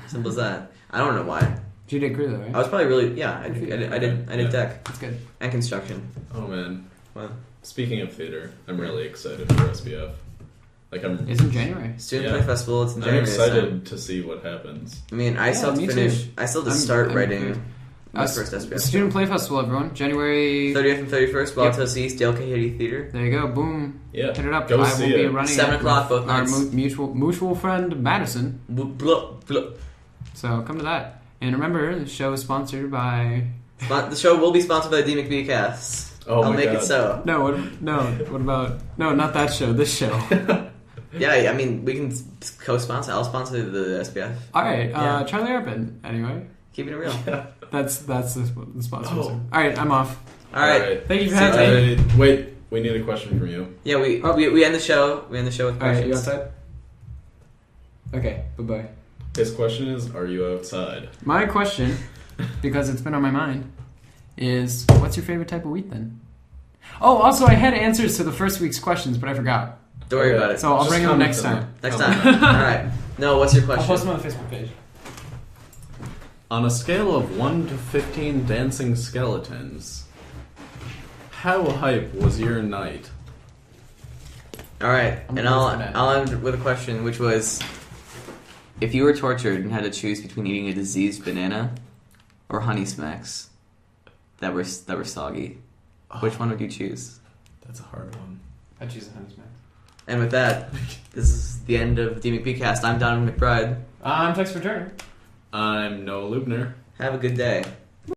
B: Simple as that. I don't know why.
A: You did crew though, right?
B: I was probably really I did deck
A: That's good.
B: and construction.
D: Oh man.
B: Well,
D: Speaking of theater, I'm really excited for SBF. Like I'm.
A: It's in January.
B: student
D: Yeah.
B: play festival. It's in
D: I'm
B: January.
D: excited to see what happens.
B: I mean, I
A: Yeah,
B: still have
A: me
B: to
A: too.
B: finish. I still have to
A: I'm-
B: start
A: I'm
B: writing
A: good.
B: my first SBF.
A: Student Play Festival, everyone. January
B: 30th and 31st,
A: Yep.
B: Wildtail East, Dale Kahady Theater.
A: There you go. Boom.
D: Yeah.
A: Hit it up.
D: Go
A: I
D: see
A: will be
D: it.
A: running
B: 7
A: it
B: o'clock
A: with
B: both
A: our
B: nights.
A: mutual friend Madison.
B: Blah, blah.
A: So come to that. And remember, the show is sponsored by.
B: The show will be sponsored by the DMCBcast.
D: Oh
B: I'll
D: my
B: make
D: God.
B: it so.
A: No, what about... No, not that show, this show.
B: Yeah, I mean, we can co-sponsor. I'll sponsor the SPF.
A: Alright,
B: Yeah.
A: Charlie Arpin, anyway.
B: Keeping it real.
A: That's the sponsor.
D: Oh.
A: Alright, I'm off.
B: All right.
A: Thank you for
B: See you
A: having me.
D: Wait, we need a question from you.
B: Yeah, we end the show. We end the show with
A: Alright,
B: questions.
A: you outside? Okay, bye-bye.
D: His question is, are you outside?
A: My question, because it's been on my mind, is what's your favorite type of wheat then? Oh, also I had answers to the first week's questions, but I forgot.
B: Don't worry about it.
A: So I'll
D: Just
A: bring them
D: comment
A: next
D: them.
A: time.
B: Next
D: Comment
B: time.
D: them.
B: All right. No, what's your
A: I'll
B: question?
A: post them on the Facebook page.
D: On a scale of 1 to 15 dancing skeletons, how hype was your night?
B: All right,
A: I'm
B: and
A: gonna
B: I'll
A: go for that.
B: I'll end with a question, which was, if you were tortured and had to choose between eating a diseased banana or honey smacks that were soggy, which one would you choose?
D: That's a hard one.
A: I choose a honey smack.
B: And with that, this is the end of DMCBcast. I'm Donovan McBride.
A: I'm Tex for Turner.
D: I'm Noah Lubner.
B: Have a good day.